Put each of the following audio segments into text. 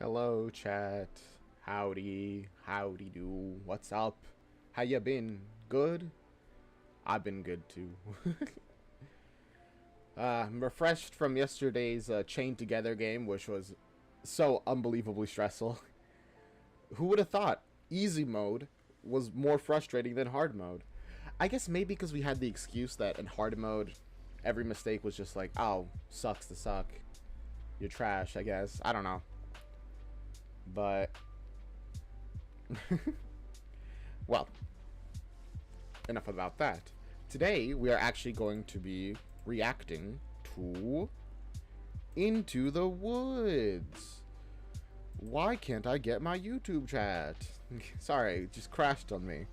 Hello, chat. Howdy do. What's up? How you been? Good? I've been good too. I'm refreshed from yesterday's Chained Together game, which was so unbelievably stressful. Who would have thought easy mode was more frustrating than hard mode? I guess maybe because we had the excuse that in hard mode, every mistake was just like, oh, sucks to suck. You're trash, I guess. I don't know. But well, enough about that. Today we are actually going to be reacting to Into the Woods. Why can't I get my YouTube chat? Sorry, it just crashed on me.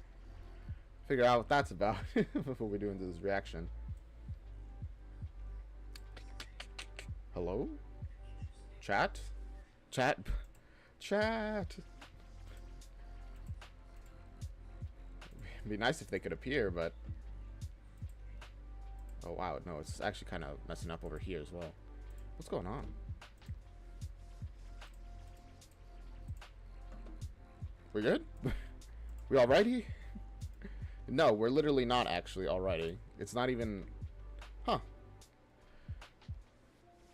Figure out what that's about before we do into this reaction. Hello? Chat? Chat? Chat! It'd be nice if they could appear, but... Oh wow, no, it's actually kind of messing up over here as well. What's going on? We're good? We alrighty? No, we're literally not actually alrighty. It's not even... Huh.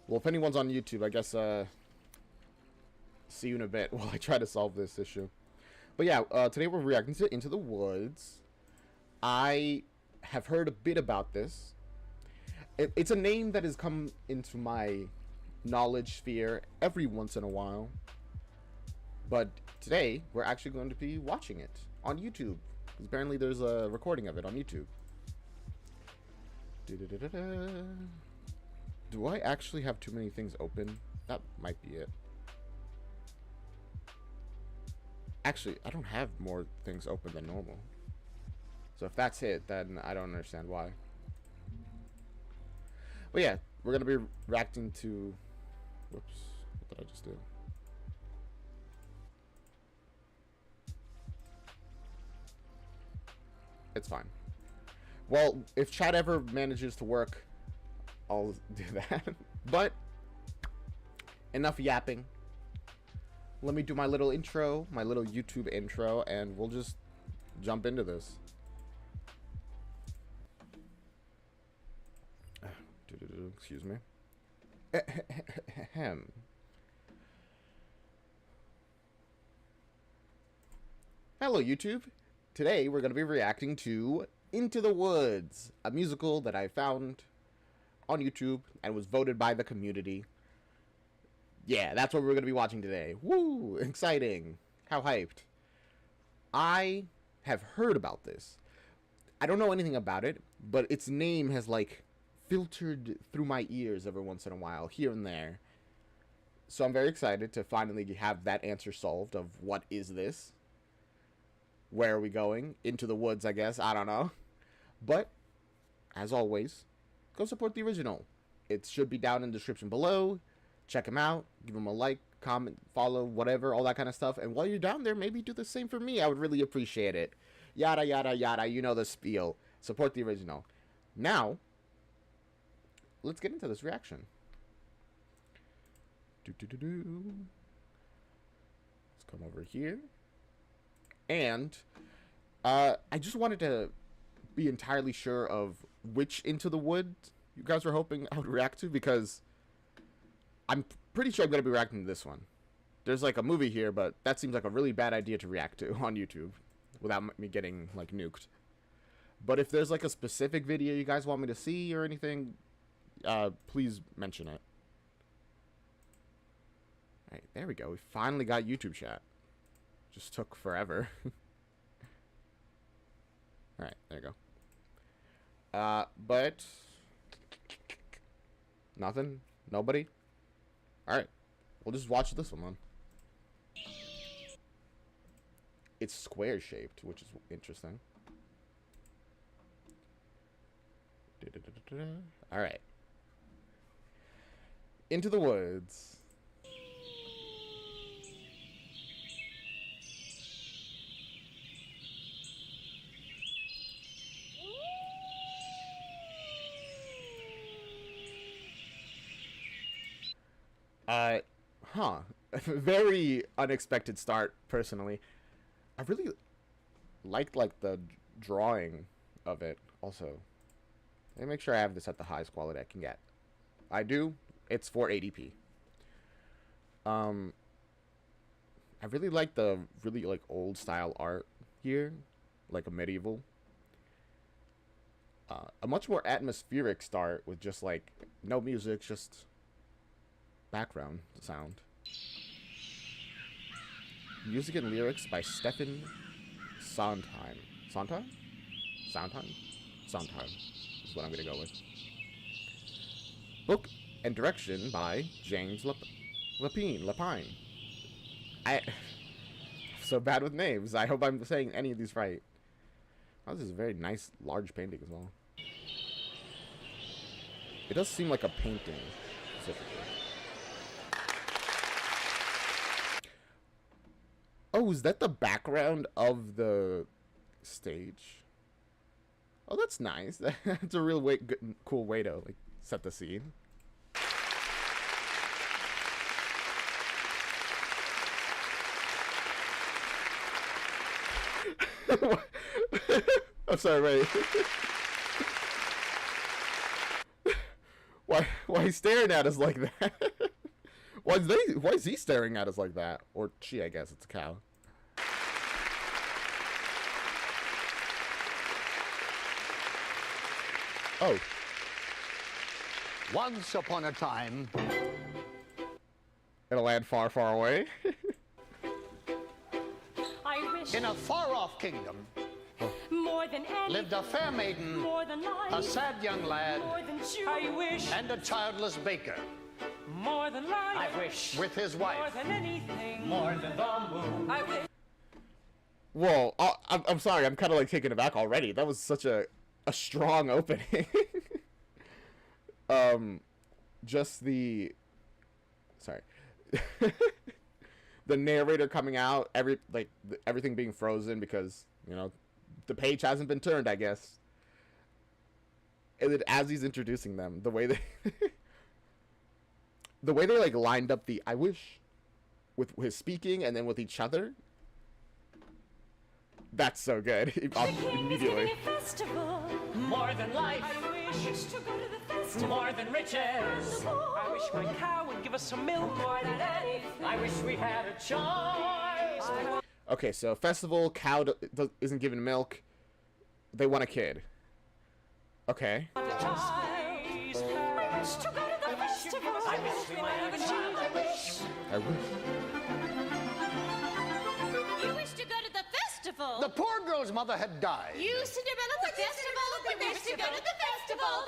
Well, if anyone's on YouTube, I guess, see you in a bit while I try to solve this issue. But yeah, today we're reacting to Into the Woods. I have heard a bit about this. It's a name that has come into my knowledge sphere every once in a while. But today, we're actually going to be watching it on YouTube. Because apparently there's a recording of it on YouTube. Do I actually have too many things open? That might be it. Actually, I don't have more things open than normal. So if that's it, then I don't understand why. But yeah, we're going to be reacting to... Whoops, what did I just do? It's fine. Well, if chat ever manages to work, I'll do that. But, enough yapping. Let me do my little intro, my little YouTube intro, and we'll just jump into this. Excuse me. Hello, YouTube. Today, we're going to be reacting to Into the Woods, a musical that I found on YouTube and was voted by the community. Yeah, that's what we're going to be watching today. Woo! Exciting. How hyped. I have heard about this. I don't know anything about it, but its name has, like, filtered through my ears every once in a while, here and there. So I'm very excited to finally have that answer solved of what is this? Where are we going? Into the woods, I guess. I don't know. But, as always, go support the original. It should be down in the description below. Check them out. Give them a like, comment, follow, whatever, all that kind of stuff. And while you're down there, maybe do the same for me. I would really appreciate it. Yada, yada, yada. You know the spiel. Support the original. Now, let's get into this reaction. Let's come over here. And I just wanted to be entirely sure of which Into the Woods you guys were hoping I would react to, because I'm pretty sure I'm going to be reacting to this one. There's like a movie here, but that seems like a really bad idea to react to on YouTube without me getting like nuked. But if there's like a specific video you guys want me to see or anything, please mention it. Alright, there we go. We finally got YouTube chat. Just took forever. Alright, there you go. But nothing? Nobody? Alright. We'll just watch this one then. It's square shaped, which is interesting. Alright. Into the Woods. Huh. Very unexpected start, personally. I really liked, like, the drawing of it, also. Let me make sure I have this at the highest quality I can get. I do. It's 480p. I really like the really, like, old-style art here. Like a medieval. A much more atmospheric start with just, like, no music, just background sound. Music and lyrics by Stefan Sondheim. Sondheim? Sondheim? Sondheim is what I'm going to go with. Book and direction by James Lapine. I'm so bad with names. I hope I'm saying any of these right. Oh, this is a very nice, large painting as well. It does seem like a painting, specifically. Oh, is that the background of the stage? Oh, that's nice. That's a real cool way to, like, set the scene. I'm sorry, wait. Why he's staring at us like that? Why is he staring at us like that? Or she, I guess. It's a cow. Oh. Once upon a time, in a land far, far away. I wish in a far-off kingdom, more than anything, lived a fair maiden, more than life, a sad young lad, more than joy. I wish and a childless baker, more than life. I wish with his more wife. than anything, more than the moon. I wish. Whoa, I'm sorry, I'm kind of, like, taken aback already. That was such a strong opening. Just the... Sorry. The narrator coming out, everything being frozen because, you know, the page hasn't been turned, I guess. And then as he's introducing them, the way they... the way they, like, lined up the I wish with his speaking and then with each other... That's so good. Immediately. More than life. I wish to go to the festival. More than riches. I wish my cow would give us some milk. More than anything. I wish we had a choice. Okay, so festival, cow isn't given milk. They want a kid. Okay. I wish to go to the festival. I wish we might have a child. I wish. You wish to go to the festival? The poor girl's mother had died. You, Cinderella, the festival? We wish to go to the festival.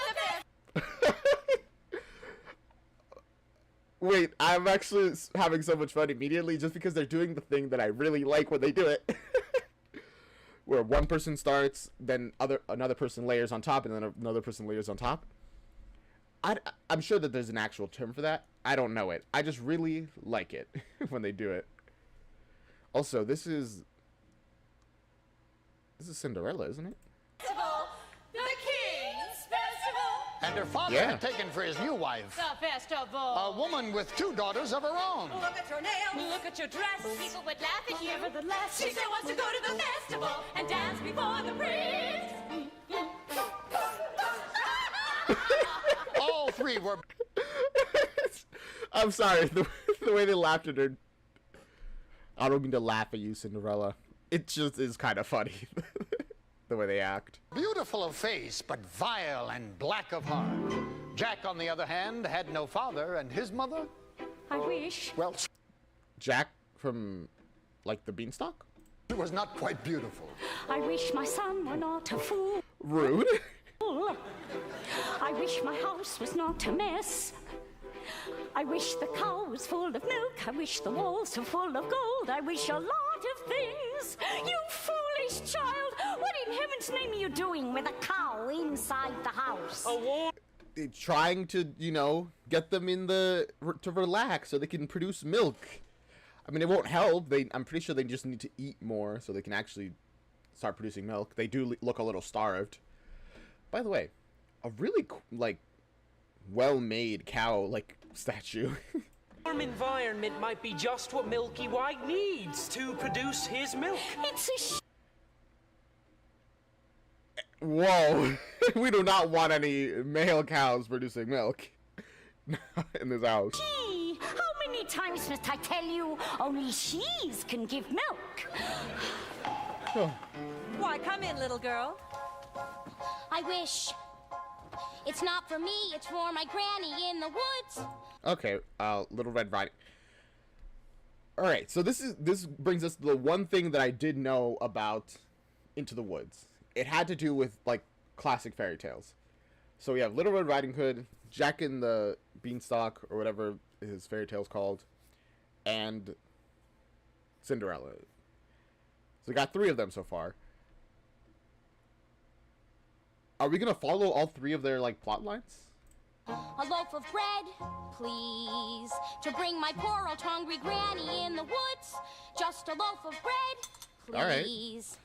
Wait, I'm actually having so much fun immediately just because they're doing the thing that I really like when they do it. Where one person starts, then another person layers on top, and then another person layers on top. I'm sure that there's an actual term for that. I don't know it. I just really like it when they do it. Also, this is Cinderella, isn't it? Festival. The King's Festival. And her father had taken for his new wife The festival. a woman with 2 daughters of her own. Look at your nails. Look at your dress. People would laugh at you. Nevertheless, she still wants to go to the festival and dance before the prince. All 3 were... I'm sorry, the way they laughed at her. I don't mean to laugh at you, Cinderella. It just is kind of funny, the way they act. beautiful of face, but vile and black of heart. Jack, on the other hand, had no father, and his mother... I wish. Well, Jack from, like, the Beanstalk? she was not quite beautiful. I wish my son were not a fool. Rude. I wish my house was not a mess. I wish the cow was full of milk. I wish the walls were full of gold. I wish a lot of things. You foolish child! What in heaven's name are you doing with a cow inside the house? Trying to, you know, get them to relax so they can produce milk. I mean, it won't help. I'm pretty sure they just need to eat more so they can actually start producing milk. They do look a little starved. By the way, a really, like, well-made cow, like, statue. Warm environment might be just what Milky White needs to produce his milk. It's a Whoa. We do not want any male cows producing milk in this house. she. How many times must I tell you? Only she's can give milk. Why, come in, little girl. I wish. It's not for me, it's for my granny in the woods. Okay, Little Red Riding. All right, so this brings us to the one thing that I did know about Into the Woods. It had to do with like classic fairy tales. So we have Little Red Riding Hood, Jack and the Beanstalk, or whatever his fairy tale's called, and Cinderella. So we got 3 of them so far. Are we gonna follow all 3 of their like plot lines? A loaf of bread, please, to bring my poor old hungry granny in the woods. Just a loaf of bread, All right. please.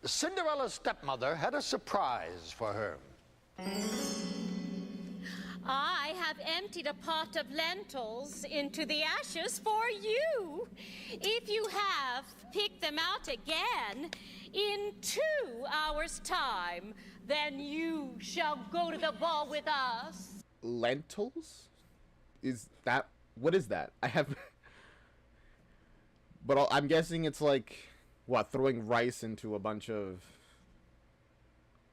Cinderella's stepmother had a surprise for her. I have emptied a pot of lentils into the ashes for you. If you have, pick them out again in 2 hours' time. Then you shall go to the ball with us. Lentils? What is that? I have... But I'm guessing it's like, what, throwing rice into a bunch of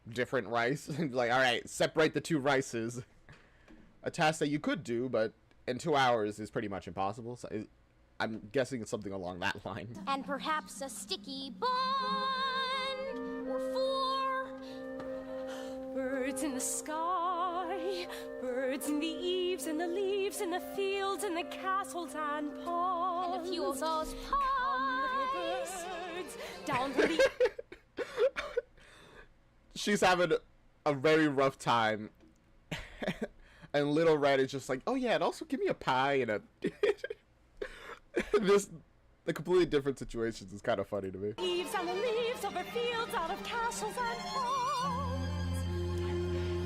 different rice? Like, alright, separate the 2 rices. A task that you could do, but in 2 hours is pretty much impossible. So I'm guessing it's something along that line. And perhaps a sticky bun or 4. Birds in the sky, birds in the eaves and the leaves in the fields and the castles and ponds. And a few of those Come, little pies. birds, down to the... She's having a very rough time. And Little Red is just like, oh yeah, and also give me a pie and a... The completely different situations is kind of funny to me. Leaves and the leaves over fields out of castles and ponds.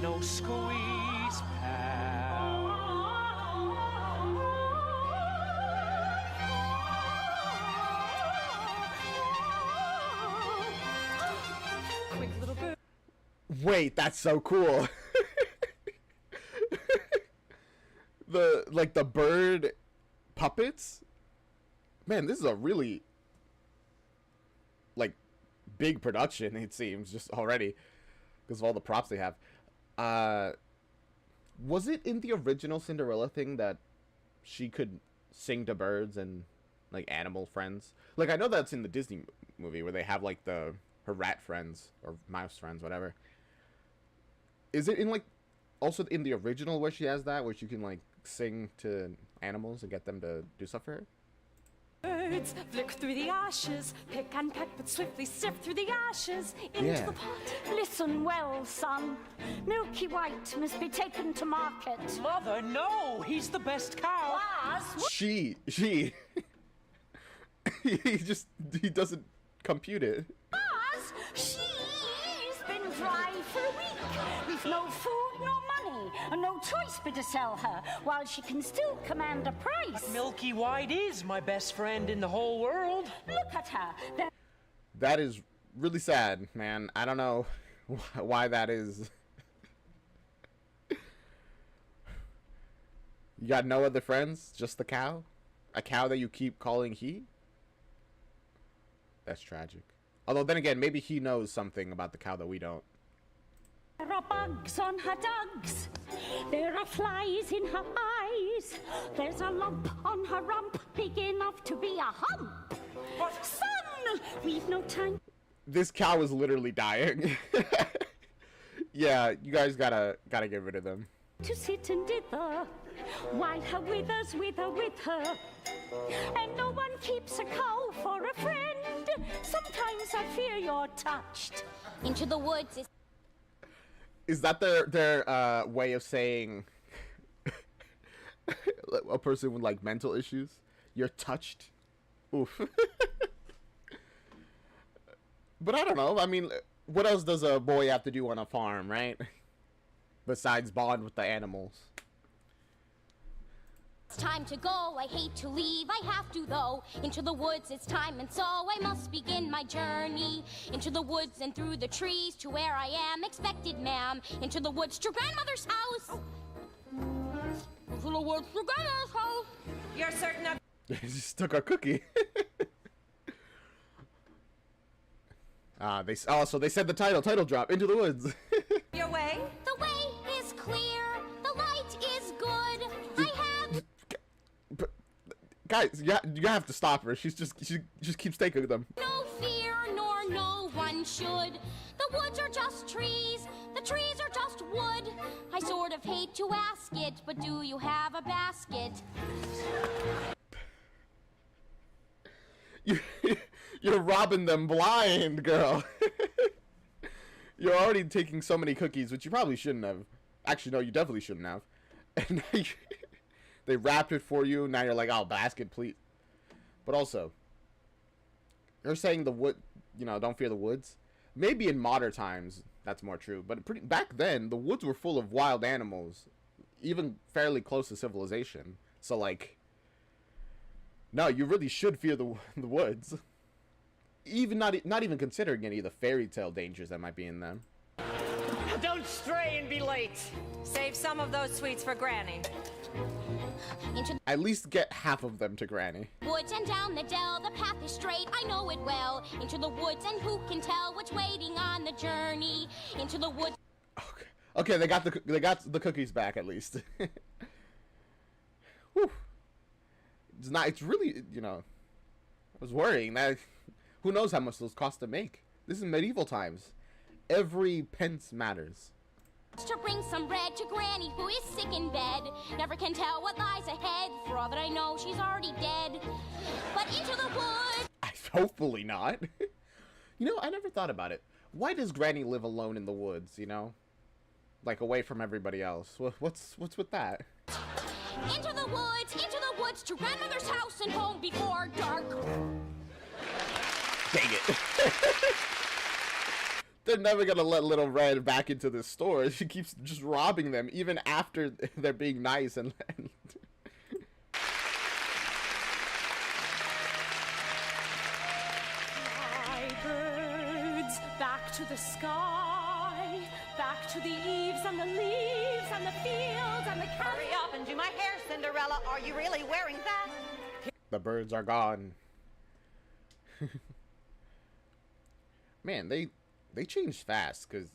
No squeeze, pal. Quick little bird. Wait, that's so cool. The bird puppets. Man, this is a really like big production, it seems, just already because of all the props they have. Was it in the original Cinderella thing that she could sing to birds and like animal friends? Like, I know that's in the Disney movie where they have like her rat friends or mouse friends, whatever. Is it in like also in the original where she has that, where she can like sing to animals and get them to do stuff for her? Birds flick through the ashes, pick and peck, but swiftly sift through the ashes into the pot. Listen well, son. Milky White must be taken to market. Mother, no! He's the best cow! She he doesn't compute it. Buzz, she's been dry for a week. We've no food, no money, and no choice but to sell her, while she can still command a price. Milky White is my best friend in the whole world. Look at her. There That is really sad, man. I don't know why that is. You got no other friends? Just the cow? A cow that you keep calling he? That's tragic. Although then again, maybe he knows something about the cow that we don't. are bugs on her dugs. There are flies in her eyes. There's a lump on her rump, big enough to be a hump. But son, we've no time. This cow is literally dying. Yeah, you guys gotta get rid of them. To sit and dither, while her withers wither with her. And no one keeps a cow for a friend. Sometimes I fear you're touched. Into the woods Is that their way of saying a person with like mental issues? You're touched. Oof. But I don't know. I mean, what else does a boy have to do on a farm, right? Besides bond with the animals. It's time to go, I hate to leave, I have to though. Into the woods it's time, and so I must begin my journey. Into the woods and through the trees to where I am expected, ma'am. Into the woods to grandmother's house. Into the woods to grandmother's house. You're certain of... He just took our cookie. So they said the title drop, Into the Woods. Your way? The way is clear, the light is good. I have... Guys, you have to stop her. She just keeps taking them. No fear, nor no one should. The woods are just trees, the trees are just wood. I sort of hate to ask it, but do you have a basket? You're robbing them blind, girl. You're already taking so many cookies, which you probably shouldn't have. Actually, no, you definitely shouldn't have. And now they wrapped it for you. Now you're like, oh, basket, please. But also, you're saying the wood, don't fear the woods. Maybe in modern times, that's more true. But back then, the woods were full of wild animals, even fairly close to civilization. So, like, no, you really should fear the woods. Even not even considering any of the fairy tale dangers that might be in them. Don't stray and be late. Save some of those sweets for Granny. At least get half of them to Granny. Woods and down the dell, the path is straight, I know it well. Into the woods, and who can tell what's waiting on the journey? Into the woods. Okay, they got the cookies back at least. Whew. It's really, I was worrying that who knows how much those cost to make. This is medieval times. Every pence matters. To bring some bread to Granny, who is sick in bed. Never can tell what lies ahead. For all that I know, she's already dead. But into the woods. Hopefully not. I never thought about it. Why does Granny live alone in the woods? Like away from everybody else. What's with that? Into the woods to grandmother's house and home before dark. Dang it. They're never gonna let Little Red back into the store. She keeps just robbing them, even after they're being nice and Fly, birds, back to the sky, back to the eaves and the leaves and the fields and the Hurry up and do my hair, Cinderella. Are you really wearing that? the birds are gone. Man, they changed fast, because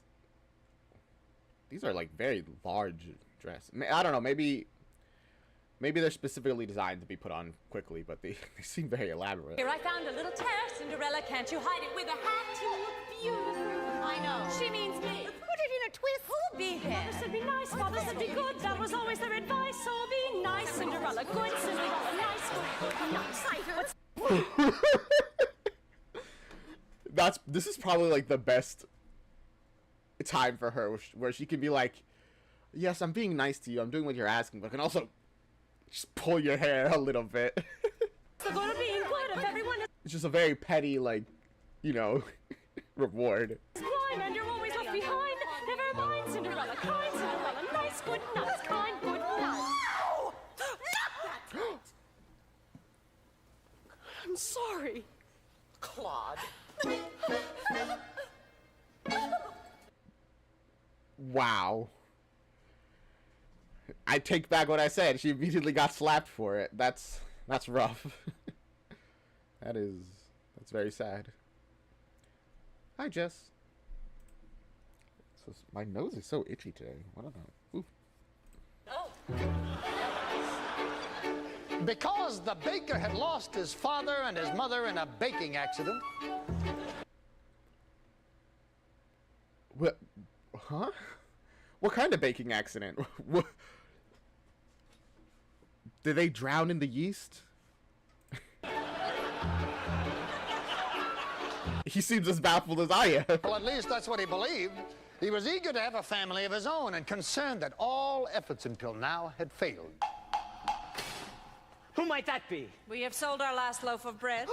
these are like very large dresses. I don't know, maybe they're specifically designed to be put on quickly, but they seem very elaborate. Here I found a little tear, Cinderella. Can't you hide it with a hat? You look beautiful. I know. She means me. Put it in a twist. Who'll be here? Mother said be nice, father said be good. That was always their advice. So be nice, Cinderella. Good, Cinderella. Nice, good, nice. This is probably like the best time for her, where she can be like, yes, I'm being nice to you, I'm doing what you're asking, but I can also just pull your hair a little bit. So go to being good if everyone is It's just a very petty, like, reward. blind and you're always left behind. Never mind, Cinderella. Kind, Cinderella. Nice, good, nice. Kind, good, nice. I'm sorry. Claude. Wow. I take back what I said. She immediately got slapped for it. That's rough. That's very sad. Hi, Jess. My nose is so itchy today. I don't know. Ooh. Because the baker had lost his father and his mother in a baking accident. What? Huh? What kind of baking accident? What? Did they drown in the yeast? He seems as baffled as I am. Well, at least that's what he believed. He was eager to have a family of his own and concerned that all efforts until now had failed. Who might that be? We have sold our last loaf of bread.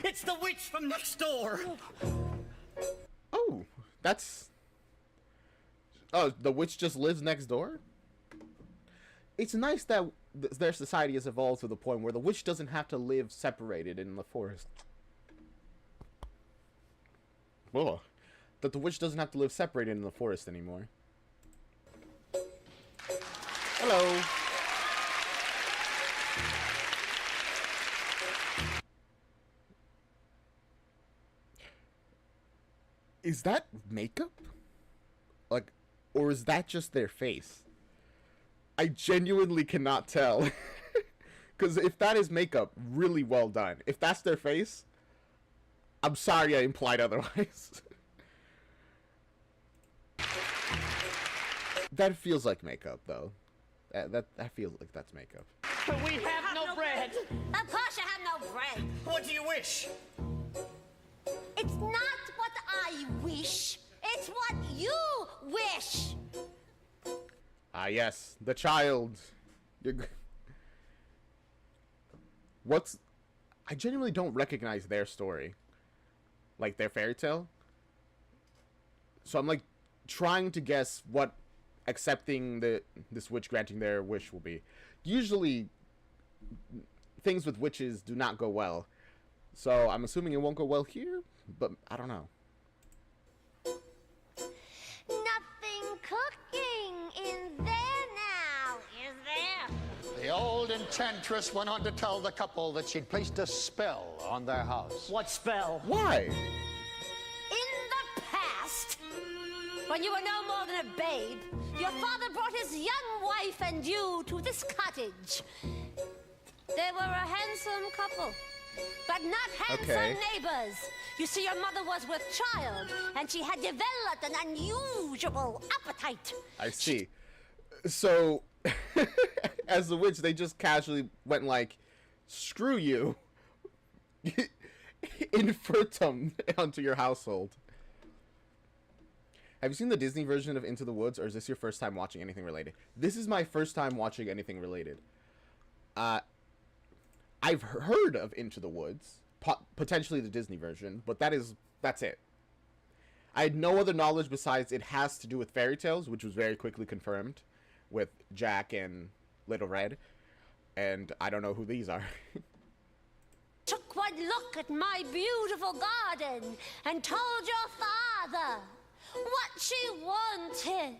It's the witch from next door. Oh, that's... Oh, the witch just lives next door? It's nice that their society has evolved to the point where the witch doesn't have to live separated in the forest. Whoa. That the witch doesn't have to live separated in the forest anymore. Hello. Is that makeup? Like, or is that just their face? I genuinely cannot tell. Because if that is makeup, really well done. If that's their face, I'm sorry I implied otherwise. That feels like makeup, though. That feels like that's makeup. But we have no bread. Of course you have no bread. What do you wish? It's not what I wish. It's what you wish. Ah, yes. The child. What's... I genuinely don't recognize their story. Like, their fairy tale. So I'm, like, trying to guess what accepting this witch granting their wish will be. Usually, things with witches do not go well. So I'm assuming it won't go well here, but I don't know. Nothing cooking in there now, is there? The old enchantress went on to tell the couple that she'd placed a spell on their house. What spell? Why? In the past, when you were no more than a babe, your father brought his young wife and you to this cottage. They were a handsome couple, but not handsome neighbors. You see, your mother was with child, and she had developed an unusual appetite. I see. So, as the witch, they just casually went like, screw you. Infertum onto your household. Have you seen the Disney version of Into the Woods, or is this your first time watching anything related? This is my first time watching anything related. I've heard of Into the Woods, potentially the Disney version, but that's it. I had no other knowledge besides it has to do with fairy tales, which was very quickly confirmed with Jack and Little Red, and I don't know who these are. Took one look at my beautiful garden and told your father what she wanted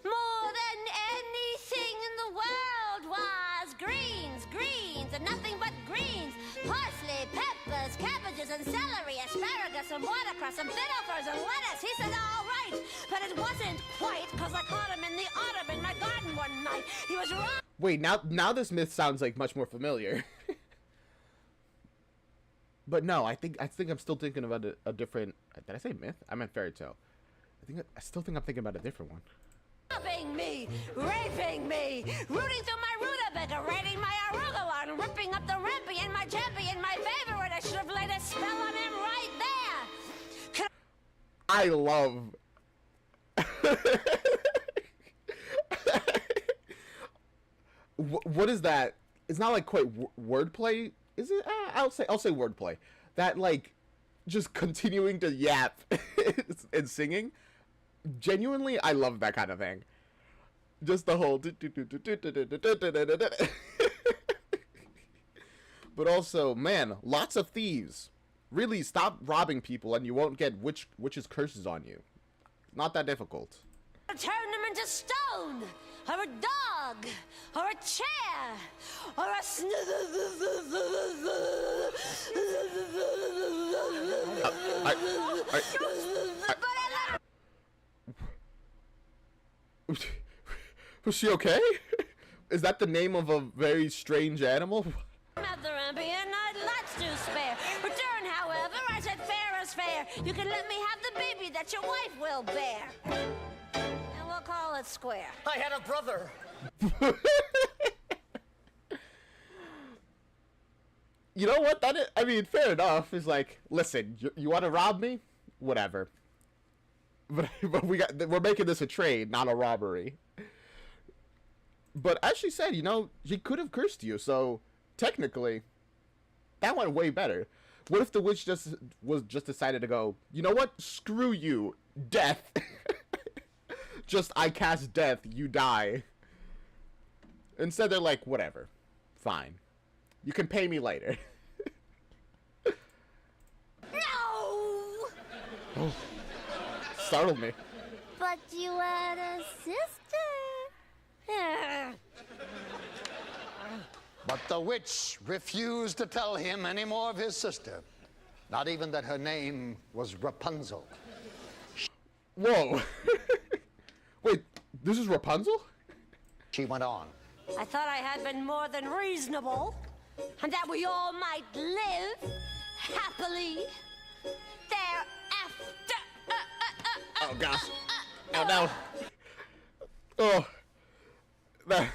more than anything in the world was greens, greens, and nothing but greens. Parsley, peppers, cabbages, and celery, asparagus, and watercress, and fiddlefurs, and lettuce. He said, all right, but it wasn't quite, because I caught him in the autumn in my garden one night. He was wrong. Wait, now this myth sounds like much more familiar. But no, I think I'm still thinking about a different... Did I say myth? I meant fairy tale. I still think I'm thinking about a different one. Robbing me, raping me, rooting through my rutabaga, raiding my arugula, and ripping up the rampion, my champion, my favorite. I should have laid a spell on him right there. I love... What is that? It's not like quite wordplay, is it? I'll say wordplay. That like just continuing to yap and singing. Genuinely, I love that kind of thing. Just the whole. But also, man, lots of thieves. Really, stop robbing people, and you won't get witches' curses on you. Not that difficult. Turn them into stone, or a dog, or a chair, or a Was she okay? Is that the name of a very strange animal? At the rampion, I'd lots to spare. Return, however, I said fair is fair. You can let me have the baby that your wife will bear. And we'll call it square. I had a brother. You know what? I mean, fair enough. It's like, listen, you want to rob me? Whatever. But we're making this a trade, not a robbery. But as she said, you know, she could have cursed you, so technically, that went way better. What if the witch just decided to go, you know what? Screw you, death. Just I cast death, you die. Instead, they're like, whatever. Fine. You can pay me later. No! Oh, startled me. But you had a sister. But the witch refused to tell him any more of his sister. Not even that her name was Rapunzel. Whoa. Wait, this is Rapunzel? She went on. I thought I had been more than reasonable, and that we all might live happily thereafter. Oh, gosh. Oh, no. Oh. That,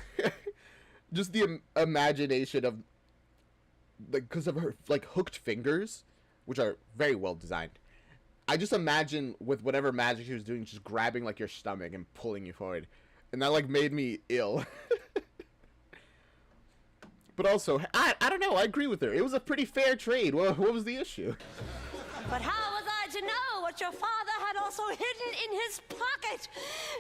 just the imagination of, like, because of her, like, hooked fingers, which are very well designed. I just imagine with whatever magic she was doing, just grabbing, like, your stomach and pulling you forward. And that, like, made me ill. But also, I don't know, I agree with her. It was a pretty fair trade. What was the issue? But how was I to know what your father had also hidden in his pocket?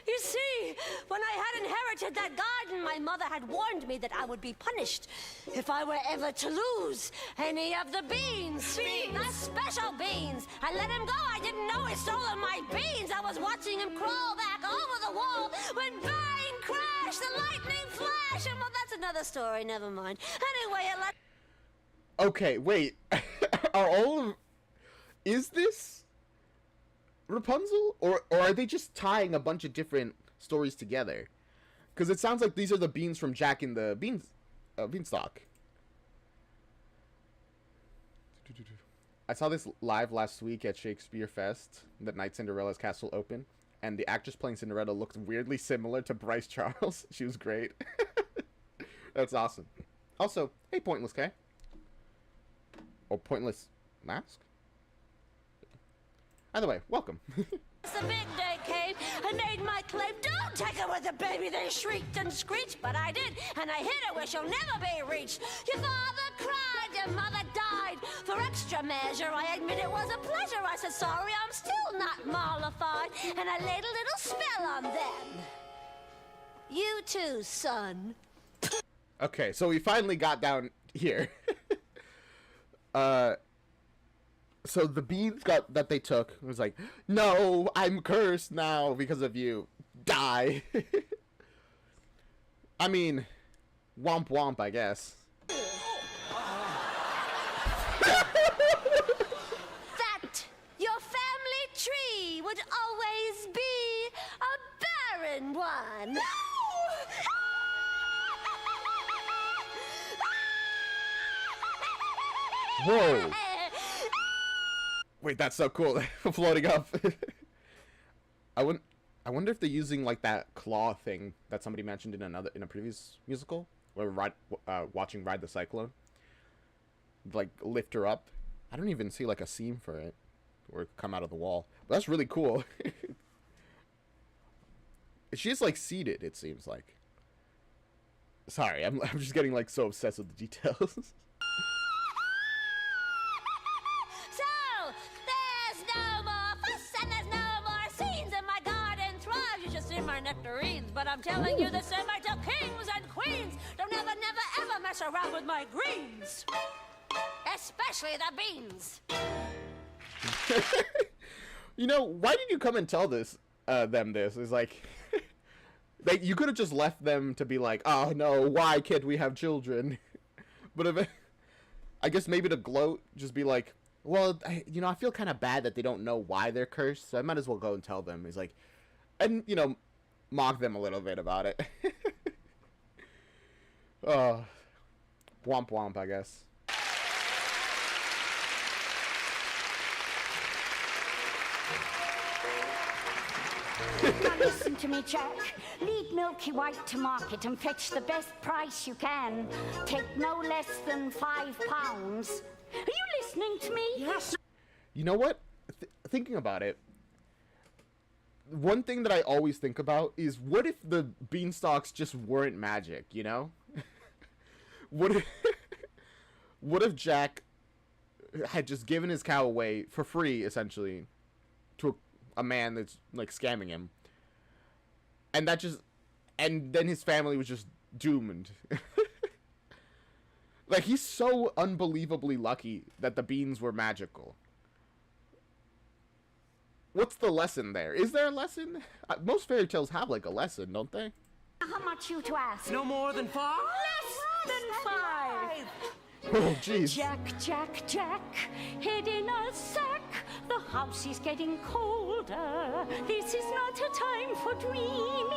You see, when I had inherited that garden, my mother had warned me that I would be punished if I were ever to lose any of the beans. The special beans. I let him go. I didn't know he stole my beans. I was watching him crawl back over the wall when bang, crash, the lightning flash. And well, that's another story. Never mind. Anyway, I let... Okay, wait. Are all of... Is this Rapunzel? Or are they just tying a bunch of different stories together? Because it sounds like these are the beans from Jack and the Beanstalk. I saw this live last week at Shakespeare Fest, the night Cinderella's castle opened, and the actress playing Cinderella looked weirdly similar to Bryce Charles. She was great. That's awesome. Also, hey, Pointless K. Or Pointless Mask? Either way, welcome. The big day came and made my claim. Don't take her with the baby, they shrieked and screeched. But I did, and I hit her where she'll never be reached. Your father cried, your mother died. For extra measure, I admit it was a pleasure. I said, sorry, I'm still not mollified. And I laid a little spell on them. You too, son. Okay, so we finally got down here. So the beans that they took was like, no, I'm cursed now because of you. Die. I mean, womp womp, I guess. That your family tree would always be a barren one. Whoa. Wait, that's so cool. Floating up. I wonder if they're using like that claw thing that somebody mentioned in a previous musical where we're watching Ride the Cyclone. Like lift her up. I don't even see like a seam for it or come out of the wall. But that's really cool. She's like seated, it seems like. Sorry, I'm just getting like so obsessed with the details. Nectarines, but I'm telling you the Semite kings and queens don't ever mess around with my greens, especially the beans. You know, why did you come and tell them this? It's like, you could have just left them to be like, oh no, why can't we have children? But I guess maybe to gloat, just be like, well, I feel kind of bad that they don't know why they're cursed, so I might as well go and tell them. He's like, and mock them a little bit about it. Womp womp, I guess. Now listen to me, Jack. Lead Milky White to market and fetch the best price you can. Take no less than £5. Are you listening to me? Yes. You know what? Thinking about it, one thing that I always think about is what if the beanstalks just weren't magic, you know? What if Jack had just given his cow away for free, essentially, to a man that's like scamming him, and then his family was just doomed. Like, he's so unbelievably lucky that the beans were magical. What's the lesson there? Is there a lesson? Most fairy tales have, like, a lesson, don't they? How much you to ask? No more than 5? Less than 5. Oh, jeez. Jack, Jack, Jack, head in a sack. The house is getting colder. This is not a time for dreaming.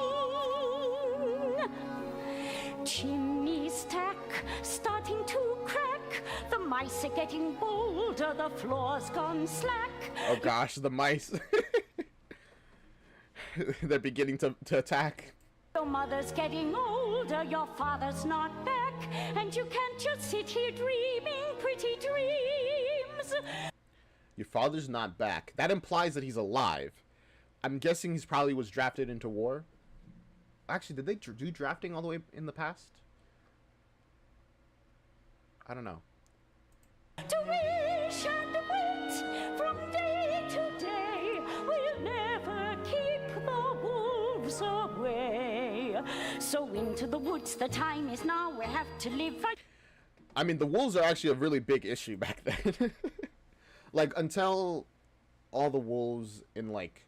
Chimney stack starting to crack. The mice are getting bolder. The floor's gone slack. Oh gosh, the mice. They're beginning to attack. Your mother's getting older, your father's not back, and you can't just sit here dreaming pretty dreams. Your father's not back. That implies that he's alive. I'm guessing he's probably was drafted into war. Actually, did they do drafting all the way in the past? I don't know. To wish and wait from day to day, we'll never keep the wolves away. So into the woods, the time is now, we have to live. I mean, the wolves are actually a really big issue back then. Like, until all the wolves in, like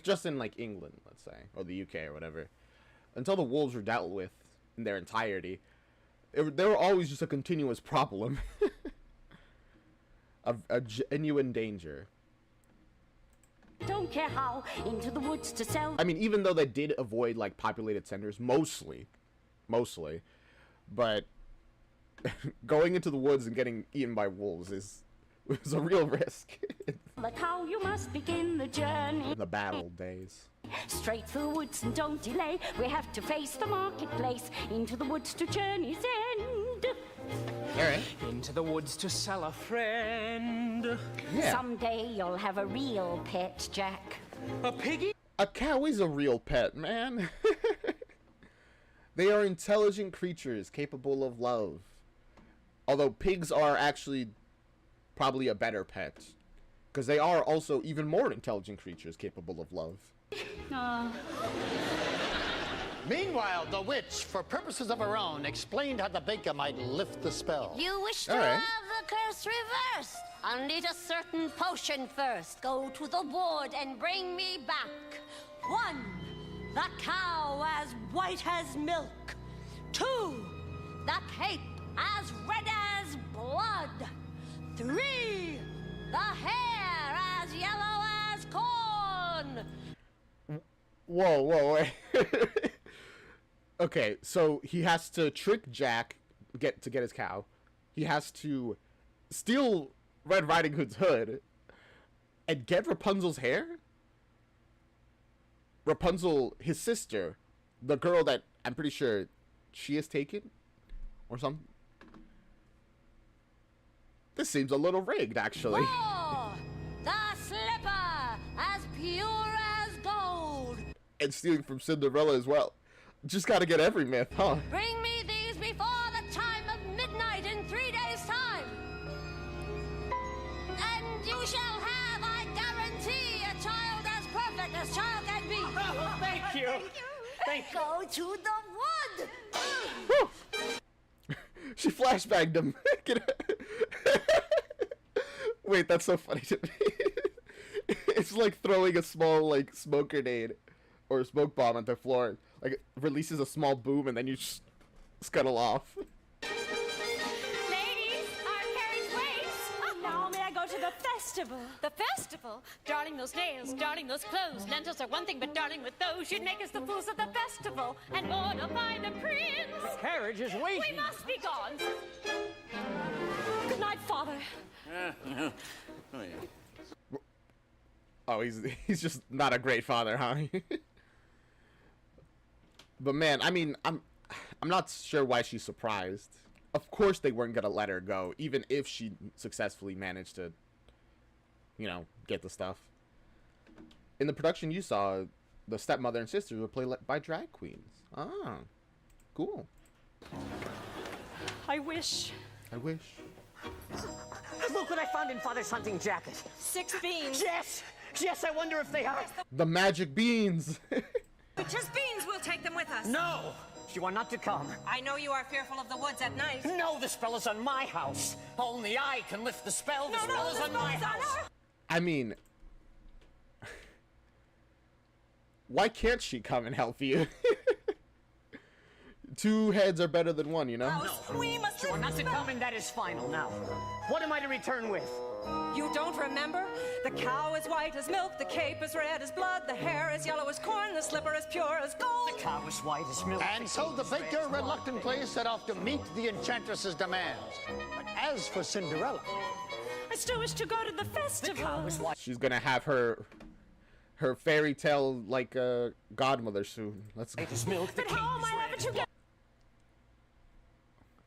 just in, like, England, let's say, or the UK or whatever, until the wolves were dealt with in their entirety, they were always just a continuous problem. a genuine danger. Don't care how, into the woods to sell. I mean, even though they did avoid, like, populated centers, mostly, but going into the woods and getting eaten by wolves is a real risk. Look how you must begin the journey. In the battle days. Straight through the woods and don't delay. We have to face the marketplace. Into the woods to journey's end. Alright. Into the woods to sell a friend. Yeah. Someday you'll have a real pet, Jack. A piggy? A cow is a real pet, man. They are intelligent creatures capable of love. Although pigs are actually probably a better pet. Because they are also even more intelligent creatures capable of love. Meanwhile, the witch, for purposes of her own, explained how the baker might lift the spell. You wish to All right. have the curse reversed? I'll need a certain potion first. Go to the wood and bring me back. 1, the cow as white as milk. 2, the cape as red as blood. 3, the hair as yellow as corn. Whoa, wait. Okay, so he has to trick Jack to get his cow. He has to steal Red Riding Hood's hood and get Rapunzel's hair? Rapunzel, his sister, the girl that I'm pretty sure she is taken or something. This seems a little rigged, actually. 4, the slipper as pure as gold. And stealing from Cinderella as well. Just gotta get every myth, huh? Bring me these before the time of midnight in 3 days' time. And you shall have, I guarantee, a child as perfect as child can be. Oh, thank you. Thank you. Go to the wood. Woo! She flashbanged him. Wait, that's so funny to me. It's like throwing a small, like, smoke grenade or a smoke bomb at the floor. Like, it releases a small boom and then you just scuttle off. Ladies, our carriage waits. Now may I go to the festival? The festival? Darling, those nails, darling, those clothes. Lentils are one thing, but darling, with those, you'd make us the fools of the festival and mortify the prince. Carriage is waiting. We must be gone. Good night, Father. Oh, he's just not a great father, huh? But man, I mean, I'm not sure why she's surprised. Of course they weren't gonna let her go, even if she successfully managed to, you know, get the stuff. In the production you saw, the stepmother and sisters were played by drag queens. Ah, cool. I wish. Look what I found in Father's hunting jacket. 6 beans. Yes, I wonder if they are. The magic beans. Just beans, we'll take them with us. No, You are not to come. I know you are fearful of the woods at night. No, the spell is on my house. Only I can lift the spell. The spell is on my house. I mean, why can't she come and help you? Two heads are better than one, you know? No. We must You are not to come, and that is final now. What am I to return with? You don't remember? The cow is white as milk, the cape is red as blood, the hair is yellow as corn, the slipper is pure as gold. The cow is white as milk. And so the baker reluctantly set off to meet the enchantress's demands. But as for Cinderella, I still wish to go to the festival. The cow is white. She's gonna have her fairy tale like godmother soon. Let's go. As milk, the But how am I ever to get?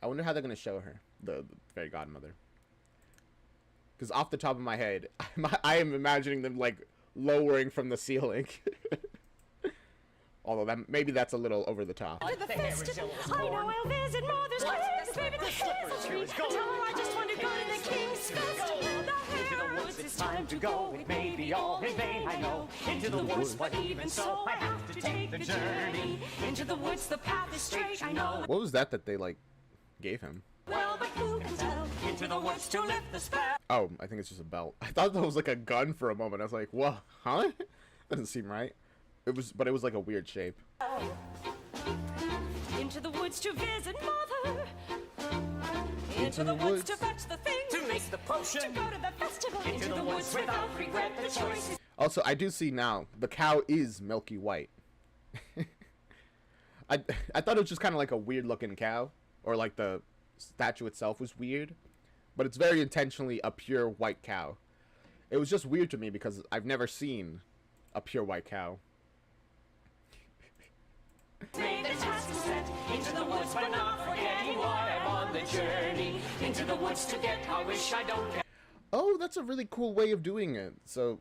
I wonder how they're gonna show her the fairy godmother. Because off the top of my head, I am imagining them like lowering from the ceiling. Although maybe that's a little over the top. To the festival. I know I'll visit Mother's Wings. Baby, the hair's a treat. Tell her I just want to go to the King's Festival. The hair woods, it's time to go. It may be all in vain, I know. Into the woods, but even so, I have to take the journey. Into the woods, the path is straight, I know. What was that they like gave him? Well, but who can tell? Into the woods to lift the spell. Oh, I think it's just a belt. I thought that was like a gun for a moment. I was like, what? Huh? Doesn't seem right. But it was like a weird shape. Into the woods to visit Mother. Into the woods to fetch the things. To make the potion. To go to the festival. Into the woods without regret. The choice is. Also, I do see now the cow is milky white. I thought it was just kind of like a weird looking cow, or like the statue itself was weird, but it's very intentionally a pure white cow. It was just weird to me because I've never seen a pure white cow. Made the task set into the woods, but not forgetting why I'm on the journey. Into the woods to get, I wish I don't get. Oh, that's a really cool way of doing it. So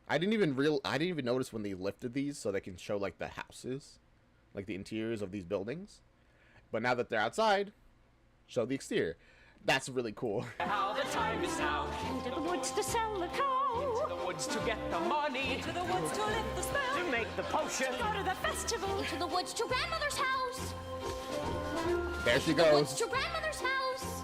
I didn't even notice when they lifted these so they can show like the houses, like the interiors of these buildings. But now that they're outside, show the exterior. That's really cool. How the time is now. Into the woods to sell the cow. Into the woods to get the money. Into the woods to lift the spell. To make the potion. To go to the festival. Into the woods to grandmother's house. There she The woods goes. to grandmother's house.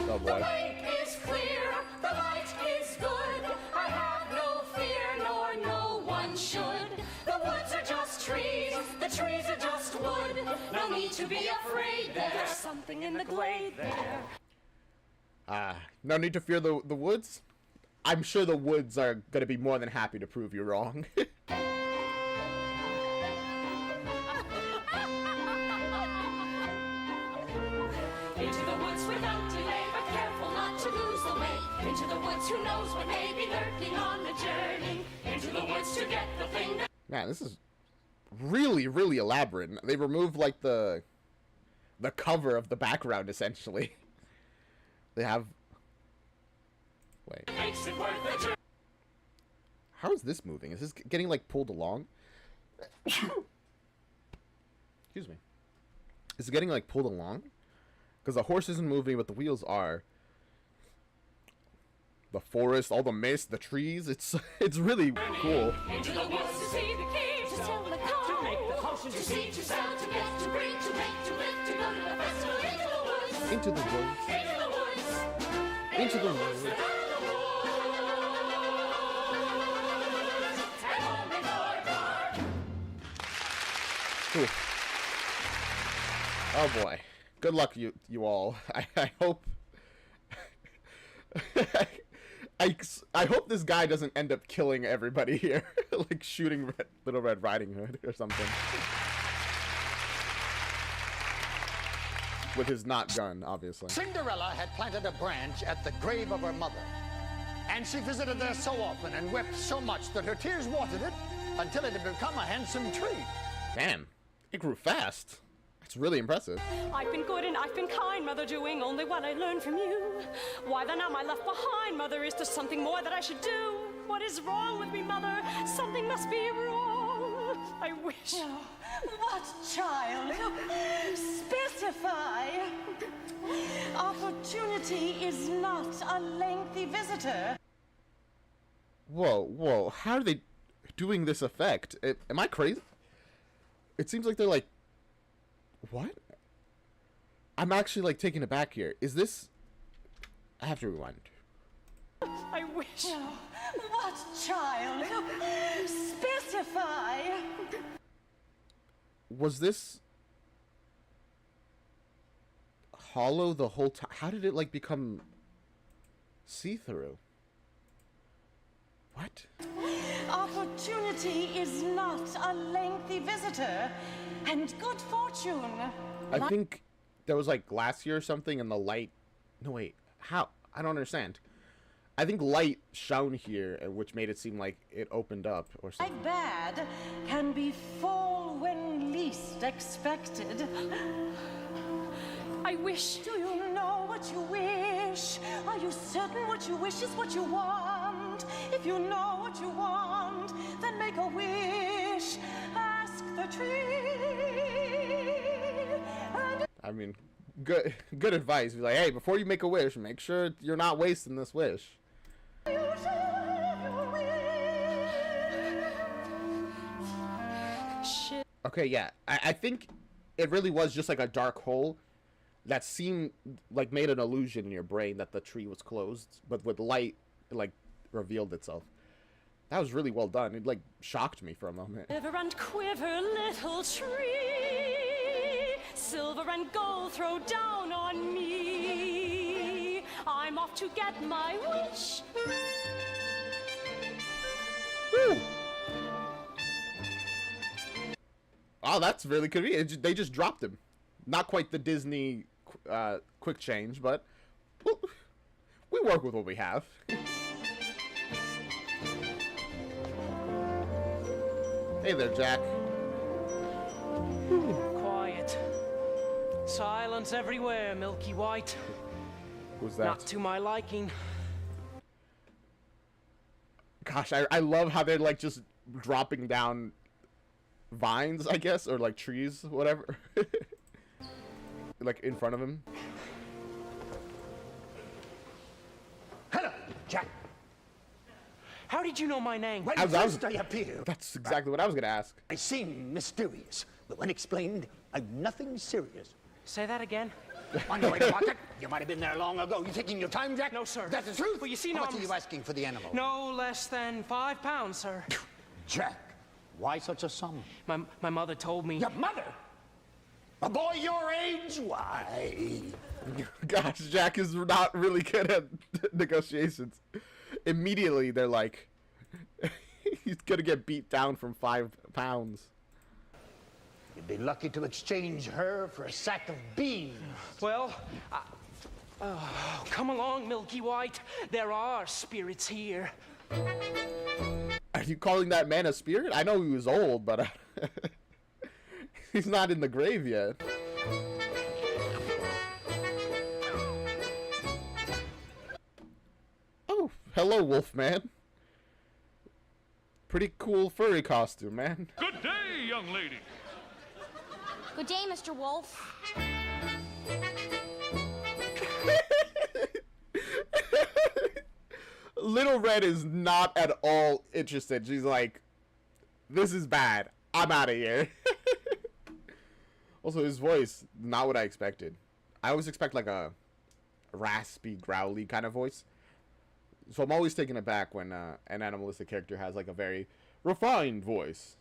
Oh boy. Way is clear, the light is good. I have no fear, nor no one should. The woods are just trees, the trees are just wood. No need to be afraid, there's something in the glade there. No need to fear the woods. I'm sure the woods are gonna be more than happy to prove you wrong. Into the woods without delay, but careful not to lose the way. Into the woods, who knows what may be lurking on the journey. Into the woods to get the thing that. Man, this is really, really elaborate. They removed like the cover of the background essentially. They have. Wait. Makes it worth the journey. How is this moving? Is this getting like pulled along? Excuse me. Is it getting like pulled along? Because the horse isn't moving, but the wheels are. The forest, all the mist, the trees. It's really cool. Into the woods to see the king, to sell the cow. To make the potion. To see, to sell, to get, to bring, to make, to lift, to go to the festival. Into the woods. Into the woods. Into the woods. Ooh. Oh boy. Good luck, you all. I hope. I hope this guy doesn't end up killing everybody here, like shooting Little Red Riding Hood or something. With his not gun, obviously. Cinderella had planted a branch at the grave of her mother. And she visited there so often and wept so much that her tears watered it until it had become a handsome tree. Damn, it grew fast. It's really impressive. I've been good and I've been kind, Mother, doing only what I learned from you. Why then am I left behind, Mother? Is there something more that I should do? What is wrong with me, Mother? Something must be wrong. I wish. What, child? Specify. Opportunity is not a lengthy visitor. Whoa, how are they doing this effect? Am I crazy? It seems like they're like, what? I'm actually like taken aback here. Is this? I have to rewind. I wish. Oh, what child? Specify. Was this hollow the whole time? How did it like become see-through? What? Opportunity is not a lengthy visitor, and good fortune. I think there was like glass here or something, and the light. No wait, how? I don't understand. I think light shone here, which made it seem like it opened up or something. Like bad can be full when least expected. I wish. Do you know what you wish? Are you certain what you wish is what you want? If you know what you want, then make a wish. Ask the tree. I mean, good advice. Be like, hey, before you make a wish, make sure you're not wasting this wish. Shit. Okay, yeah. I think it really was just like a dark hole that seemed like made an illusion in your brain that the tree was closed, but with light, it like revealed itself. That was really well done. It like shocked me for a moment. Quiver and quiver, little tree. Silver and gold throw down on me. I'm off to get my wish. Woo! Oh, that's really convenient. They just dropped him. Not quite the Disney quick change, but we work with what we have. Hey there, Jack. Quiet. Silence everywhere, Milky White. Who's that? Not to my liking. Gosh, I love how they're like just dropping down vines, I guess, or like trees, whatever. Like in front of him. Hello, Jack. How did you know my name? When first I appeared, That's exactly what I was gonna ask. I seem mysterious, but when explained, I'm nothing serious. Say that again. On your way to market? You might have been there long ago. You taking your time, Jack? No, sir. That's the truth? Well, you see, How no, much are you asking for the animal? No less than £5, sir. Jack, why such a sum? My mother told me. Your mother? A boy your age? Why? Gosh, Jack is not really good at negotiations. Immediately, they're like, he's gonna get beat down from £5. You'd be lucky to exchange her for a sack of beans. Well, come along, Milky White. There are spirits here. Are you calling that man a spirit? I know he was old, but he's not in the grave yet. Oh, hello, Wolfman. Pretty cool furry costume, man. Good day, young lady. Good day, Mr. Wolf. Little Red is not at all interested. She's like, this is bad. I'm out of here. Also, his voice, not what I expected. I always expect like a raspy, growly kind of voice. So I'm always taken aback when an animalistic character has like a very refined voice.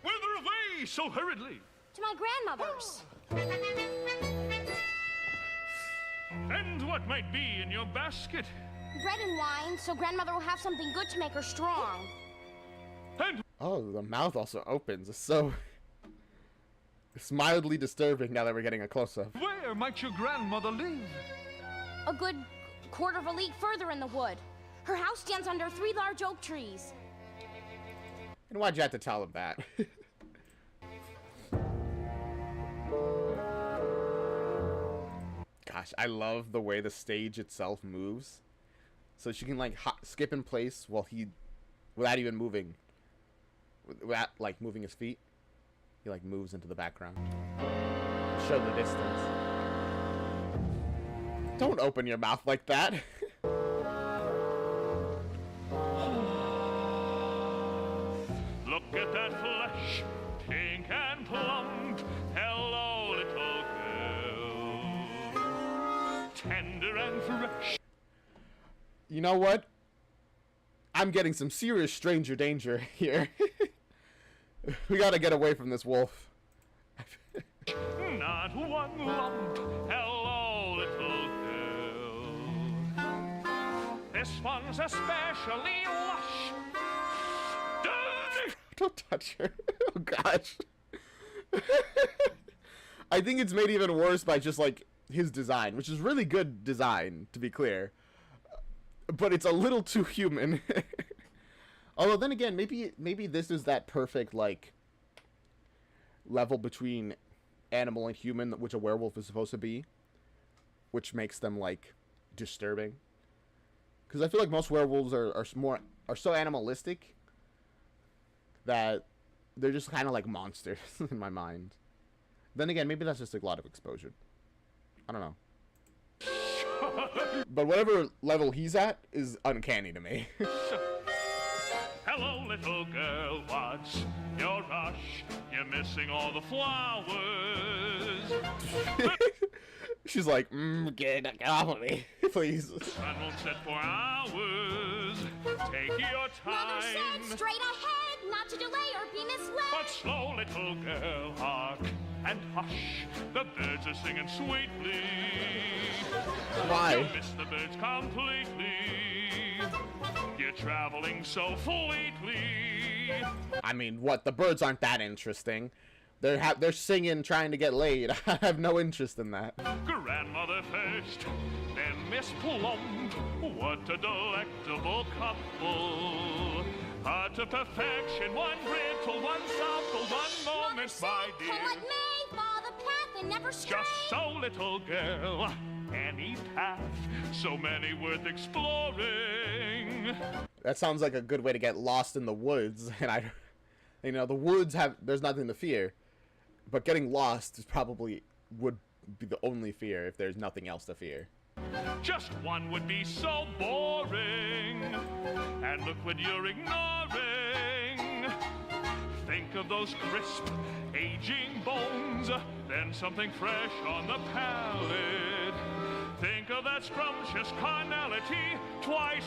Whither away so hurriedly? To my grandmother's. And what might be in your basket? Bread and wine, so grandmother will have something good to make her strong. And Oh, the mouth also opens. It's mildly disturbing now that we're getting a close-up. where might your grandmother live? A good quarter of a league further in the wood. Her house stands under 3 large oak trees. And why'd you have to tell him that? Gosh, I love the way the stage itself moves. So she can like skip in place while without even moving. Without like moving his feet. He like moves into the background. Show the distance. Don't open your mouth like that. Look at tender and fresh. You know what? I'm getting some serious stranger danger here. We gotta get away from this wolf. Not one lump. Hello, little girl. This one's especially lush. Don't touch her. Oh gosh. I think it's made even worse by just like his design, which is really good design, to be clear. But it's a little too human. Although then again, maybe this is that perfect like level between animal and human, which a werewolf is supposed to be, which makes them like disturbing. Because I feel like most werewolves are so animalistic that they're just kind of like monsters in my mind. Then again, maybe that's just a lot of exposure. I don't know. But whatever level he's at is uncanny to me. Hello, little girl, what's your rush? You're missing all the flowers. She's like, get off of me, please. Sun won't set for hours. Take your time. Mother said straight ahead, not to delay or be misled. But slow, little girl, hark and hush. The birds are singing sweetly. Why? You miss the birds completely. You're traveling so fleetly. I mean, what? The birds aren't that interesting. They're singing, trying to get laid. I have no interest in that. Grandmother first, then Miss Plump. What a delectable couple. Hard to perfection, one brittle, one supple, one moment, my dear. Come what may, follow the path and never stray. Just so, little girl, any path, so many worth exploring. That sounds like a good way to get lost in the woods. And you know, the woods there's nothing to fear. But getting lost is probably would be the only fear if there's nothing else to fear. Just one would be so boring. And look what you're ignoring. Think of those crisp, aging bones. Then something fresh on the palate. Think of that scrumptious carnality twice.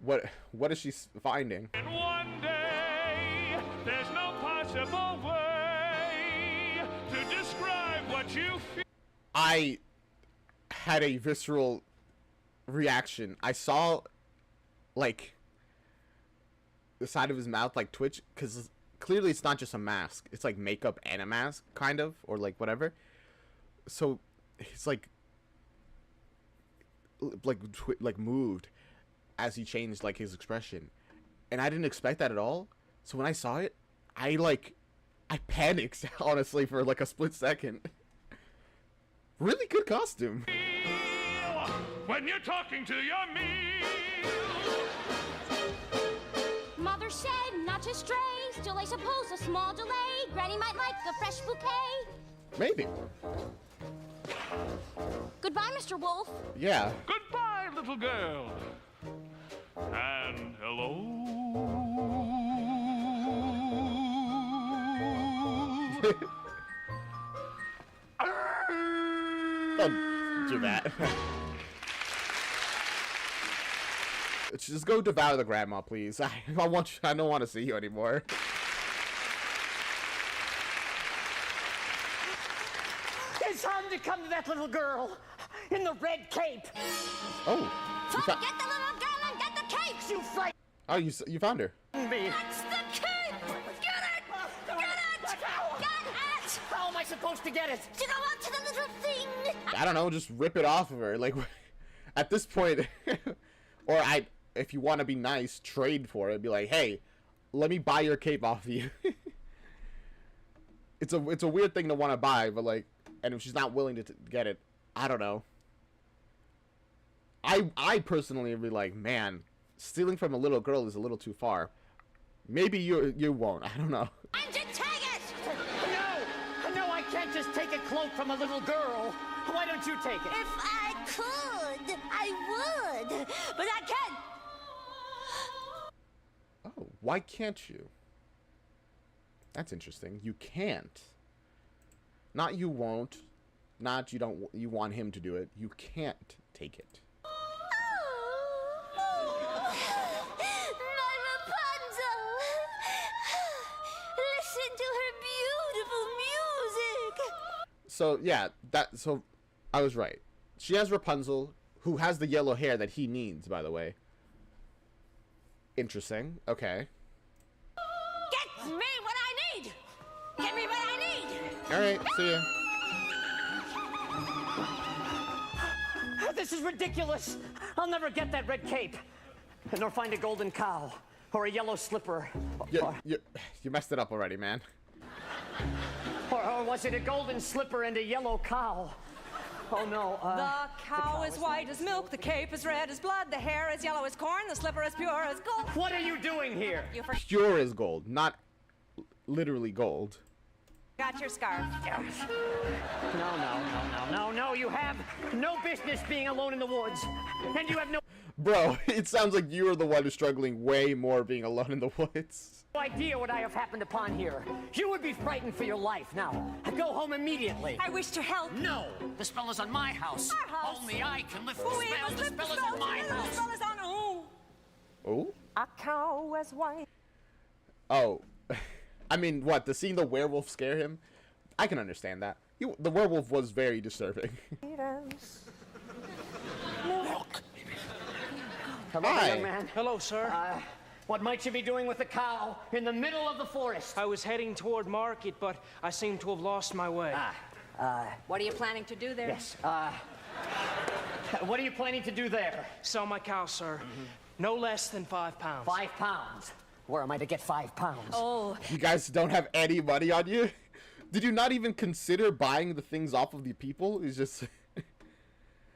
What is she finding? In one day, there's no possible way to describe what you feel. I had a visceral reaction. I saw, like, the side of his mouth, like, twitch, because clearly it's not just a mask. It's, like, makeup and a mask, kind of, or, like, whatever. So, it's, like moved as he changed, like, his expression. And I didn't expect that at all. So when I saw it, I panicked, honestly, for, like, a split second. Really good costume. When you're talking to your meal. Mother said not to stray, still I suppose a small delay. Granny might like the fresh bouquet. Maybe. Goodbye, Mr. Wolf. Yeah. Goodbye, little girl. And hello. Don't do that. Just go devour the grandma, please. I don't want to see you anymore. It's time to come to that little girl in the red cape. Oh. Get the little girl and get the cakes, you fright. Oh, you found her. That's the cape. Get it. Get it. Get it. How am I supposed to get it? To go on to the little thing. I don't know, just rip it off of her. Like, at this point, or if you want to be nice, trade for it. Be like, hey, let me buy your cape off of you. It's a weird thing to want to buy, but like, and if she's not willing to get it, I don't know. I personally would be like, man, stealing from a little girl is a little too far. Maybe you won't. I don't know. And to take it. No, I can't just take a cloak from a little girl. Why don't you take it? If I could, I would, but I can't. Oh, why can't you? That's interesting. You can't. Not you won't. not you want him to do it. You can't take it. My Rapunzel! Listen to her beautiful music! So yeah, so I was right. She has Rapunzel, who has the yellow hair that he needs, by the way. Interesting. Okay. Get me what I need! Get me what I need! Alright, see ya. This is ridiculous. I'll never get that red cape. Nor find a golden cow. Or a yellow slipper. You messed it up already, man. Or was it a golden slipper and a yellow cow? Oh no, the cow is white as milk, the cape is red as blood, the hair is yellow as corn, the slipper is pure as gold. What are you doing here? You Pure as gold, not literally gold. forgot your scarf. No, you have no business being alone in the woods. And you have no Bro, it sounds like you are the one who's struggling way more being alone in the woods. idea what I have happened upon here. You would be frightened for your life. Now, go home immediately. I wish to help. No, the spell is on my house. Our house. Only I can lift the We spell. must The lift spell the is on my The house. spell is on who? Oh? A cow as white. Oh. I mean, what? The seeing the werewolf scare him? I can understand that. The werewolf was very disturbing. Hello, Hi. young man. Hello, sir. What might you be doing with the cow in the middle of the forest? I was heading toward market, but I seem to have lost my way. What are you planning to do there? Yes. What are you planning to do there? Sell my cow, sir. No less than 5 pounds. 5 pounds. Where am I to get 5 pounds? Oh, You guys don't have any money on you? Did you not even consider buying the things off of the people? It's just...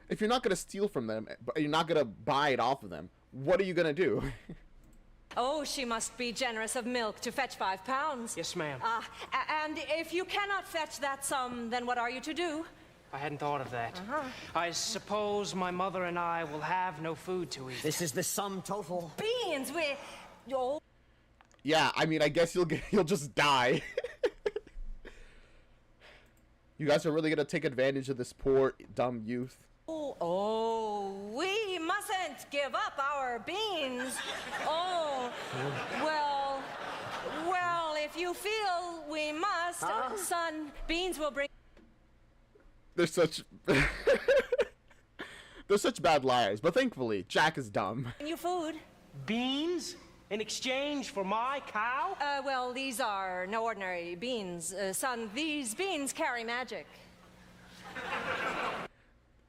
If you're not going to steal from them, but you're not going to buy it off of them, what are you going to do? oh, she must be generous of milk to fetch 5 pounds. Yes, ma'am. And if you cannot fetch that sum, then what are you to do? I hadn't thought of that. I suppose my mother and I will have no food to eat. This is the sum total. Beans, oh, Yeah, I mean, I guess you'll just die. You guys are really going to take advantage of this poor, dumb youth? we mustn't give up our beans. Oh, well, if you feel we must, son, beans will bring... They're such... They're such bad liars, but thankfully, Jack is dumb. you food. Beans? In exchange for my cow? Well, these are no ordinary beans. Son, these beans carry magic.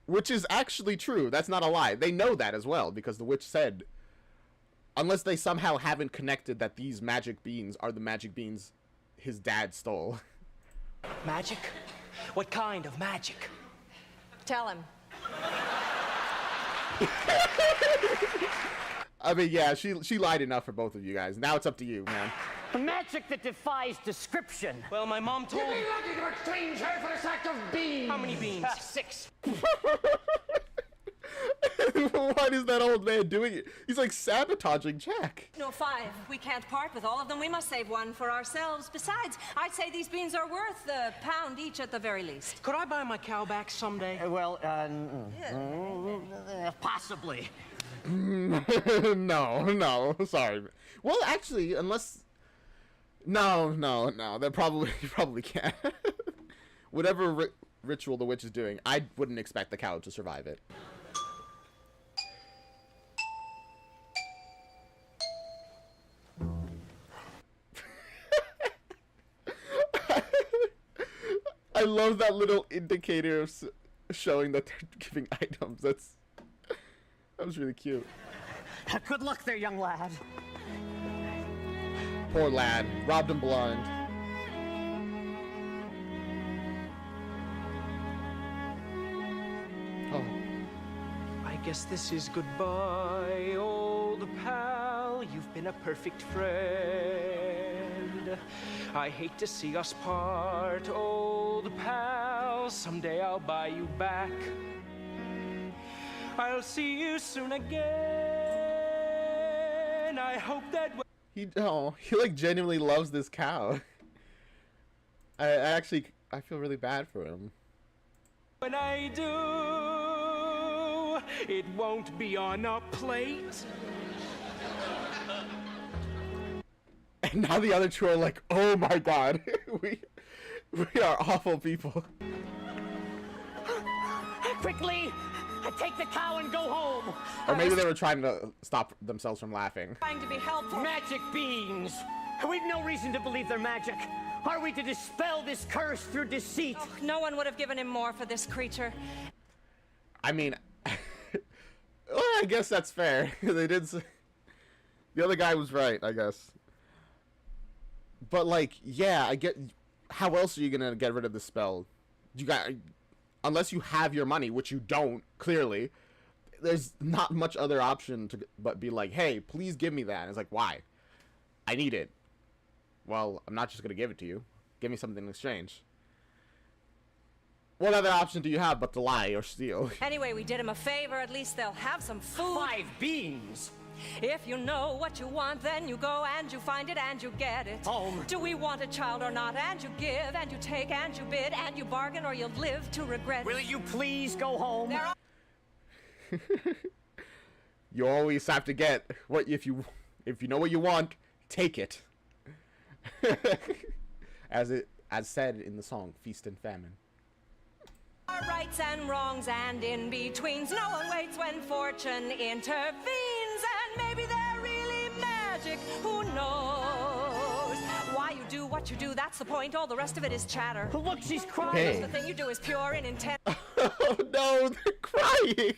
Which is actually true. That's not a lie. They know that as well, because the witch said, unless they somehow haven't connected that these magic beans are the magic beans his dad stole. Magic? What kind of magic? Tell him. I mean, yeah, she lied enough for both of you guys. Now it's up to you, man. Magic that defies description. Well, my mom told me... lucky to exchange her for a sack of beans. How many beans? 6. What is that old man doing? He's like sabotaging Jack. No, 5. We can't part with all of them. We must save one for ourselves. Besides, I'd say these beans are worth a pound each at the very least. Could I buy my cow back someday? Possibly. No, sorry. Well, actually, unless... No, they probably can't. Whatever ritual the witch is doing, I wouldn't expect the cow to survive it. I love that little indicator of showing that they're giving items. That was really cute. Good luck there, young lad. Poor lad, robbed him blind. Oh. I guess this is goodbye, old pal. You've been a perfect friend. I hate to see us part, old pal. Someday I'll buy you back. I'll see you soon again. I hope that... He like genuinely loves this cow. I feel really bad for him. When I do, it won't be on a plate. And now the other two are like, oh my god, we are awful people. Quickly, take the cow and go home. Or maybe they were trying to stop themselves from laughing. Trying to be helpful. Magic beans. We've no reason to believe they're magic. Are we to dispel this curse through deceit? Oh, no one would have given him more for this creature. I mean, well, I guess that's fair. They did say, the other guy was right, I guess. But like, yeah, I get, how else are you gonna get rid of the spell? You got, unless you have your money, which you don't, clearly, there's not much other option to but be like, hey, please give me that. And it's like, why? I need it. Well, I'm not just gonna give it to you. Give me something in exchange. What other option do you have but to lie or steal? Anyway, we did him a favor. At least they'll have some food. 5 beans. If you know what you want, then you go and you find it and you get it. Home. Do we want a child or not? And you give and you take and you bid and you bargain or you'll live to regret. Will you please go home? There are You always have to get what if you know what you want, take it. as said in the song Feast and Famine. rights and wrongs and in-betweens. No one waits when fortune intervenes. And maybe they're really magic. Who knows? Why you do what you do, that's the point. All the rest of it is chatter. Look, she's crying. Hey. The thing you do is pure in intent. Oh no, they're crying.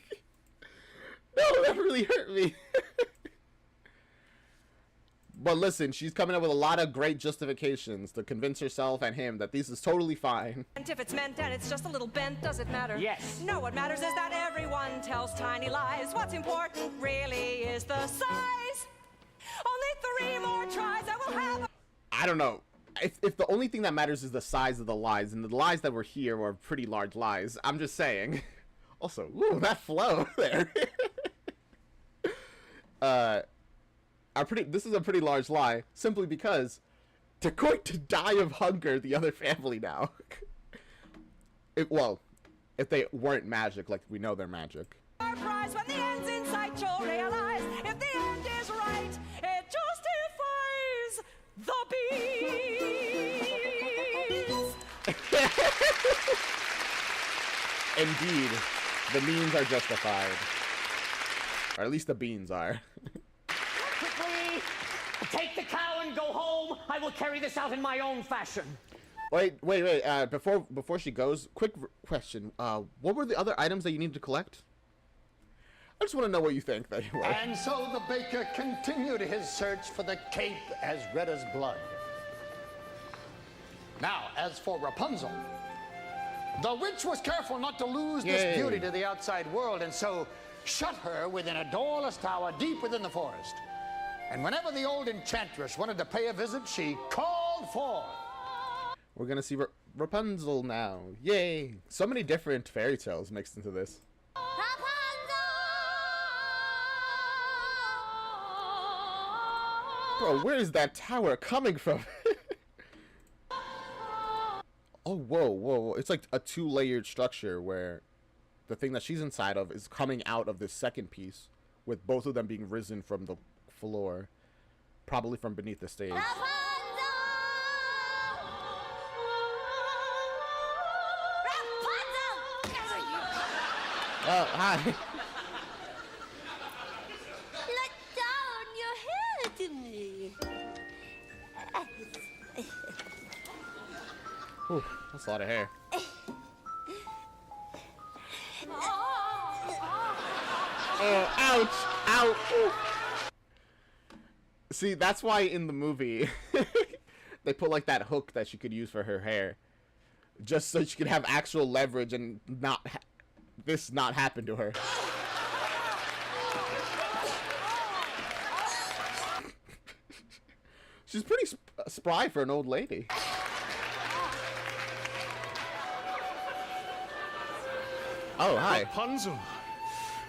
No, that really hurt me. But listen, she's coming up with a lot of great justifications to convince herself and him that this is totally fine. And if it's meant and it's just a little bent, does it matter? Yes. No, what matters is that everyone tells tiny lies. What's important really is the size. Only 3 more tries and we'll have I don't know. If the only thing that matters is the size of the lies, and the lies that were here were pretty large lies, I'm just saying. Also, ooh, that flow there. This is a pretty large lie, simply because they're going to die of hunger, the other family now. Well, if they weren't magic, like we know they're magic. our prize. When the end's in sight, you'll realize if the end is right, it justifies the beans. Indeed, the means are justified. Or at least the beans are. Quickly, take the cow and go home. I will carry this out in my own fashion. Wait. Before she goes, quick question. What were the other items that you needed to collect? I just want to know what you think. That you were. And so the baker continued his search for the cape as red as blood. Now, as for Rapunzel, the witch was careful not to lose this beauty to the outside world, and so shut her within a doorless tower deep within the forest. And whenever the old enchantress wanted to pay a visit, she called forth. We're gonna see Rapunzel now. Yay! So many different fairy tales mixed into this. Bro, where is that tower coming from? Oh, whoa. It's like a 2-layered structure where the thing that she's inside of is coming out of this second piece, with both of them being risen from the floor, probably from beneath the stage. Oh, hi. Let down your hair to me. Whew, that's a lot of hair. Oh, ouch! Ow! Ooh. See, that's why in the movie they put like that hook that she could use for her hair, just so she could have actual leverage and not this not happen to her. She's pretty spry for an old lady. Oh, hi. Rapunzel.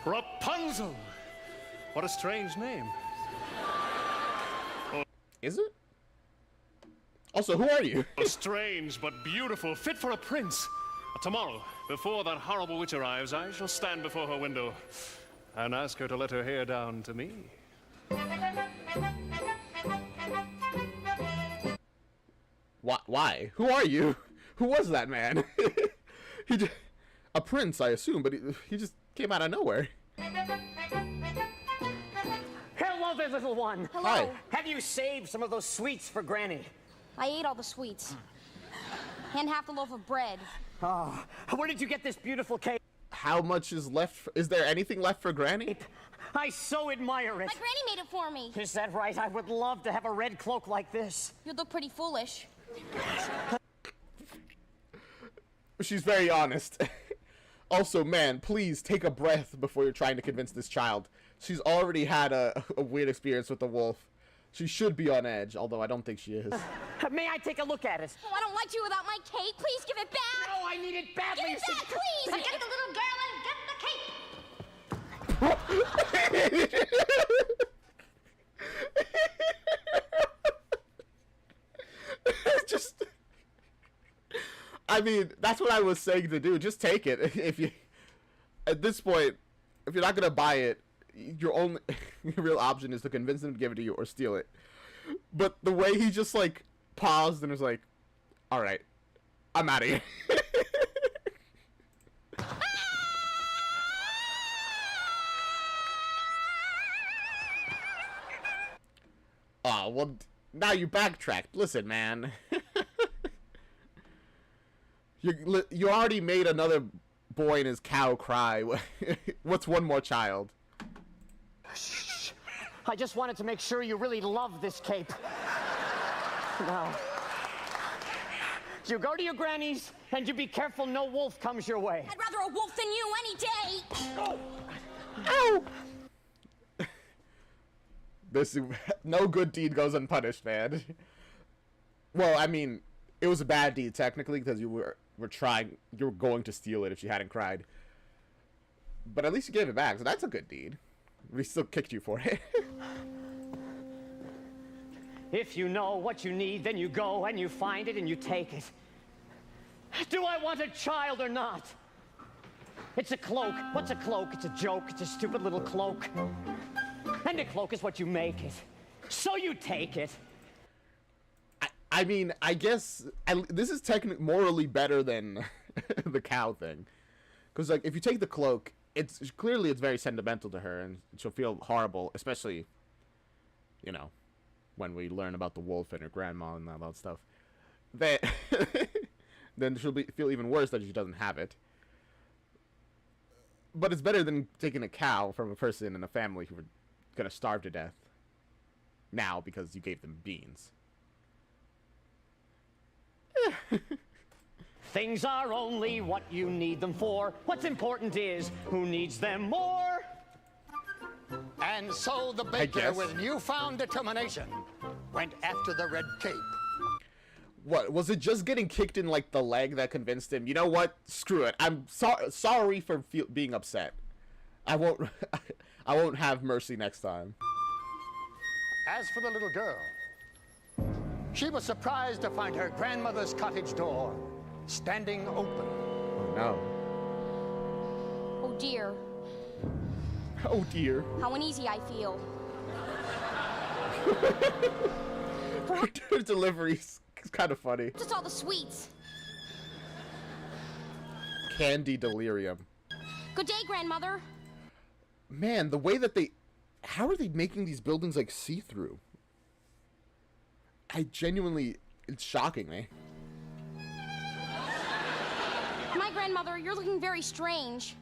Rapunzel. What a strange name. Is it? Also, who are you? Strange but beautiful, fit for a prince. Tomorrow, before that horrible witch arrives, I shall stand before her window and ask her to let her hair down to me. Why? Who are you? Who was that man? A prince, I assume, but he just came out of nowhere. Hello there, little one. Hello. Hi. Have you saved some of those sweets for Granny? I ate all the sweets. And half the loaf of bread. Oh, where did you get this beautiful cake? How much is left? Is there anything left for Granny? I so admire it. My granny made it for me. Is that right? I would love to have a red cloak like this. You'd look pretty foolish. She's very honest. Also, man, please take a breath before you're trying to convince this child. She's already had a weird experience with the wolf. She should be on edge, although I don't think she is. May I take a look at it? Oh, I don't like you without my cape. Please give it back. No, I need it badly. Give it back, please. Get the little girl and get the cape. Just, I mean, that's what I was saying to do. Just take it. If you, at this point, if you're not gonna buy it, your only real option is to convince them to give it to you or steal it. But the way he just like paused and was like, "All right, I'm out of here." Oh, well, now you backtracked. Listen, man. You already made another boy and his cow cry. What's one more child? Shh. I just wanted to make sure you really love this cape. Now, you go to your granny's, and you be careful no wolf comes your way. I'd rather a wolf than you any day. Oh. Ow! This, no good deed goes unpunished, man. Well, I mean, it was a bad deed technically because you were going to steal it if she hadn't cried. But at least you gave it back, so that's a good deed. We still kicked you for it. If you know what you need, then you go and you find it and you take it. Do I want a child or not? It's a cloak. What's a cloak? It's a joke. It's a stupid little cloak. And a cloak is what you make it. So you take it. I mean, I guess this is technically morally better than the cow thing. Because, like, if you take the cloak, it's very sentimental to her, and she'll feel horrible, especially, you know, when we learn about the wolf and her grandma and all that stuff. Then she'll feel even worse that she doesn't have it. But it's better than taking a cow from a person in a family who were gonna starve to death now because you gave them beans. Things are only what you need them for. What's important is who needs them more. And so the baker, with newfound determination, went after the red cape. What, was it just getting kicked in, like, the leg that convinced him, you know what, screw it, I'm sorry for being upset. I won't have mercy next time. As for the little girl, she was surprised to find her grandmother's cottage door standing open. Oh, no. Oh, dear. Oh, dear. How uneasy I feel. Her delivery's kind of funny. Just all the sweets. Candy delirium. Good day, grandmother. Man, the way that how are they making these buildings, like, see-through? It's shocking me. My grandmother, you're looking very strange.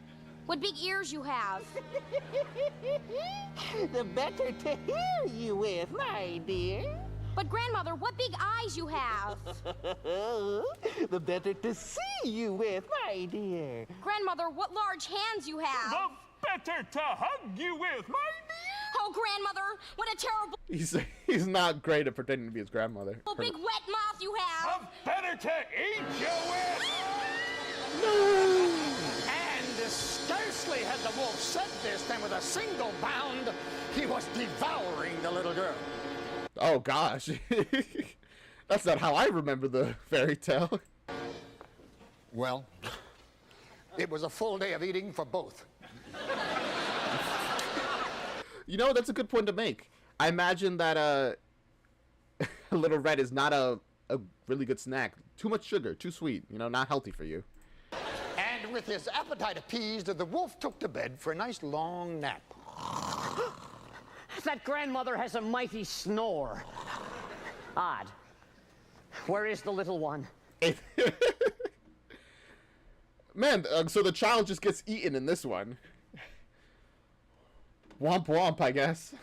What big ears you have. The better to hear you with, my dear. But grandmother, what big eyes you have. The better to see you with, my dear. Grandmother, what large hands you have. The better to hug you with, my dear. Oh, grandmother, what a terrible... He's not great at pretending to be his grandmother. Big wet mouth you have. The better to eat you with. No! And scarcely had the wolf said this than with a single bound, he was devouring the little girl. Oh, gosh. That's not how I remember the fairy tale. Well, It was a full day of eating for both. You know, that's a good point to make. I imagine that Little Red is not a really good snack. Too much sugar, too sweet, you know, not healthy for you. And with his appetite appeased, the wolf took to bed for a nice long nap. That grandmother has a mighty snore. Odd. Where is the little one? Man, so the child just gets eaten in this one. Womp womp, I guess.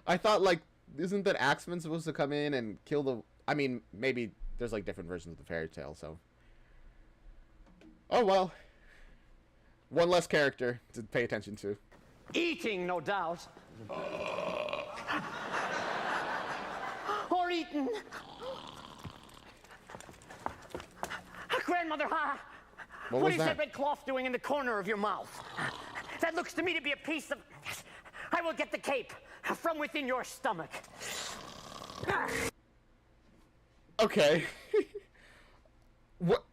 I thought, like, isn't that Axeman supposed to come in and kill the... I mean, maybe there's, like, different versions of the fairy tale, so... Oh, well. One less character to pay attention to. Eating, no doubt. Or eaten. Grandmother, what is that red cloth doing in the corner of your mouth? That looks to me to be a piece of... I will get the cape from within your stomach. Okay. What?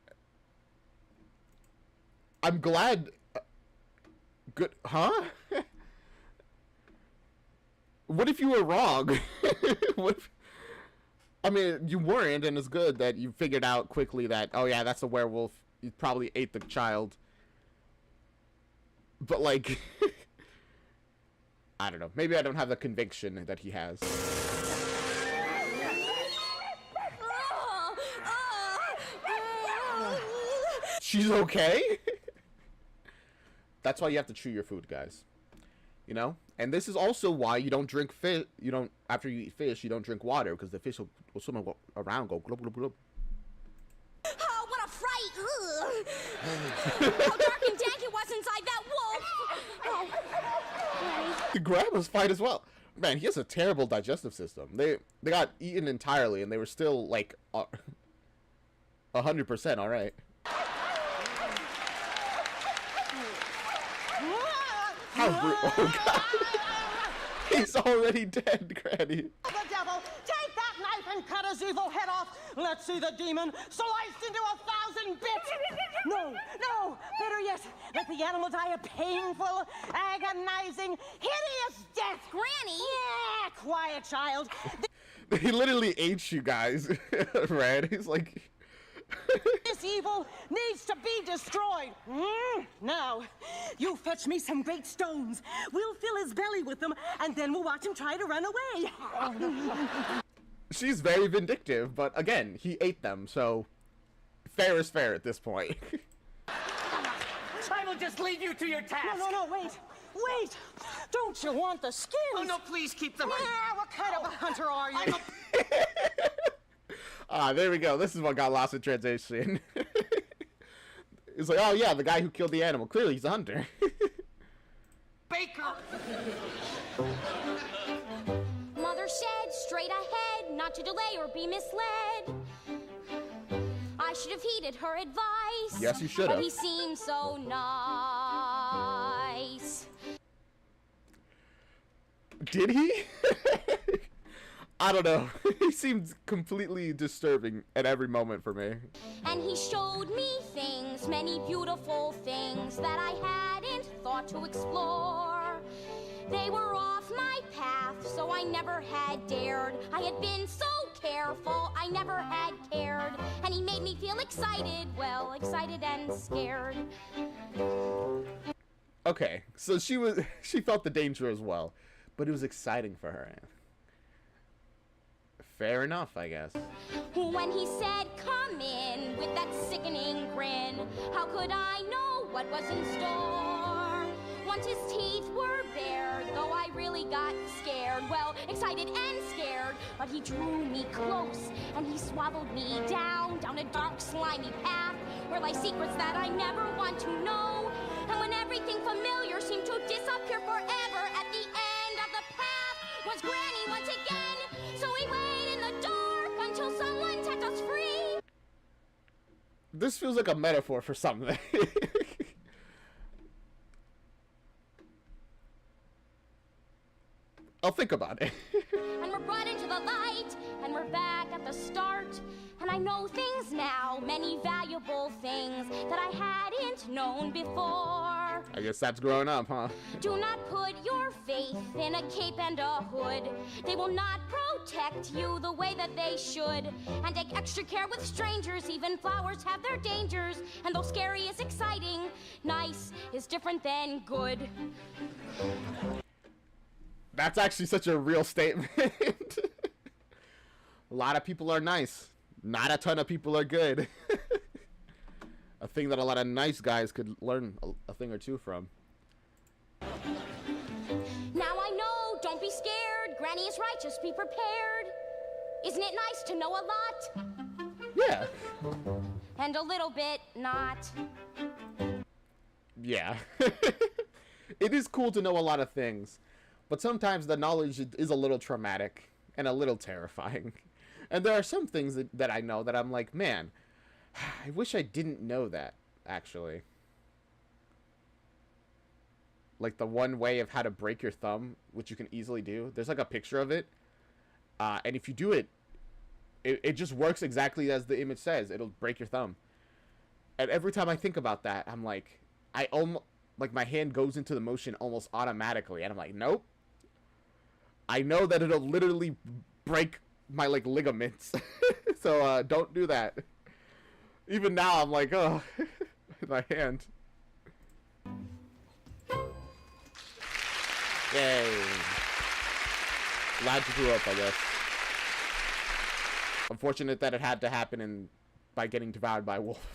I'm glad... Good... Huh? What if you were wrong? What if... I mean, you weren't, and it's good that you figured out quickly that, oh yeah, that's a werewolf. You probably ate the child. But, like... I don't know. Maybe I don't have the conviction that he has. She's okay? That's why you have to chew your food, guys. You know? And this is also why you don't drink fish. You don't, after you eat fish, you don't drink water, because the fish will swim around, go glub, glub, glub. Oh, what a fright! How dark and dank it was inside that wolf! Oh. The grandmas fight as well. Man, he has a terrible digestive system. They got eaten entirely, and they were still, like, 100% alright. How oh god. He's already dead, Granny. The devil, take that knife and cut his evil head off. Let's see the demon sliced into 1,000 bits. No, better yet, let the animal die a painful, agonizing, hideous death. Granny! Yeah, quiet, child. He literally ate you guys. Red. He's like... This evil needs to be destroyed. Now, you fetch me some great stones. We'll fill his belly with them, and then we'll watch him try to run away. She's very vindictive, but again, he ate them, so fair is fair at this point. I will just leave you to your task. No, wait. Don't you want the skins? Oh, no, please keep them. Yeah, what kind of a hunter are you? Ah, there we go. This is what got lost in translation. It's like, oh yeah, the guy who killed the animal. Clearly, he's a hunter. Baker! Mother said, straight ahead, not to delay or be misled. I should have heeded her advice. Yes, you should have. But he seemed so nice. Did he? I don't know. He seemed completely disturbing at every moment for me. And he showed me things, many beautiful things that I hadn't thought to explore. They were off my path, so I never had dared. I had been so careful, I never had cared. And he made me feel excited, well, excited and scared. Okay, so she felt the danger as well, but it was exciting for her. Fair enough, I guess. When he said, come in, with that sickening grin, how could I know what was in store? Once his teeth were bared, though I really got scared, well, excited and scared, but he drew me close, and he swaddled me down a dark, slimy path, where lie secrets that I never want to know. And when everything familiar seemed to disappear forever, at the end of the path was Granny once again. So we wait in the dark until someone sets us free. This feels like a metaphor for something. I'll think about it. And we're brought into the light, and we're back at the start. And I know things now, many valuable things that I hadn't known before. I guess that's growing up, huh? Do not put your faith in a cape and a hood. They will not protect you the way that they should. And take extra care with strangers. Even flowers have their dangers. And though scary is exciting, nice is different than good. That's actually such a real statement. A lot of people are nice. Not a ton of people are good. A thing that a lot of nice guys could learn a thing or two from. Now I know, don't be scared. Granny is right, just be prepared. Isn't it nice to know a lot? Yeah. And a little bit not. Yeah. It is cool to know a lot of things, but sometimes the knowledge is a little traumatic and a little terrifying. And there are some things that I know that I'm like, man, I wish I didn't know that, actually. Like the one way of how to break your thumb, which you can easily do. There's like a picture of it. And if you do it, it just works exactly as the image says. It'll break your thumb. And every time I think about that, I'm like, like my hand goes into the motion almost automatically. And I'm like, nope. I know that it'll literally break my like ligaments. So don't do that. Even now I'm like, oh, my hand. Yay. Glad you grew up, I guess. Unfortunate that it had to happen by getting devoured by a wolf.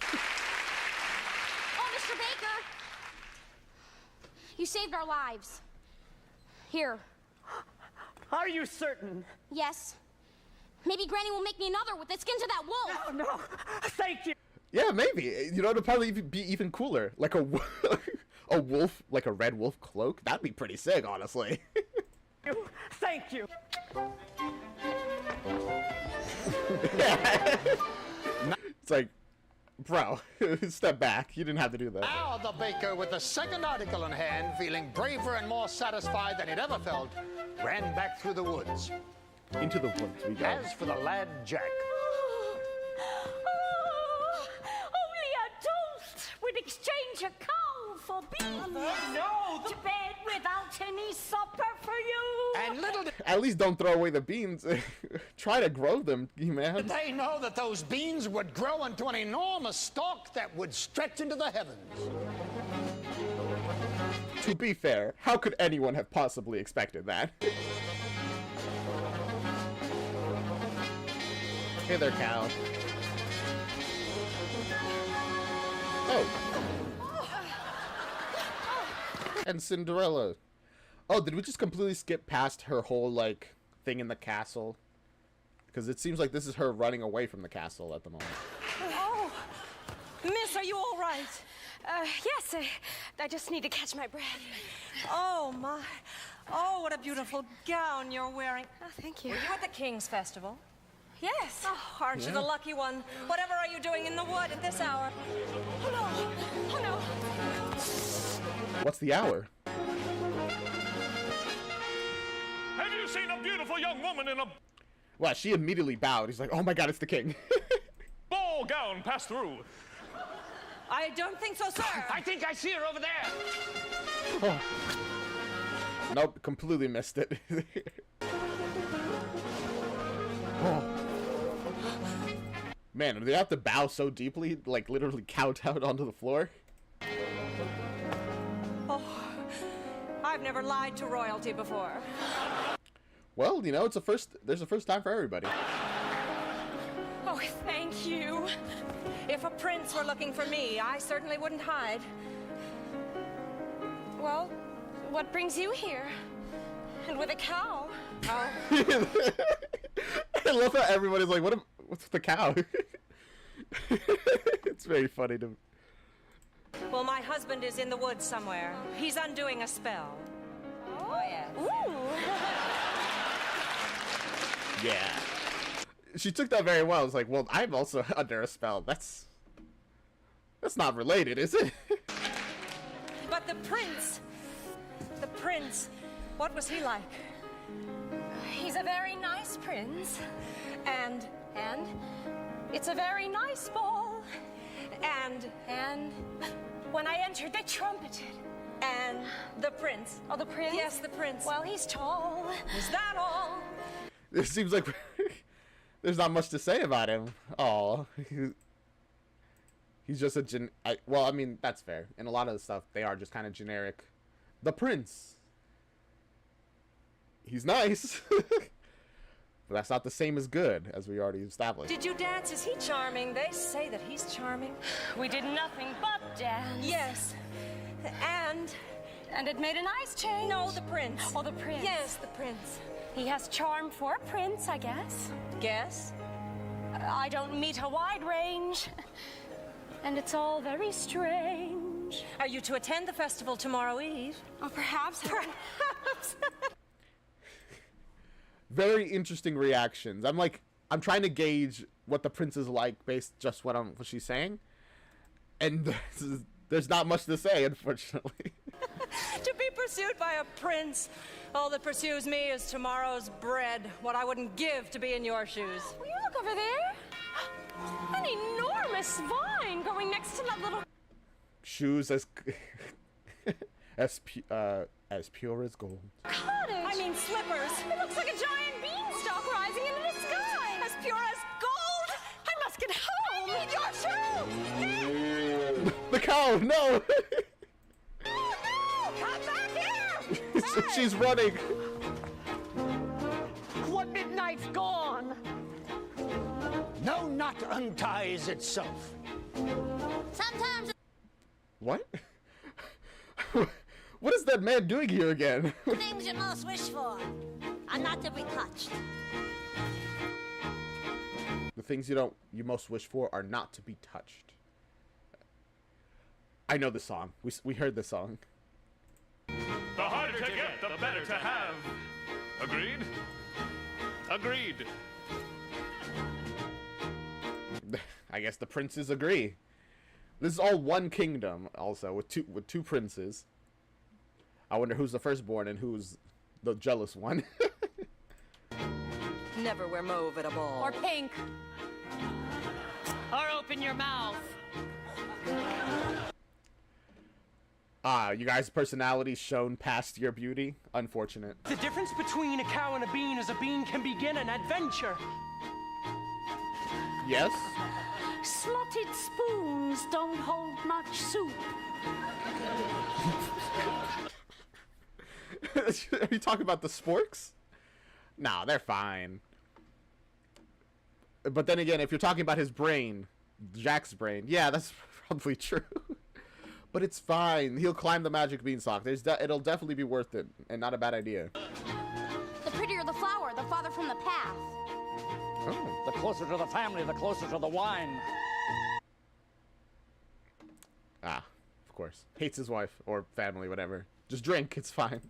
Oh, Mr. Baker! You saved our lives. Here. Are you certain? Yes. Maybe Granny will make me another with the skins of that wolf. No, thank you. Yeah, maybe. You know, it'll probably be even cooler. Like a wolf, like a red wolf cloak. That'd be pretty sick, honestly. Thank you. It's like, bro, step back. You didn't have to do that. Now the baker, with the second article in hand, feeling braver and more satisfied than he'd ever felt, ran back through the woods. Into the woods we go. As for the lad Jack, Only a toast would exchange a cow for beans. No! To bed without any supper for you. and little did At least don't throw away the beans. Try to grow them, you man. they know that those beans would grow into an enormous stalk that would stretch into the heavens. To be fair, how could anyone have possibly expected that? Hey there, cow. Oh. And Cinderella. Oh, did we just completely skip past her whole, like, thing in the castle? Because it seems like this is her running away from the castle at the moment. Oh, miss, are you all right? Yes, I just need to catch my breath. Oh, my. Oh, what a beautiful gown you're wearing. Oh, thank you. Were you at the King's Festival? Yes. Oh, aren't you the lucky one? Whatever are you doing in the wood at this hour? Oh, no. Oh, no. What's the hour? Have you seen a beautiful young woman in a Well, she immediately bowed. He's like, oh my god, it's the king. ball gown pass through? I don't think so, sir. I think I see her over there. Oh. Nope, completely missed it. Oh. Man, do they have to bow so deeply, like literally kowtowed onto the floor? Oh, I've never lied to royalty before. Well, you know, it's a first. There's a first time for everybody. Oh, thank you. If a prince were looking for me, I certainly wouldn't hide. Well, what brings you here? And with a cow? Oh. I love how everybody's like, what's the cow? It's very funny to. Well, my husband is in the woods somewhere. He's undoing a spell. Oh, yes. Ooh. Yeah. She took that very well. It's like, well, I'm also under a spell. That's not related, is it? But the prince, what was he like? He's a very nice prince. And? It's a very nice ball. And when I entered, they trumpeted. And the prince. Oh, the prince? Yes, the prince. Well, he's tall. Is that all? It seems like there's not much to say about him. Oh, he's just a well, I mean, that's fair. In a lot of the stuff, they are just kind of generic. The prince. He's nice. But that's not the same as good, as we already established. Did you dance? Is he charming? They say that he's charming. We did nothing but dance. Yes. And it made a nice change. No, the prince. Oh, the prince. Yes, the prince. He has charm for a prince, I guess. Guess? I don't meet a wide range. And it's all very strange. Are you to attend the festival tomorrow eve? Oh, perhaps. Perhaps. Very interesting reactions. I'm trying to gauge what the prince is like based just what she's saying. And there's not much to say, unfortunately. To be pursued by a prince. All that pursues me is tomorrow's bread. What I wouldn't give to be in your shoes. Will you look over there? An enormous vine growing next to that little... Shoes as pure as gold. Cottage. I mean slippers. It looks like a giant beanstalk rising into the sky. As pure as gold. I must get home. I need your shoes. The cow, no! No! Come back here! Hey. She's running. What midnight's gone? No knot unties itself. Sometimes What? What is that man doing here again? the things you most wish for are not to be touched. The things you most wish for are not to be touched. I know the song. We heard the song. The harder to get, the better to have. Agreed? Agreed. I guess the princes agree. This is all one kingdom, also, with two princes. I wonder who's the firstborn and who's the jealous one. Never wear mauve at a ball. Or pink. Or open your mouth. You guys' personalities shown past your beauty. Unfortunate. The difference between a cow and a bean is a bean can begin an adventure. Yes? Slotted spoons don't hold much soup. Are you talking about the sporks? Nah, they're fine. But then again, if you're talking about his brain, Jack's brain, yeah, that's probably true. But it's fine. He'll climb the magic beanstalk. It'll definitely be worth it, and not a bad idea. The prettier the flower, the farther from the path. Oh. The closer to the family, the closer to the wine. Ah, of course. Hates his wife or family, whatever. Just drink, it's fine.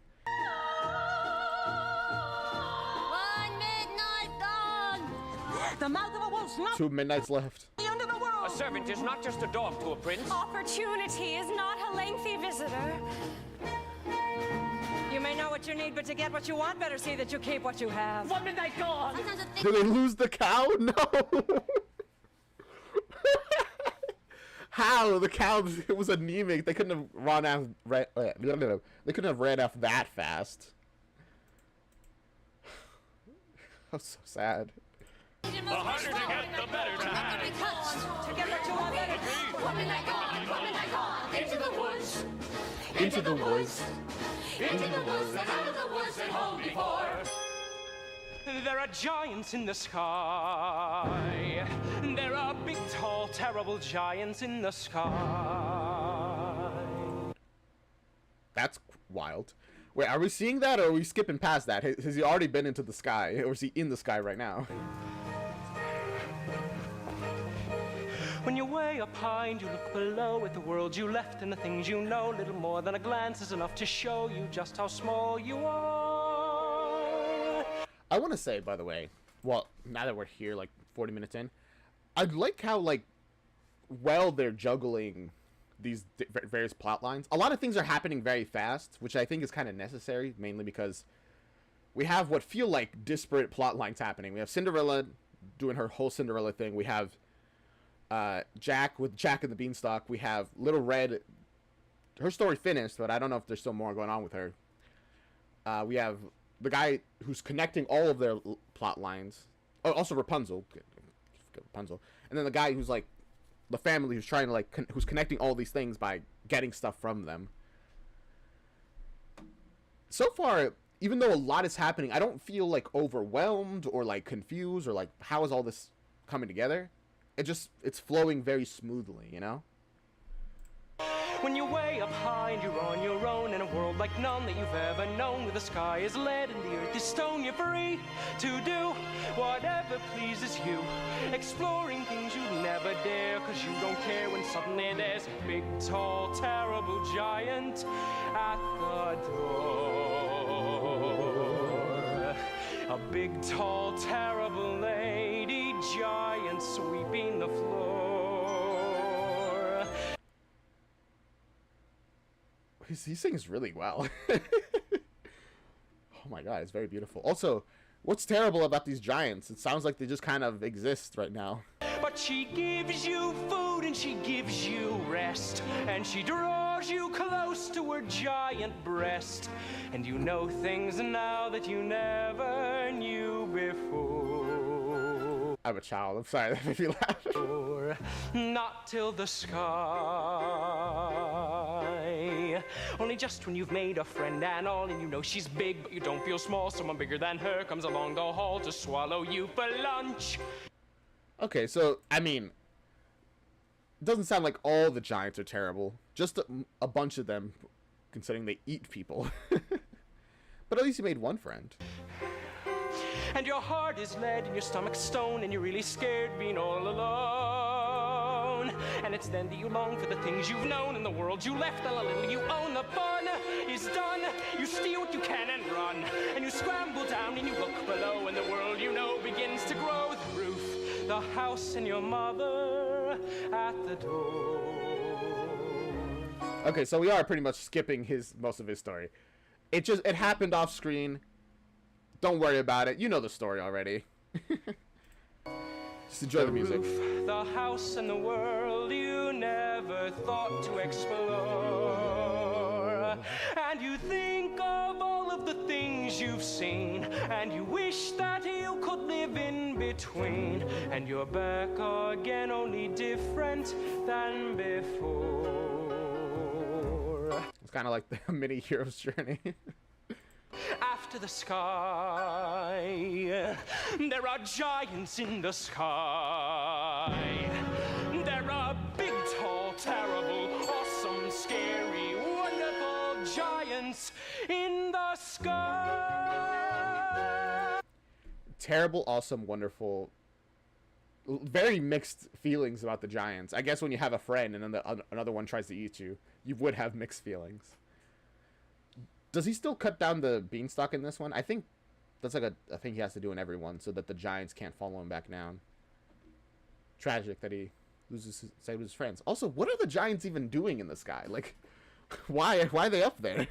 One midnight gone. The mouth of a wolf's not 2 midnights left. the end of the world. A servant is not just a dog to a prince. Opportunity is not a lengthy visitor. You may know what you need, but to get what you want, better see that you keep what you have. One midnight gone. Sometimes I think Did they lose the cow? No! How? The cow, it was anemic. They couldn't have they couldn't have ran off that fast. That's so sad. The harder to get, the better to have. To get what you want, better. Woman I gone, into the woods. Into the woods. Into the woods and out of the woods and home before. There are giants in the sky. There are big, tall, terrible giants in the sky. That's wild. Wait, are we seeing that or are we skipping past that? Has he already been into the sky? Or is he in the sky right now? When you're way up high and you look below at the world you left and the things you know, little more than a glance is enough to show you just how small you are. I want to say, by the way, well, now that we're here, like 40 minutes in, I like how, like, well they're juggling these various plot lines. A lot of things are happening very fast, which I think is kind of necessary, mainly because we have what feel like disparate plot lines happening. We have Cinderella doing her whole Cinderella thing. We have Jack with Jack and the Beanstalk. We have Little Red. Her story finished, but I don't know if there's still more going on with her. We have the guy who's connecting all of their plot lines. Oh, also Rapunzel. Rapunzel. And then the guy who's like the family who's trying to like who's connecting all these things by getting stuff from them. So far, even though a lot is happening, I don't feel like overwhelmed or like confused or like how is all this coming together. It's flowing very smoothly, you know? When you're way up high and you're on your own in a world like none that you've ever known, where the sky is lead and the earth is stone, you're free to do whatever pleases you, exploring things you'd never dare, cause you don't care when suddenly there's a big, tall, terrible giant at the door. A big, tall, terrible lady giant sweeping the floor. He sings really well. Oh my god, it's very beautiful. Also, what's terrible about these giants? It sounds like they just kind of exist right now. But she gives you food and she gives you rest, and she draws you close to her giant breast, and you know things now that you never knew before. I'm a child. I'm sorry, that made me laugh. Not till the sky. Only just when you've made a friend and all, and you know she's big, but you don't feel small. Someone bigger than her comes along the hall to swallow you for lunch. Okay, so, I mean, it doesn't sound like all the giants are terrible. Just a bunch of them, considering they eat people. But at least you made one friend. And your heart is lead and your stomach's stone, and you're really scared being all alone. And it's then that you long for the things you've known in the world you left, and a little you own. The fun is done. You steal what you can and run, and you scramble down and you look below, and the world you know begins to grow. The roof, the house, and your mother at the door. Okay, so we are pretty much skipping most of his story. It happened off screen. Don't worry about it. You know the story already. Just enjoy the music. Roof, the house, and the world you never thought to explore. And you think of all of the things you've seen, and you wish that you could live in between. And you're back again, only different than before. It's kind of like the mini hero's journey. After the sky, there are giants in the sky. There are big, tall, terrible, awesome, scary, wonderful giants in the sky. Terrible, awesome, wonderful. Very mixed feelings about the giants. I guess when you have a friend and then another one tries to eat you, you would have mixed feelings. Does he still cut down the beanstalk in this one? I think that's like a thing he has to do in every one so that the giants can't follow him back down. Tragic that he loses his friends. Also, what are the giants even doing in the sky? Like, why are they up there?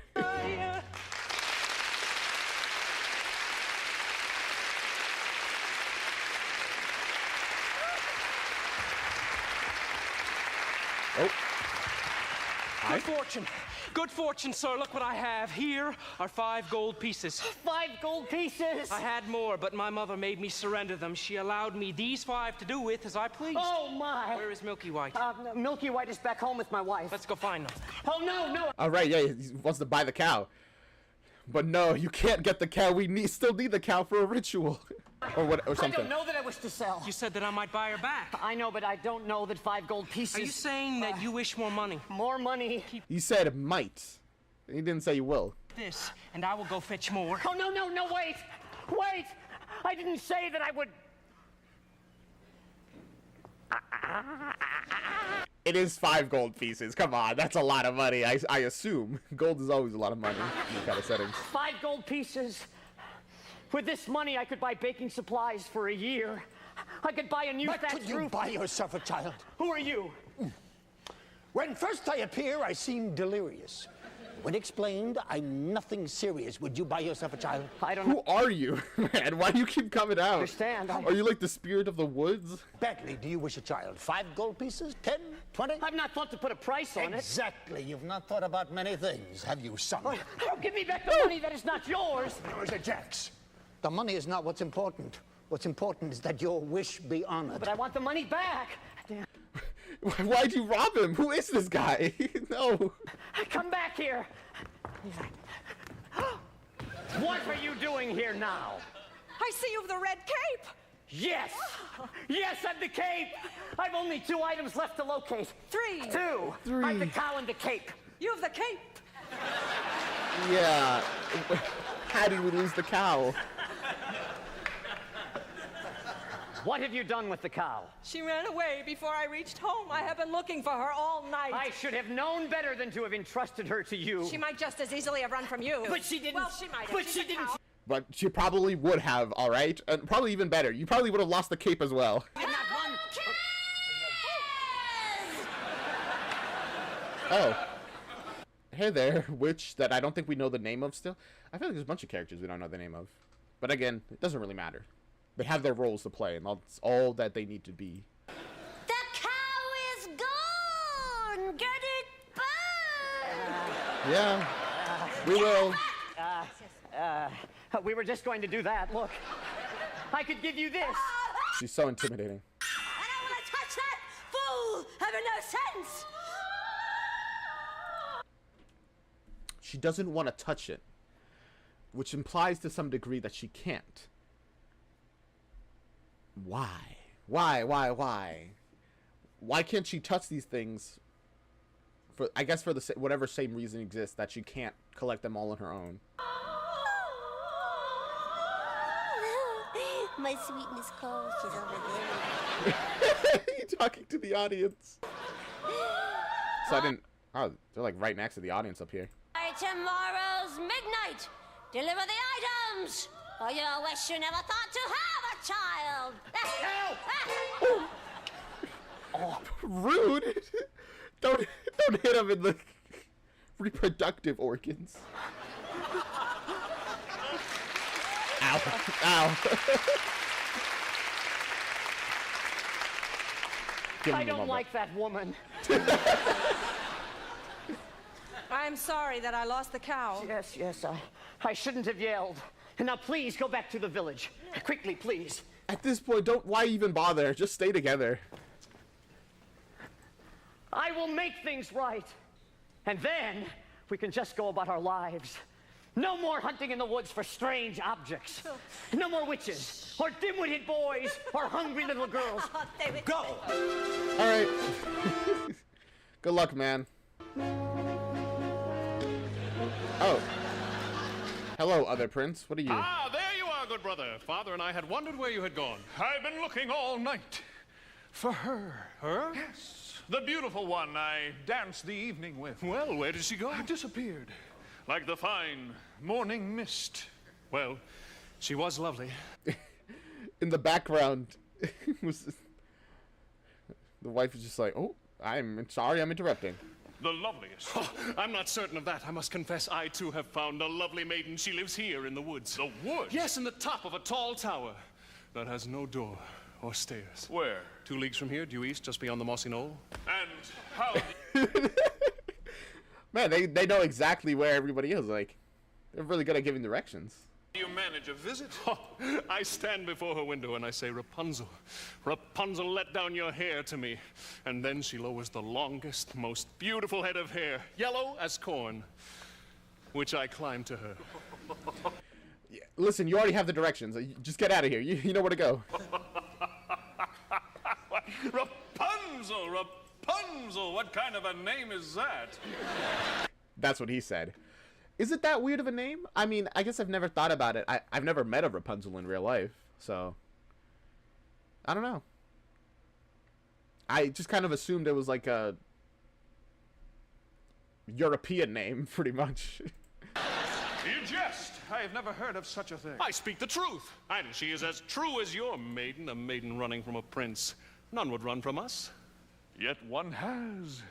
Oh. Good fortune. Good fortune, sir. Look what I have. Here are 5 gold pieces. 5 gold pieces? I had more, but my mother made me surrender them. She allowed me these 5 to do with as I pleased. Oh, my. Where is Milky White? Milky White is back home with my wife. Let's go find them. Oh, no. All right, yeah, he wants to buy the cow. But no, you can't get the cow. We still need the cow for a ritual. or something. I don't know that I wish to sell. You said that I might buy her back. I know, but I don't know that 5 gold pieces... Are you saying that you wish more money? More money? You said might. He didn't say you will. This, and I will go fetch more. Oh, no, wait! Wait! I didn't say that I would... It is 5 gold pieces. Come on, that's a lot of money. I assume. Gold is always a lot of money in these kind of settings. 5 gold pieces. With this money, I could buy baking supplies for a year. I could buy a new thatched roof. What could you buy yourself a child? Who are you? When first I appear, I seem delirious. When explained, I'm nothing serious. Would you buy yourself a child? I don't Who are you, man? Why do you keep coming out? understand. Are you like the spirit of the woods? Badly, do you wish a child? 5 gold pieces? 10? 20? I've not thought to put a price on it. Exactly. You've not thought about many things, have you, son? Oh, give me back the money that is not yours. Yours are Jack's. The money is not what's important. What's important is that your wish be honored. But I want the money back. Damn. Why'd you rob him? Who is this guy? No. Come back here. What are you doing here now? I see you've the red cape. Yes! Yes, I'm the cape! I've only 2 items left to locate. 3. 2. 3. I'm the cow and the cape. You've the cape. Yeah. How did we lose the cow? What have you done with the cow? She ran away before I reached home. I have been looking for her all night. I should have known better than to have entrusted her to you. She might just as easily have run from you. But she didn't. Well, she might have. But She's she a didn't. cow. But she probably would have, all right? And probably even better. You probably would have lost the cape as well. Did not run. Oh. Hey there, witch that I don't think we know the name of still. I feel like there's a bunch of characters we don't know the name of. But again, it doesn't really matter. They have their roles to play, and that's all that they need to be. The cow is gone! Get it back! Yeah, we will. We were just going to do that. Look, I could give you this. She's so intimidating. I don't want to touch that! Fool! Having no sense! She doesn't want to touch it, which implies to some degree that she can't. Why? Why can't she touch these things? For I guess for the whatever same reason exists that she can't collect them all on her own. My sweetness calls. She's over there. You talking to the audience? So I didn't. Oh, they're like right next to the audience up here. By tomorrow's midnight, deliver the items, or you'll wish you never thought to have a child. Oh, rude! Don't hit him in the reproductive organs. Ow! Ow! I don't like that woman. I'm sorry that I lost the cow. Yes, I shouldn't have yelled. And now please go back to the village. Quickly, please. At this point, why even bother? Just stay together. I will make things right. And then we can just go about our lives. No more hunting in the woods for strange objects. No more witches, or dim-witted boys, or hungry little girls. Go! Alright. Good luck, man. Oh. Hello, other prince. What are you? Ah, there you are, good brother. Father and I had wondered where you had gone. I've been looking all night for her. Her? Yes, the beautiful one I danced the evening with. Well, where did she go? Disappeared, like the fine morning mist. Well, she was lovely. In the background, was the wife is just like, "Oh, I'm sorry, I'm interrupting." The loveliest. Oh, I'm not certain of that. I must confess, I too have found a lovely maiden. She lives here in the woods. The woods? Yes, in the top of a tall tower that has no door or stairs. Where? 2 leagues from here, due east, just beyond the mossy knoll. And how? Man, they know exactly where everybody is. Like, they're really good at giving directions. Do you manage a visit? Oh, I stand before her window and I say, Rapunzel, Rapunzel, let down your hair to me. And then she lowers the longest, most beautiful head of hair, yellow as corn, which I climb to her. Yeah, listen, you already have the directions. Just get out of here. You know where to go. Rapunzel, Rapunzel, what kind of a name is that? That's what he said. Is it that weird of a name? I mean, I guess I've never thought about it. I've never met a Rapunzel in real life, so I don't know. I just kind of assumed it was like a European name, pretty much. You jest. I have never heard of such a thing. I speak the truth, and she is as true as your maiden, a maiden running from a prince. None would run from us. Yet one has.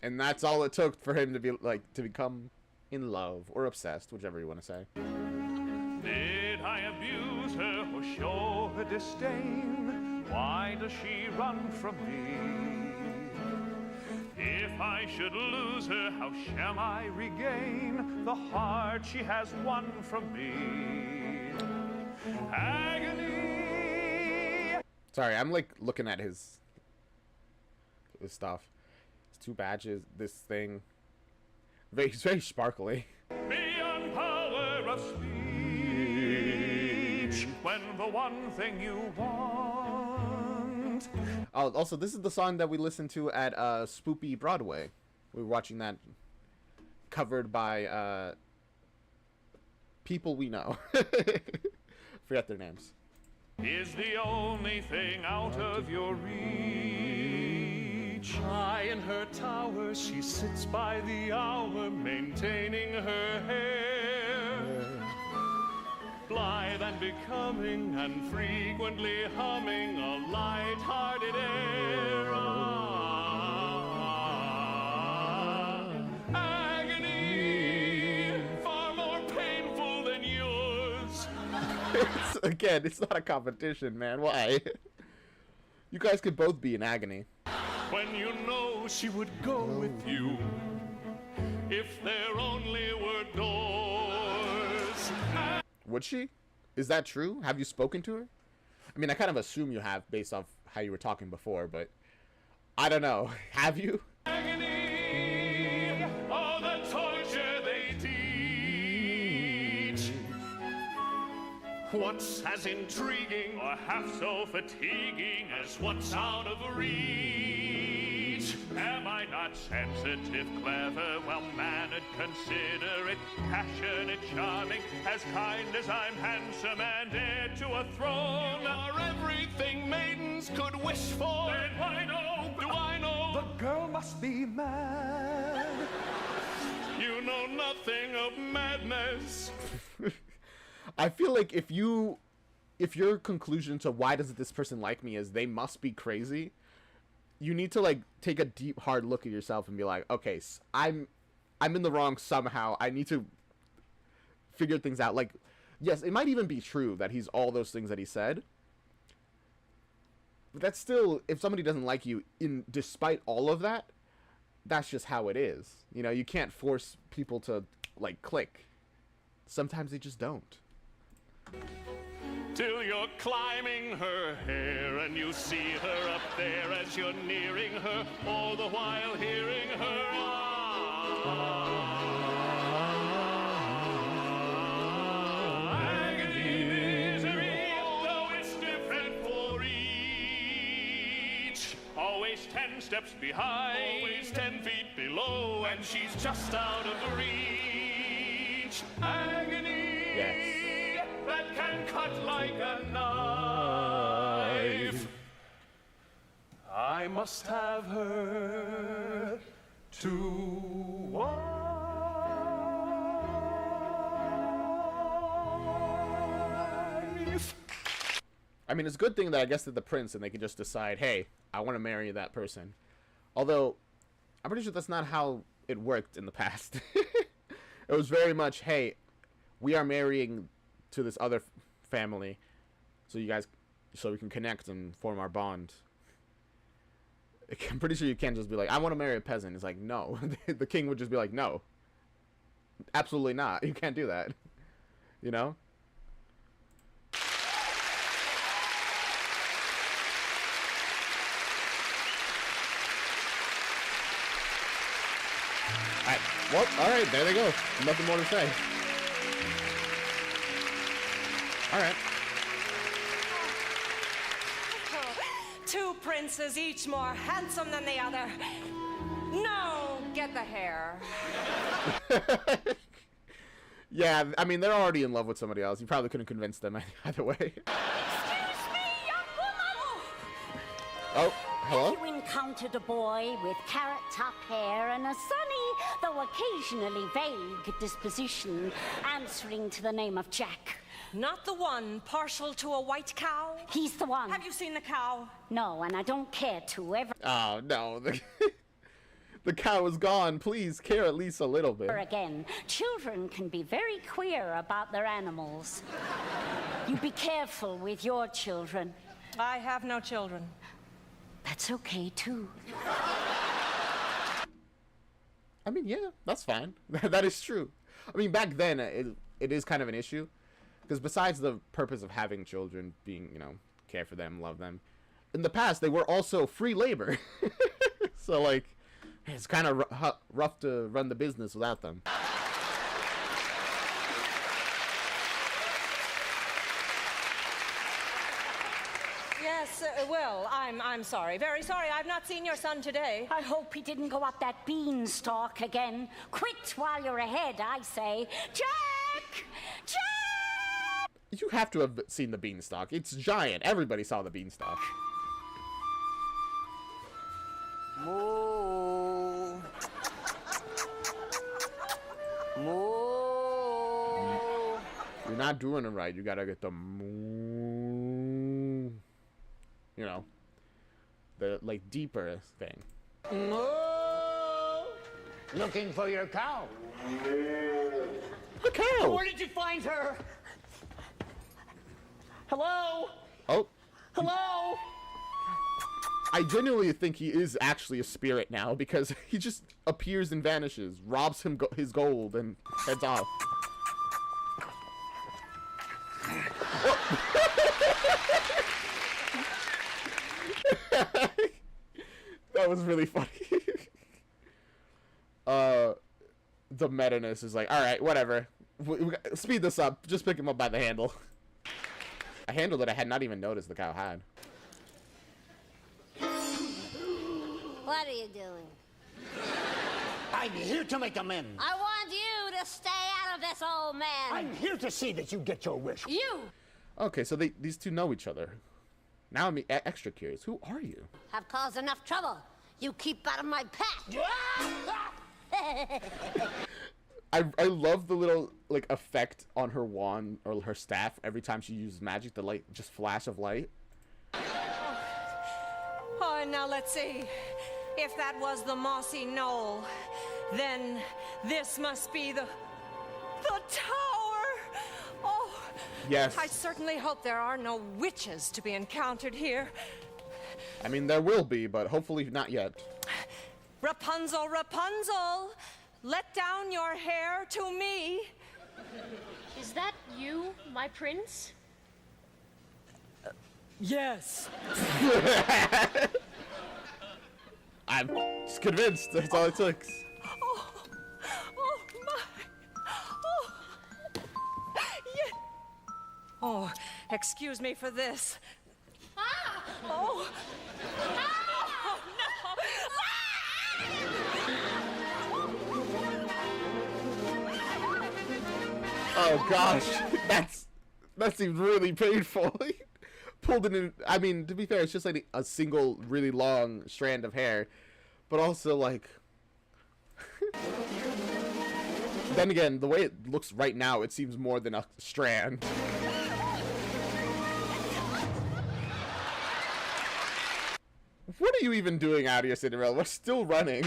And that's all it took for him to be like to become in love or obsessed, whichever you want to say. Did I abuse her or show her disdain? Why does she run from me? If I should lose her, how shall I regain the heart she has won from me? Agony. Sorry, I'm like looking at his stuff. It's two badges, this thing. It's very sparkly. Beyond power of speech, when the one thing you want. Oh, also, this is the song that we listened to at Spoopy Broadway. We were watching that covered by people we know. Forget their names. Is the only thing out of your reach. High in her tower, she sits by the hour, maintaining her hair. Blithe and becoming, and frequently humming a light-hearted air. Agony, far more painful than yours. Again, it's not a competition, man. Why? You guys could both be in agony. When you know she would go with you, if there only were doors. Would she? Is that true? Have you spoken to her? I mean, I kind of assume you have based off how you were talking before, but I don't know. Have you? Agony, oh, the torture they teach. What's as intriguing Or half so fatiguing as what's out of reach. Am I not sensitive, clever, well-mannered, considerate, passionate, charming, as kind as I'm handsome and heir to a throne? are everything maidens could wish for? Then why know, do I know? The girl must be mad. You know nothing of madness. I feel like if your conclusion to why doesn't this person like me is they must be crazy, you need to like take a deep hard look at yourself and be like, okay, I'm in the wrong somehow. I need to figure things out. Like, yes, it might even be true that he's all those things that he said, but that's still, if somebody doesn't like you despite all of that, that's just how it is. You know, you can't force people to like click. Sometimes they just don't. Till you're climbing her hair and you see her up there as you're nearing her, all the while hearing her agony, misery, though it's different for each. Always 10 steps behind, Always 10 feet below, and she's just out of reach. agony, Yes. that can cut like a knife. I must have her to wife. I mean, it's a good thing that I guess that the prince and they can just decide, hey, I want to marry that person. Although, I'm pretty sure that's not how it worked in the past. It was very much, hey, we are marrying to this other family, so we can connect and form our bond. I'm pretty sure you can't just be like, I want to marry a peasant. It's like, no. The king would just be like, no. Absolutely not. You can't do that. You know? Well, alright, there they go. Nothing more to say. Alright. Two princes, each more handsome than the other. No, get the hair. Yeah, I mean, they're already in love with somebody else. You probably couldn't convince them either way. Excuse me, young woman! Oh, hello? Have you encountered a boy with carrot-top hair and a sunny, though occasionally vague, disposition, answering to the name of Jack? Not the one partial to a white cow? He's the one. Have you seen the cow? No, and I don't care to ever. Oh, no. The cow is gone. Please care at least a little bit. Again, children can be very queer about their animals. You be careful with your children. I have no children. That's okay, too. I mean, yeah, that's fine. That is true. I mean, back then, it is kind of an issue. Because besides the purpose of having children, being, you know, care for them, love them, in the past, they were also free labor. So, like, it's kind of rough to run the business without them. Yes, well, I'm sorry. Very sorry. I've not seen your son today. I hope he didn't go up that beanstalk again. Quit while you're ahead, I say. Jack! Jack! You have to have seen the beanstalk. It's giant. Everybody saw the beanstalk. Moo. Moo. You're not doing it right. You gotta get the moo. You know, the like deeper thing. Moo! Looking for your cow. The cow. Where did you find her? Hello? Oh. Hello? I genuinely think he is actually a spirit now because he just appears and vanishes, robs him his gold, and heads off. That was really funny. The meta-ness is like, alright, whatever. Speed this up. Just pick him up by the handle. A handle that I had not even noticed the cow had. What are you doing? I'm here to make amends. I want you to stay out of this, old man. I'm here to see that you get your wish. You Okay, so these two know each other. Now I'm extra curious. Who are you? have caused enough trouble. You keep out of my path. I love the little like effect on her wand or her staff every time she uses magic. The light, just flash of light. Oh, and now let's see. If that was the mossy knoll, then this must be the tower. Oh, Yes. I certainly hope there are no witches to be encountered here. I mean, there will be, but hopefully not yet. Rapunzel, Rapunzel, let down your hair to me. Is that you, my prince? Yes. I'm just convinced. That's all it took. Oh, oh my. Oh, yeah. Oh, excuse me for this. Ah! Oh. Ah! Oh gosh, that seems really painful. Pulled it in. I mean, to be fair, it's just like a single really long strand of hair, but also like. Then again, the way it looks right now, it seems more than a strand. What are you even doing out here, Cinderella? We're still running.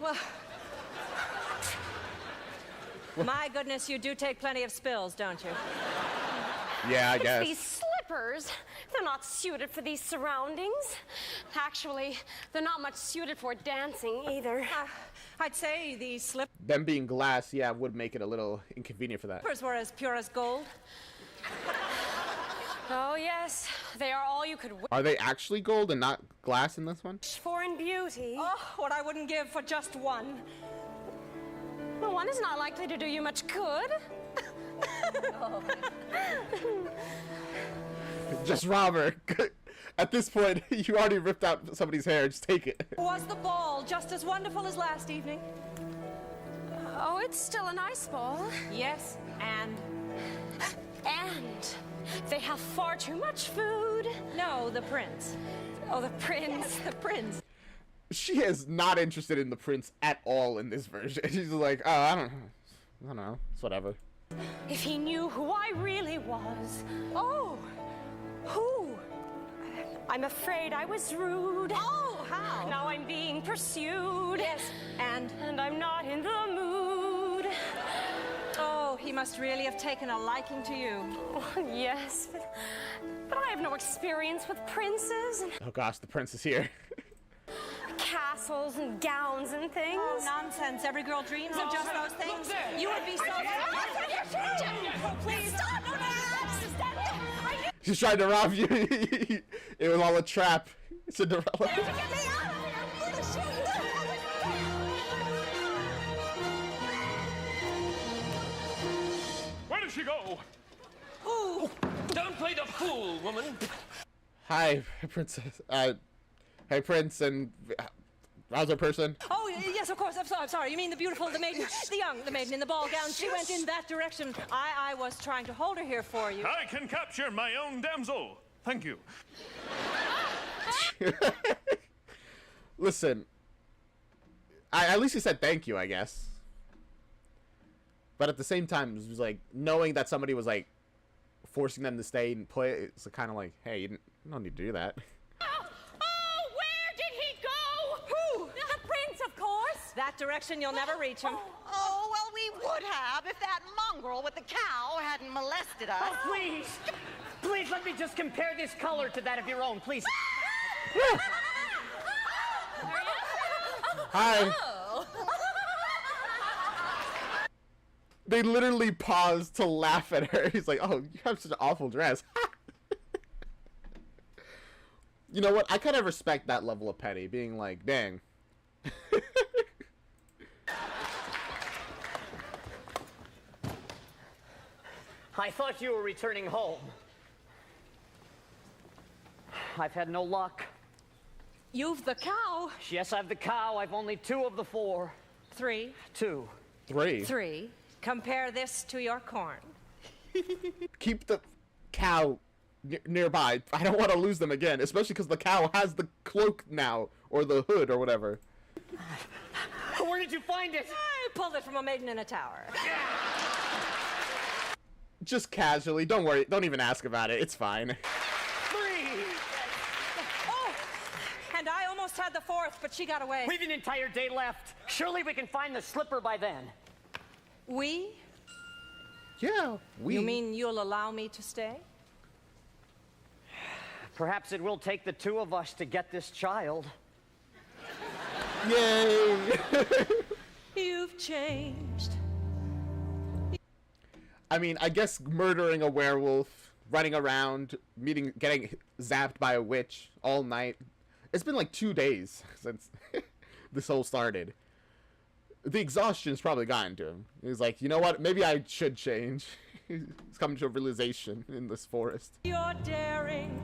Well, my goodness, you do take plenty of spills, don't you? Yeah, I guess. These slippers, they're not suited for these surroundings. Actually, they're not much suited for dancing either. I'd say these slippers Them being glass, yeah, would make it a little inconvenient for that. were as pure as gold. Oh, yes, they are all you could wish Are they actually gold and not glass in this one? for in beauty. Oh, what I wouldn't give for just one. Well, one is not likely to do you much good. Just rob her. At this point, you already ripped out somebody's hair. Just take it. Was the ball just as wonderful as last evening? Oh, it's still a nice ball. Yes, and they have far too much food. no, the prince. Oh, the prince. The prince. She is not interested in the prince at all in this version. She's like, oh, I don't know. It's whatever. If he knew who I really was. Oh, Who? I'm afraid I was rude. Oh, how? Now I'm being pursued. Yes, and I'm not in the mood. oh, he must really have taken a liking to you. Oh, yes, but I have no experience with princes and Oh gosh, the prince is here. castles and gowns and things. Oh, nonsense. Every girl dreams of just those things. You would be so... Oh, please stop! No, no, She's trying to rob you. It was all a trap, Cinderella. Where did she go? Oh, don't play the fool, woman. Hi, princess. Hey, prince and other person. Oh, yes, of course. I'm sorry. You mean the beautiful, the maiden, the maiden in the ball gown. She went in that direction. I was trying to hold her here for you. I can capture my own damsel. Thank you. Listen, at least he said thank you, I guess. But at the same time, it was like knowing that somebody was like forcing them to stay and play. It's kind of like, hey, you don't need to do that. Oh, where did he go? Who? The prince, of course. That direction, you'll never reach him. Oh, well, we would have if that mongrel with the cow hadn't molested us. Oh, please! Please let me just compare this color to that of your own, please. Hi. Oh. They literally paused to laugh at her. He's like, oh, you have such an awful dress. You know what? I kind of respect that level of petty, being like, dang. I thought you were returning home. I've had no luck. You've the cow. Yes, I've the cow. I've only 2 of the 4. 3. 2. 3. 3. Compare this to your corn. Keep the cow nearby. I don't want to lose them again, especially because the cow has the cloak now, or the hood, or whatever. Where did you find it? I pulled it from a maiden in a tower. Just casually. Don't worry. Don't even ask about it. It's fine. 3! Oh! And I almost had the 4th, but she got away. We've an entire day left. Surely we can find the slipper by then. We? Yeah, we. You mean you'll allow me to stay? Perhaps it will take the 2 of us to get this child. Yay! You've changed. I mean, I guess murdering a werewolf, running around, getting zapped by a witch all night. It's been like 2 days since this whole started. The exhaustion's probably gotten to him. He's like, you know what? Maybe I should change. He's coming to a realization in this forest. You're daring.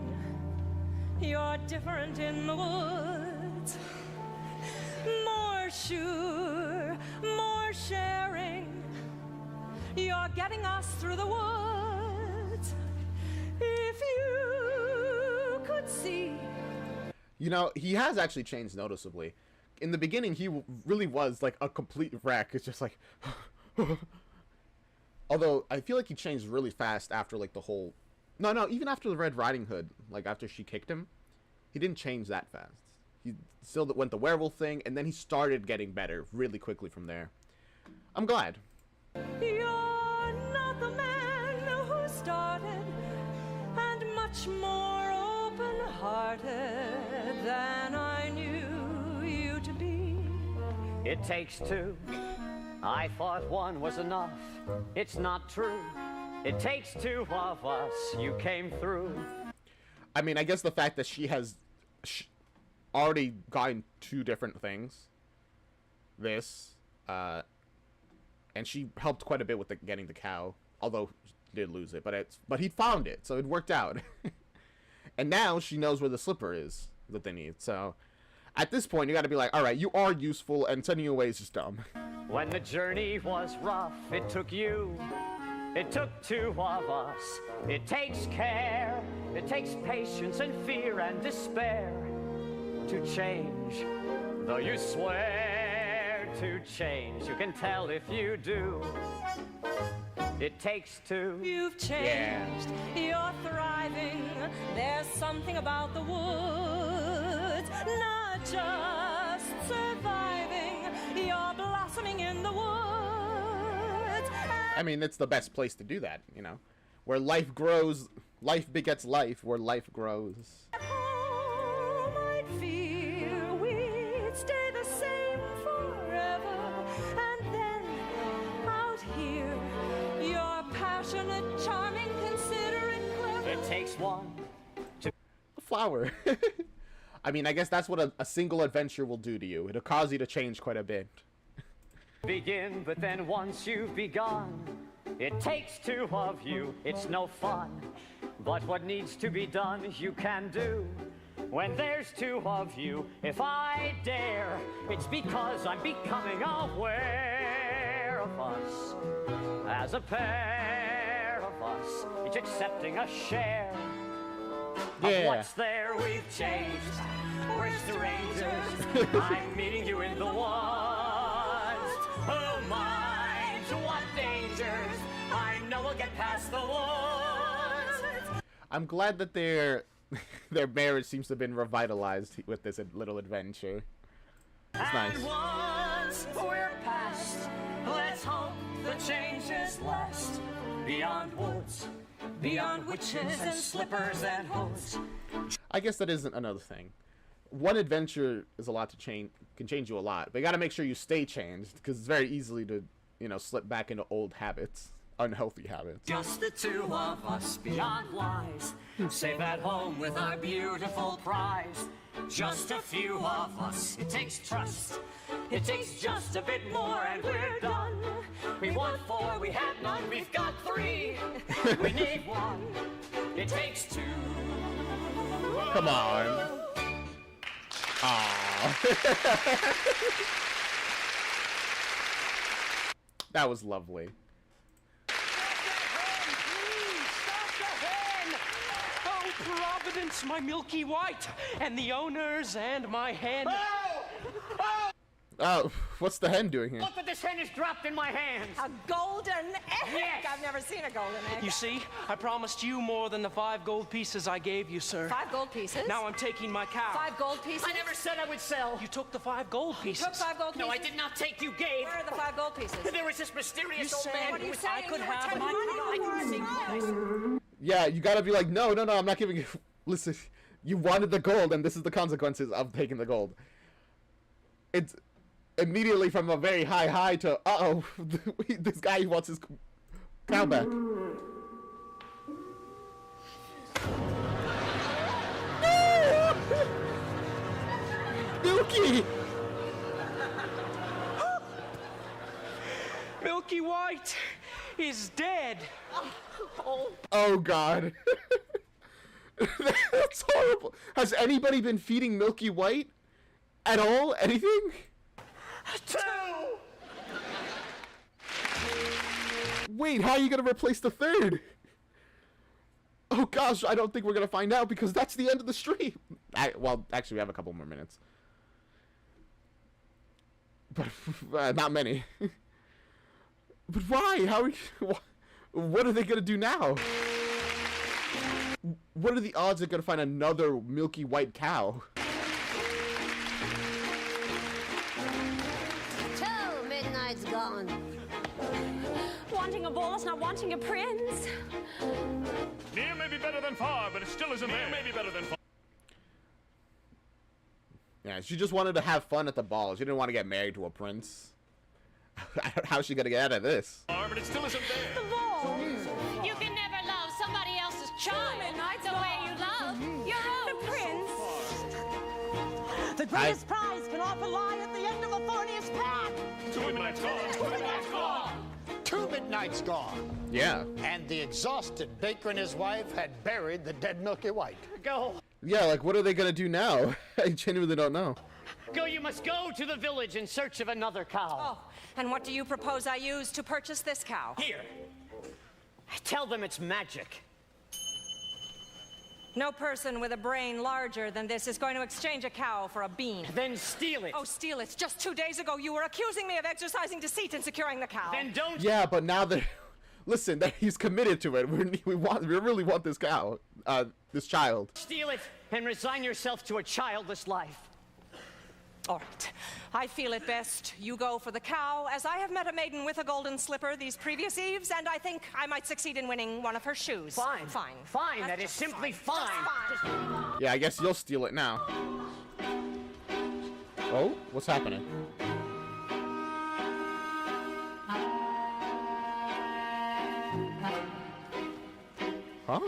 You're different in the woods. More sure, more sharing. You're getting us through the woods. If you could see. You know, he has actually changed noticeably. In the beginning, he really was like a complete wreck. It's just like... Although, I feel like he changed really fast after like the whole... No, even after the Red Riding Hood, like after she kicked him, he didn't change that fast. He still went the werewolf thing, and then he started getting better really quickly from there. I'm glad. You're not the man who started, and much more open-hearted than I knew you to be. It takes 2. I thought 1 was enough. It's not true. It takes 2 of us. You came through. I mean, I guess the fact that she has already gotten 2 different things. This, and she helped quite a bit with getting the cow, although she did lose it. But he found it, so it worked out. And now she knows where the slipper is that they need. So at this point, you got to be like, all right, you are useful, and sending you away is just dumb. When the journey was rough, it took you. It took 2 of us. It takes care. It takes patience and fear and despair to change. Though you swear to change, you can tell if you do. It takes 2. You've changed. You're thriving. thriving. There's something about the woods, not just surviving. You're blossoming in the woods. I mean, it's the best place to do that, you know. Where life grows, life begets life, where life grows. At home I'd feel we'd stay the same forever. And then out here, you're passionate, charming, considerate, clever. It takes one to... A flower. I mean, I guess that's what a single adventure will do to you. It'll cause you to change quite a bit. begin, but then once you've begun, it takes two of you, it's no fun. But what needs to be done, you can do. When there's two of you, if I dare, it's because I'm becoming aware of us. As a pair of us, each accepting a share of what's there. We've changed, we're strangers. I'm meeting you in the woods. Who minds what dangers? I know we'll get past the woods. I'm glad that their marriage seems to have been revitalized with this little adventure. It's nice. And once we're past, let's hope the change is last. Beyond woods, beyond witches and slippers and hoods. I guess that isn't another thing. One adventure is a lot to change, can change you a lot, but you gotta make sure you stay changed, because it's very easily to, you know, slip back into old habits, unhealthy habits. Just the two of us beyond lies, safe at home with our beautiful prize. Just a few of us, it takes trust. It takes just a bit more and we're done. We want four, we have none, we've got three. We need one, it takes two. Come on. Aww. That was lovely. Oh, Providence, my Milky White, and the owners and my hen. Oh, what's the hen doing here? Look what this hen has dropped in my hands. A golden egg! Yes. I've never seen a golden egg. You see, I promised you more than the 5 gold pieces I gave you, sir. 5 gold pieces? Now I'm taking my cow. 5 gold pieces? I never said I would sell. You took the 5 gold pieces. You took 5 gold pieces? No, I did not take, you gave. Where are the 5 gold pieces? There was this mysterious You old said man. What are you if saying? I could You were have taking my money cow. I didn't see. Yeah, you gotta be like, no, I'm not giving you. Listen, you wanted the gold, and this is the consequences of taking the gold. It's immediately from a very high to, uh-oh, this guy wants his cow back. Milky! Milky White is dead. Oh, God. That's horrible. Has anybody been feeding Milky White at all? Anything? 2! Wait, how are you gonna replace the third? Oh gosh, I don't think we're gonna find out because that's the end of the stream. Well, actually, we have a couple more minutes, but not many. But why? What are they gonna do now? What are the odds they're gonna find another Milky White cow? Till midnight's gone. Wanting a bolus, not wanting a prince. Near may be better than far, but it still isn't there. Near may be better than far. Yeah, she just wanted to have fun at the ball. She didn't want to get married to a prince. How's she gonna get out of this? But it still isn't there. The ball. You can never love somebody else's child the way you love your own. The prince. The greatest prize can often lie at the end of a thorniest path. 2 midnight's gone. 2 midnight's gone. 2 midnights gone. Yeah. And the exhausted baker and his wife had buried the dead Milky White. Go. Yeah, like what are they gonna do now? I genuinely don't know. Go, you must go to the village in search of another cow. Oh, and what do you propose I use to purchase this cow? Here. Tell them it's magic. No person with a brain larger than this is going to exchange a cow for a bean. Then steal it. Oh, steal it. Just 2 days ago, you were accusing me of exercising deceit in securing the cow. Then don't. Yeah, but now that listen, that he's committed to it. We really want this cow, this child. Steal it and resign yourself to a childless life. All right. I feel it best you go for the cow, as I have met a maiden with a golden slipper these previous eves, and I think I might succeed in winning one of her shoes. Fine. Fine. Fine. That is simply fine. Yeah, I guess you'll steal it now. Oh, what's happening? Huh?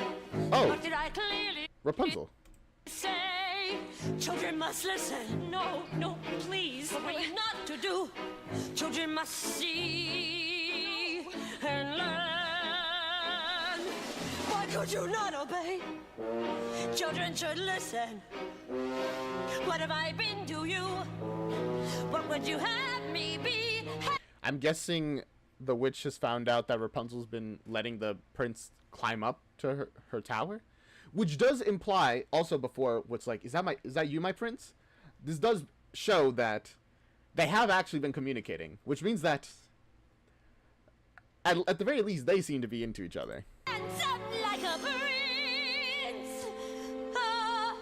Oh, What did I clearly Rapunzel. say? Children must listen. No, no, please. What are you not to do? Children must see and learn. Why could you not obey? Children should listen. What have I been to you? What would you have me be? I'm guessing the witch has found out that Rapunzel's been letting the prince climb up to her tower, which does imply also before what's like, is that you, my prince? This does show that they have actually been communicating, which means that at the very least they seem to be into each other. Handsome like a prince. Ah,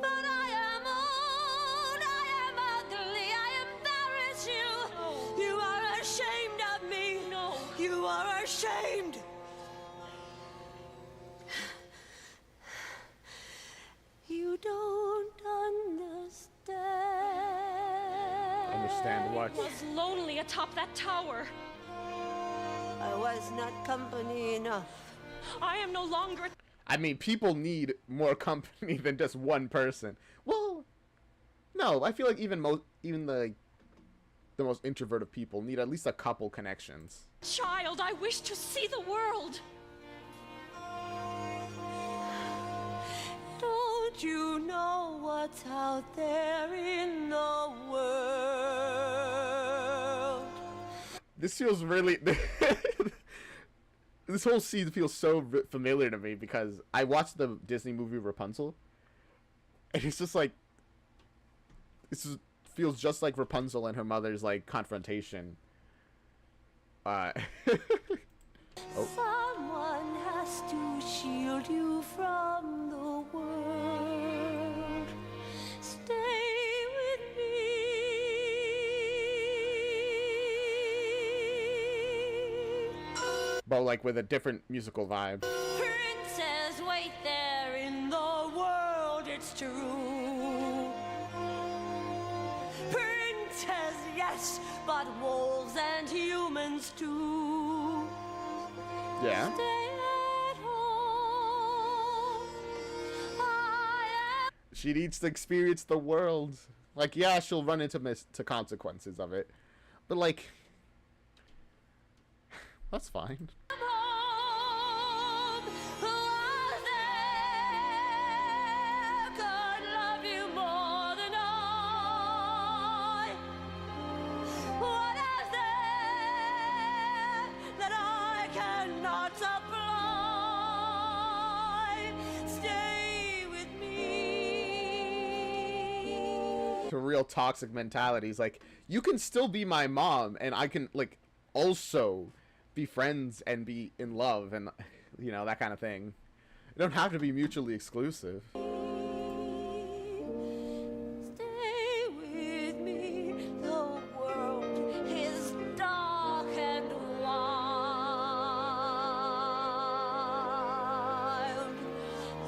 but I am old, I am ugly, I embarrass you. No. You are ashamed of me. No. You are ashamed. You don't understand. Understand what? I was lonely atop that tower. I was not company enough. I am no longer. I mean, people need more company than just one person. Well, no, I feel like even the most introverted people need at least a couple connections. Child, I wish to see the world. Don't you know what's out there in the world? This feels really... This whole scene feels so familiar to me because I watched the Disney movie Rapunzel, and it's just like... feels just like Rapunzel and her mother's, like, confrontation. Oh. Someone has to shield you from the world. Stay with me. But, like, with a different musical vibe. Princess, wait there in the world, it's true. Princess, yes, but wolves and humans too. Yeah. Stay at home. She needs to experience the world. Like, yeah, she'll run into consequences of it. But, like... That's fine. To real toxic mentalities, like, you can still be my mom and I can, like, also be friends and be in love and, you know, that kind of thing. It don't have to be mutually exclusive. Stay with me. The world is dark and wild.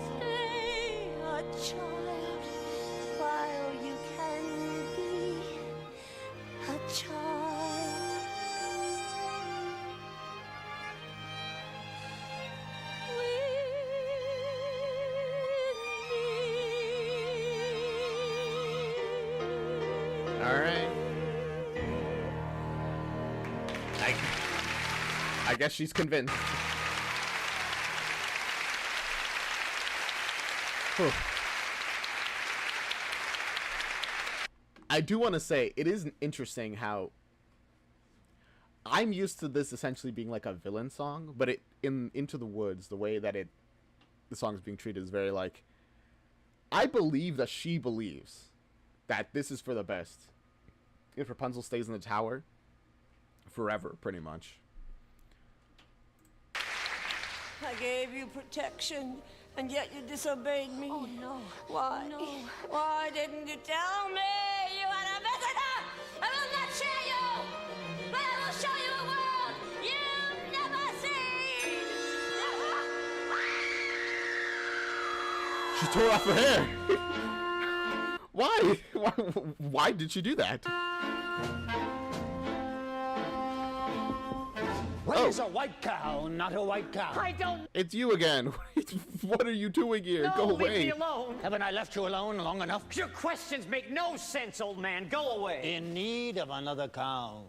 Stay a child while you can be a child. Alright. I guess she's convinced. Whew. I do want to say, it is interesting how I'm used to this essentially being like a villain song, but in Into the Woods, the way that the song is being treated is very like, I believe that she believes that this is for the best. If Rapunzel stays in the tower forever, pretty much. I gave you protection, and yet you disobeyed me. Oh, no. Why? No. Why didn't you tell me you had a visitor? I will not share you, but I will show you a world you've never seen. She tore off her hair. Why? Why did she do that? Raise a white cow, not a white cow. I don't. It's you again. What are you doing here? No, Go leave away. me alone. Haven't I left you alone long enough? Your questions make no sense, old man. Go away. In need of another cow.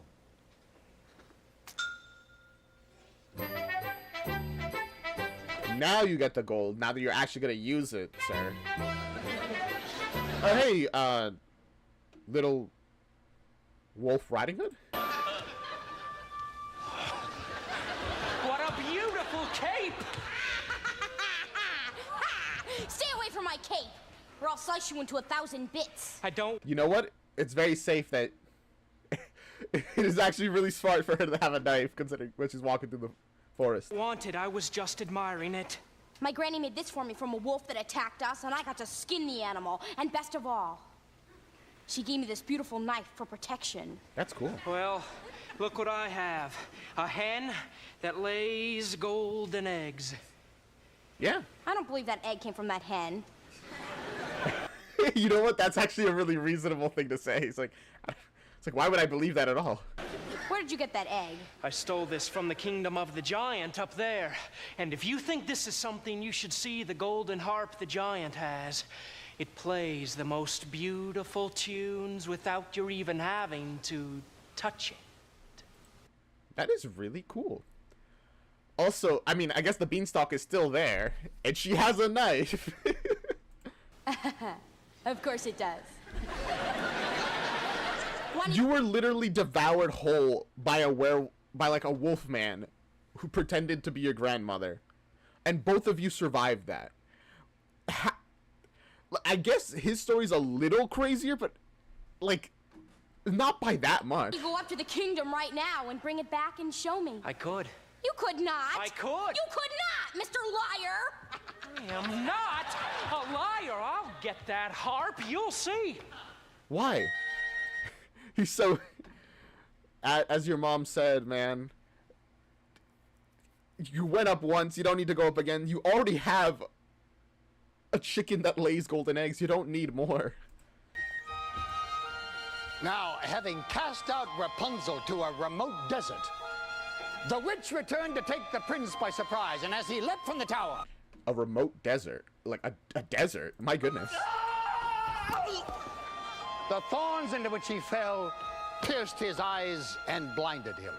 Now you get the gold. Now that you're actually gonna use it, sir. Hey, little Wolf Riding Hood. What a beautiful cape! Stay away from my cape, or I'll slice you into 1,000 bits. I don't. You know what? It's very safe that it is actually really smart for her to have a knife, considering when she's walking through the forest. Wanted, I was just admiring it. My granny made this for me from a wolf that attacked us, and I got to skin the animal. And best of all, she gave me this beautiful knife for protection. That's cool. Well, look what I have. A hen that lays golden eggs. Yeah. I don't believe that egg came from that hen. You know what? That's actually a really reasonable thing to say. It's like, why would I believe that at all? Where did you get that egg? I stole this from the kingdom of the giant up there. And if you think this is something, you should see the golden harp the giant has. It plays the most beautiful tunes without your even having to touch it. That is really cool. Also, I mean, I guess the beanstalk is still there, and she has a knife. Of course it does. You were literally devoured whole by like a wolf man who pretended to be your grandmother, and both of you survived that. I guess his story's a little crazier, but like not by that much. You go up to the kingdom right now and bring it back and show me. I could. You could not. I could. You could not, Mr. Liar. I am not a liar. I'll get that harp. You'll see. Why? He's so, as your mom said, man, you went up once, you don't need to go up again. You already have a chicken that lays golden eggs. You don't need more. Now, having cast out Rapunzel to a remote desert, the witch returned to take the prince by surprise, and as he leapt from the tower... A remote desert? Like a desert? My goodness. The thorns into which he fell pierced his eyes and blinded him.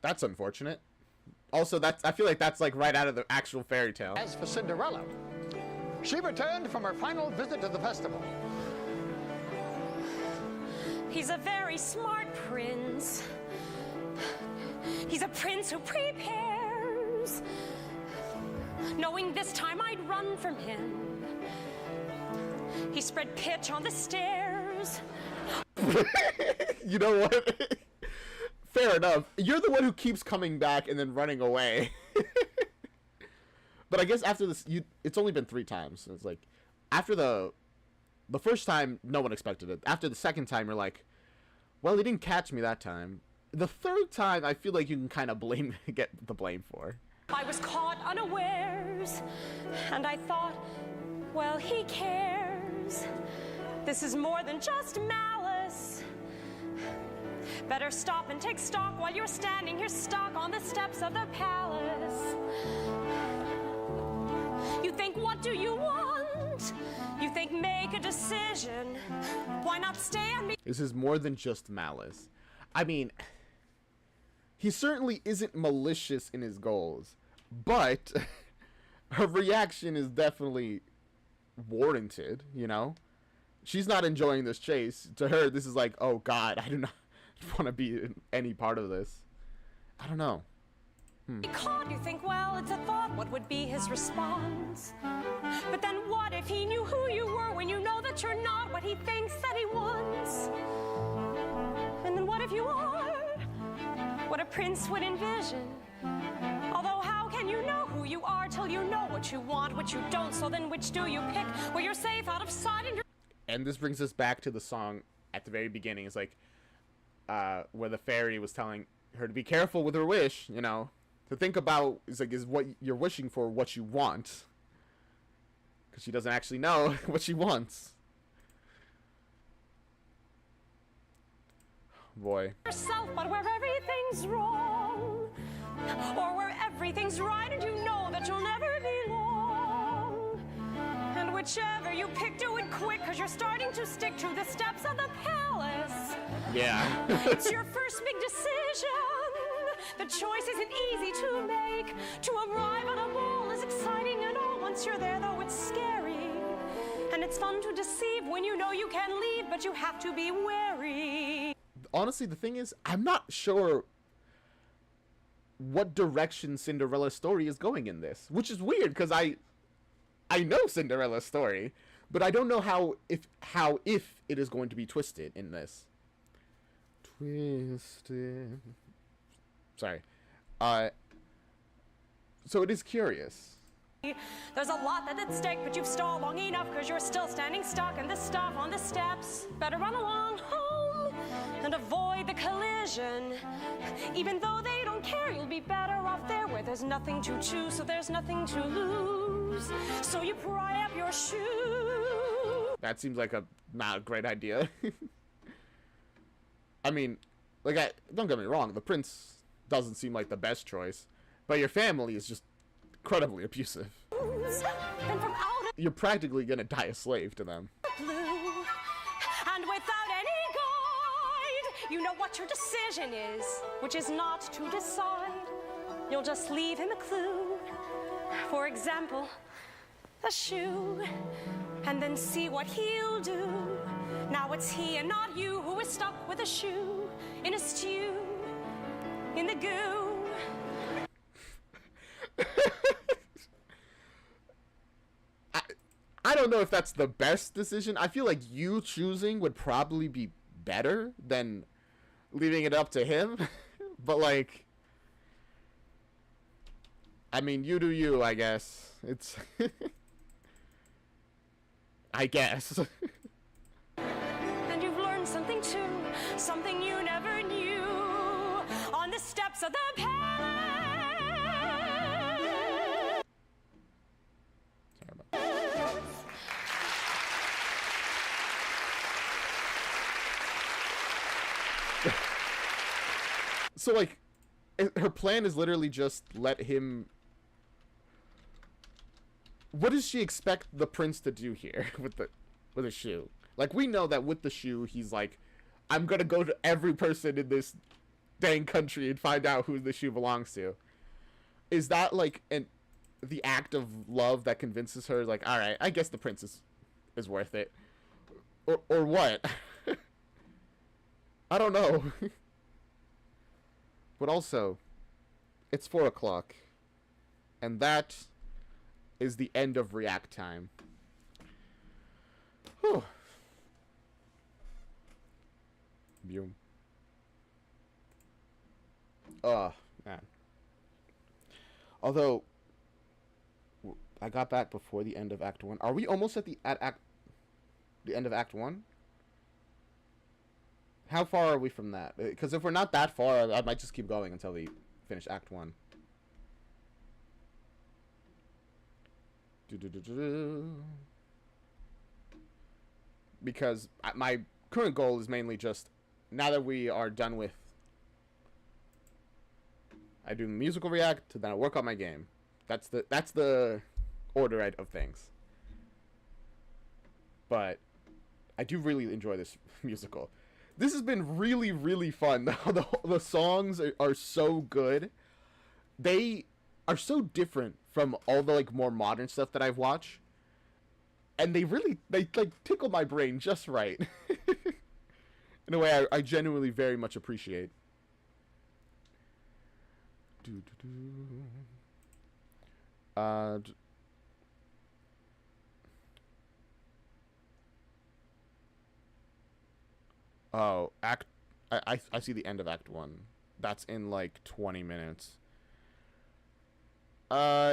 That's unfortunate. Also, I feel like that's like right out of the actual fairy tale. As for Cinderella, she returned from her final visit to the festival. He's a very smart prince. He's a prince who prepares, knowing this time I'd run from him. He spread pitch on the stairs. You know what? Fair enough. You're the one who keeps coming back and then running away. But I guess after this, it's only been 3 times. So it's like, after the first time, no one expected it. After the second time, you're like, well, he didn't catch me that time. The third time, I feel like you can kind of get the blame for. I was caught unawares, and I thought, well, he cares. This is more than just malice. Better stop and take stock while you're standing here stuck on the steps of the palace. You think, what do you want? You think, make a decision. Why not stay on me? This is more than just malice. I mean, he certainly isn't malicious in his goals, but her reaction is definitely warranted, you know? She's not enjoying this chase. To her, this is like, oh God, I do not want to be in any part of this. I don't know. Caught, you think, well, it's a thought, what would be his response? But then what if he knew who you were when you know that you're not what he thinks that he wants? And then what if you are what a prince would envision. Although how can you know who you are till you know what you want, what you don't? So then which do you pick? Where you're safe out of sight and this brings us back to the song at the very beginning. It's like where the fairy was telling her to be careful with her wish, you know, to think about is what you're wishing for what you want, because she doesn't actually know what she wants. Boy. Yourself, but where everything's wrong, or where everything's right and you know that you'll never be long. And whichever you pick, do it quick, because you're starting to stick to the steps of the palace. Yeah. It's your first big decision. The choice isn't easy to make. To arrive at a ball is exciting and all. Once you're there, though, it's scary. And it's fun to deceive when you know you can leave, but you have to be wary. Honestly, the thing is, I'm not sure what direction Cinderella's story is going in this, which is weird because I know Cinderella's story, but I don't know how if it is going to be twisted in this. Twisted. Sorry. So it is curious. There's a lot that's at stake, but you've stalled long enough because you're still standing stuck in the stuff on the steps. Better run along home and avoid the collision. Even though they don't care, you'll be better off there where there's nothing to choose, so there's nothing to lose. So you pry up your shoe. That seems like not a great idea. I mean, don't get me wrong, the prince doesn't seem like the best choice, but your family is just incredibly abusive. And from out You're practically gonna die a slave to them. blue, and without any guide, you know what your decision is, which is not to decide. You'll just leave him a clue. For example, a shoe, and then see what he'll do. Now it's he and not you who is stuck with a shoe in a stew, in the goo. I don't know if that's the best decision. I feel like you choosing would probably be better than leaving it up to him. But I mean, you do you, I guess. It's I guess. And you've learned something too, something you never knew, on the steps of the palace. So her plan is literally just let him. What does she expect the prince to do here with the shoe? We know that with the shoe, he's like, I'm gonna go to every person in this dang country and find out who the shoe belongs to. Is that the act of love that convinces her, all right, I guess the prince is worth it, or what? I don't know. But also, it's 4 o'clock, and that is the end of react time. Whew. Boom. Oh, man. Although, I got back before the end of Act 1. Are we almost at the end of Act 1? How far are we from that? Because if we're not that far, I might just keep going until we finish Act 1. Because my current goal is mainly just, now that we are done with, I do musical react, then I work on my game. That's the order of things. But I do really enjoy this musical. This has been really, really fun. The songs are so good. They are so different from all the more modern stuff that I've watched. And they tickle my brain just right. In a way I genuinely very much appreciate. Oh, I see the end of Act 1. That's in like 20 minutes. No.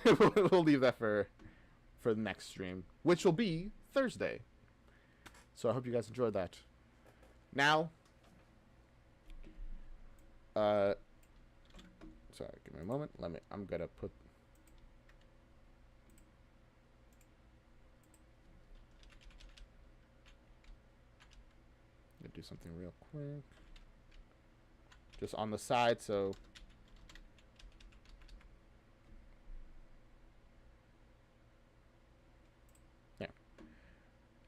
We'll leave that for the next stream, which will be Thursday. So I hope you guys enjoyed that. Now, sorry, give me a moment. I'm gonna put. Do something real quick. Just on the side, so. Yeah.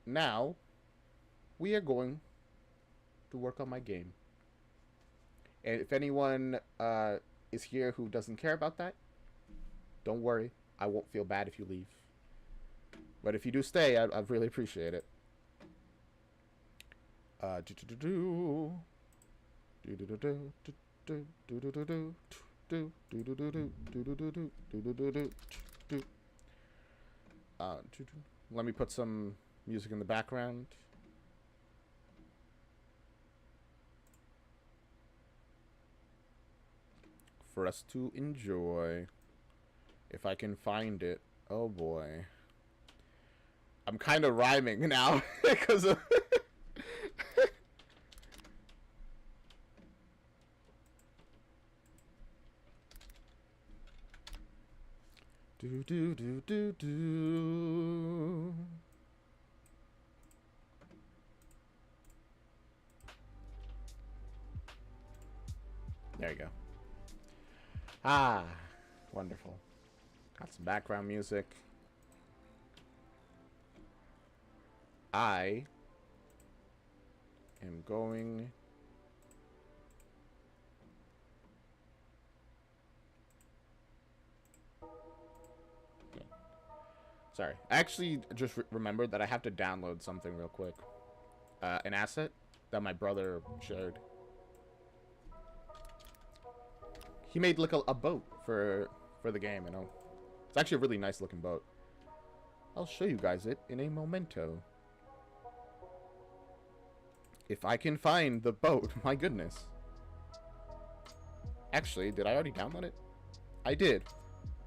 Now, we are going to work on my game. And if anyone is here who doesn't care about that, don't worry. I won't feel bad if you leave. But if you do stay, I'd really appreciate it. Let me put some music in the background. For us to enjoy. If I can find it. Oh boy. I'm kind of rhyming now because of do do do do do. There you go. Ah, wonderful. Got some background music. I am going Sorry. I actually just remembered that I have to download something real quick. An asset that my brother shared. He made like a boat for the game, you know. It's actually a really nice looking boat. I'll show you guys it in a momento. If I can find the boat, my goodness. Actually, did I already download it? I did.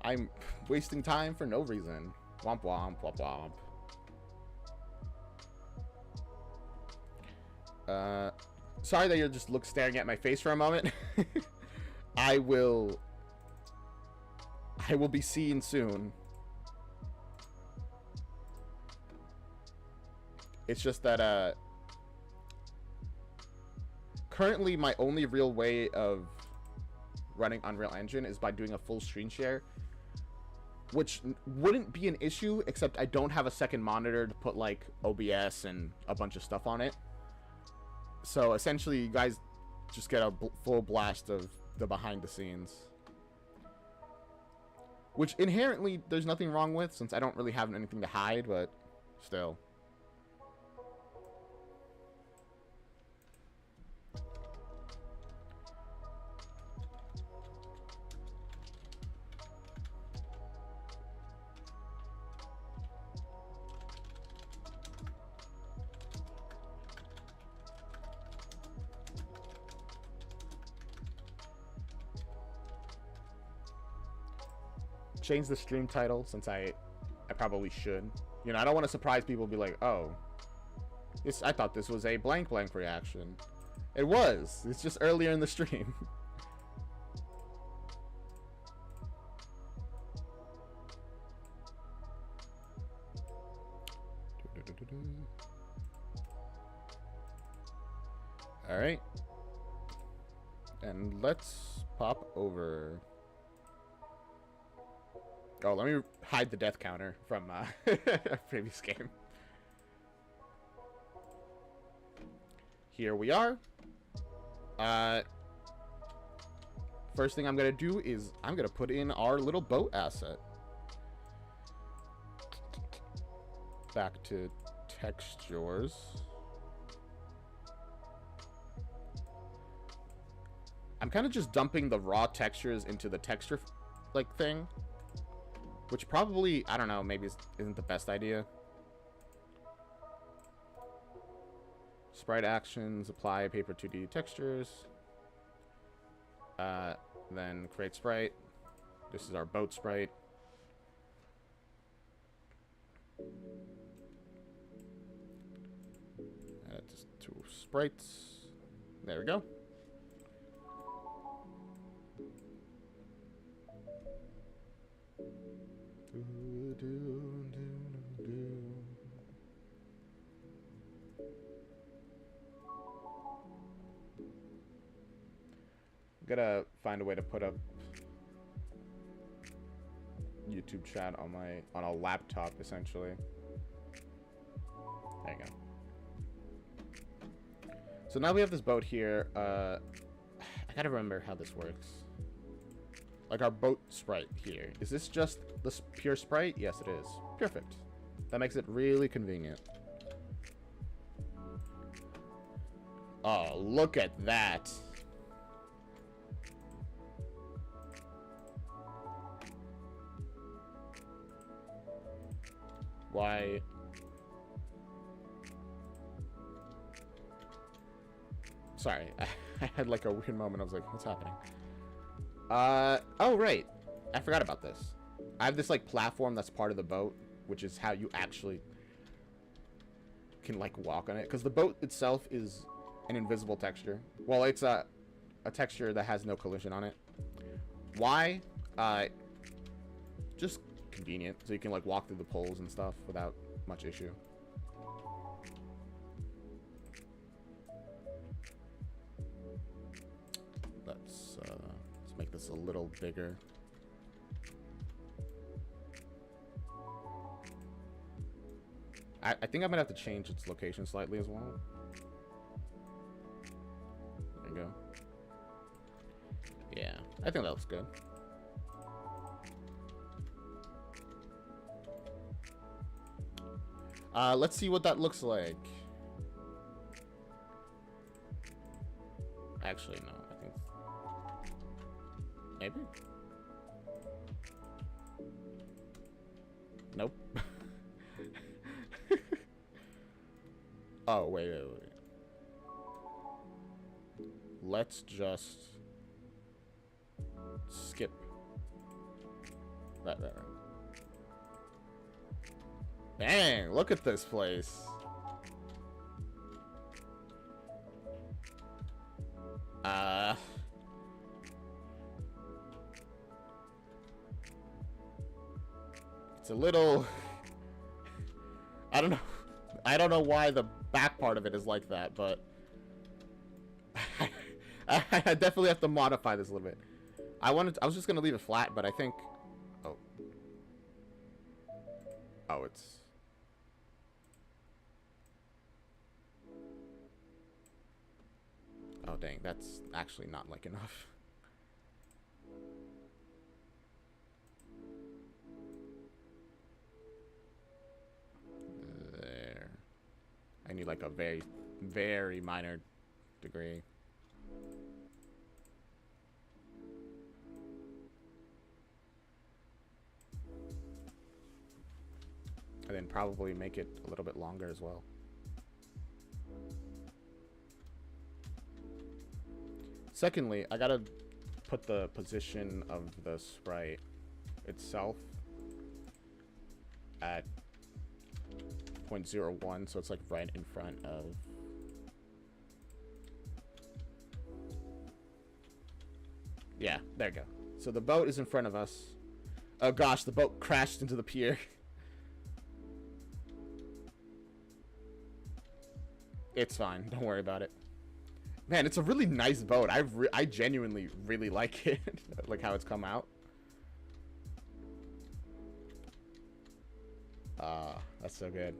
I'm wasting time for no reason. Womp womp womp womp. Sorry that you're just staring at my face for a moment. I will be seen soon. It's just that currently my only real way of running Unreal Engine is by doing a full screen share, which wouldn't be an issue, except I don't have a second monitor to put like OBS and a bunch of stuff on it. So essentially you guys just get a full blast of the behind the scenes, which inherently there's nothing wrong with, since I don't really have anything to hide, but still. Change the stream title, since I probably should. You know, I don't want to surprise people and be like, oh, I thought this was a blank reaction. It was. It's just earlier in the stream. All right. And let's pop over. Oh, let me hide the death counter from a previous game. Here we are. First thing I'm going to do is I'm going to put in our little boat asset. Back to textures. I'm kind of just dumping the raw textures into the texture like thing. Which probably, I don't know, maybe isn't the best idea. Sprite actions, apply paper 2D textures. Then create sprite. This is our boat sprite. Just 2 sprites. There we go. Gotta find a way to put up YouTube chat on a laptop, essentially. There you go. So now we have this boat here. I gotta remember how this works. Like our boat sprite here. Is this just the pure sprite? Yes, it is. Perfect. That makes it really convenient. Oh, look at that. Why? Sorry, I had like a weird moment. I was like, what's happening? Oh, right. I forgot about this. I have this like platform that's part of the boat, which is how you actually can like walk on it. Because the boat itself is an invisible texture. Well, it's a texture that has no collision on it. Why? Just convenient, so you can like walk through the poles and stuff without much issue. Let's make this a little bigger. I think I'm gonna have to change its location slightly as well. There you go. Yeah, I think that looks good. Let's see what that looks like. Actually, no. I think maybe. Nope. Oh, wait. Let's just skip. Right. Dang, look at this place. It's a little... I don't know why the back part of it is like that, but I definitely have to modify this a little bit. I was just gonna leave it flat, but I think... Oh, it's... Oh, dang, that's actually not like enough. There. I need like a very, very minor degree. And then probably make it a little bit longer as well. Secondly, I gotta put the position of the sprite itself at 0.01, so it's like right in front of... Yeah, there you go. So the boat is in front of us. Oh gosh, the boat crashed into the pier. It's fine, don't worry about it. Man, it's a really nice boat. I genuinely really like it. Like how it's come out. That's so good.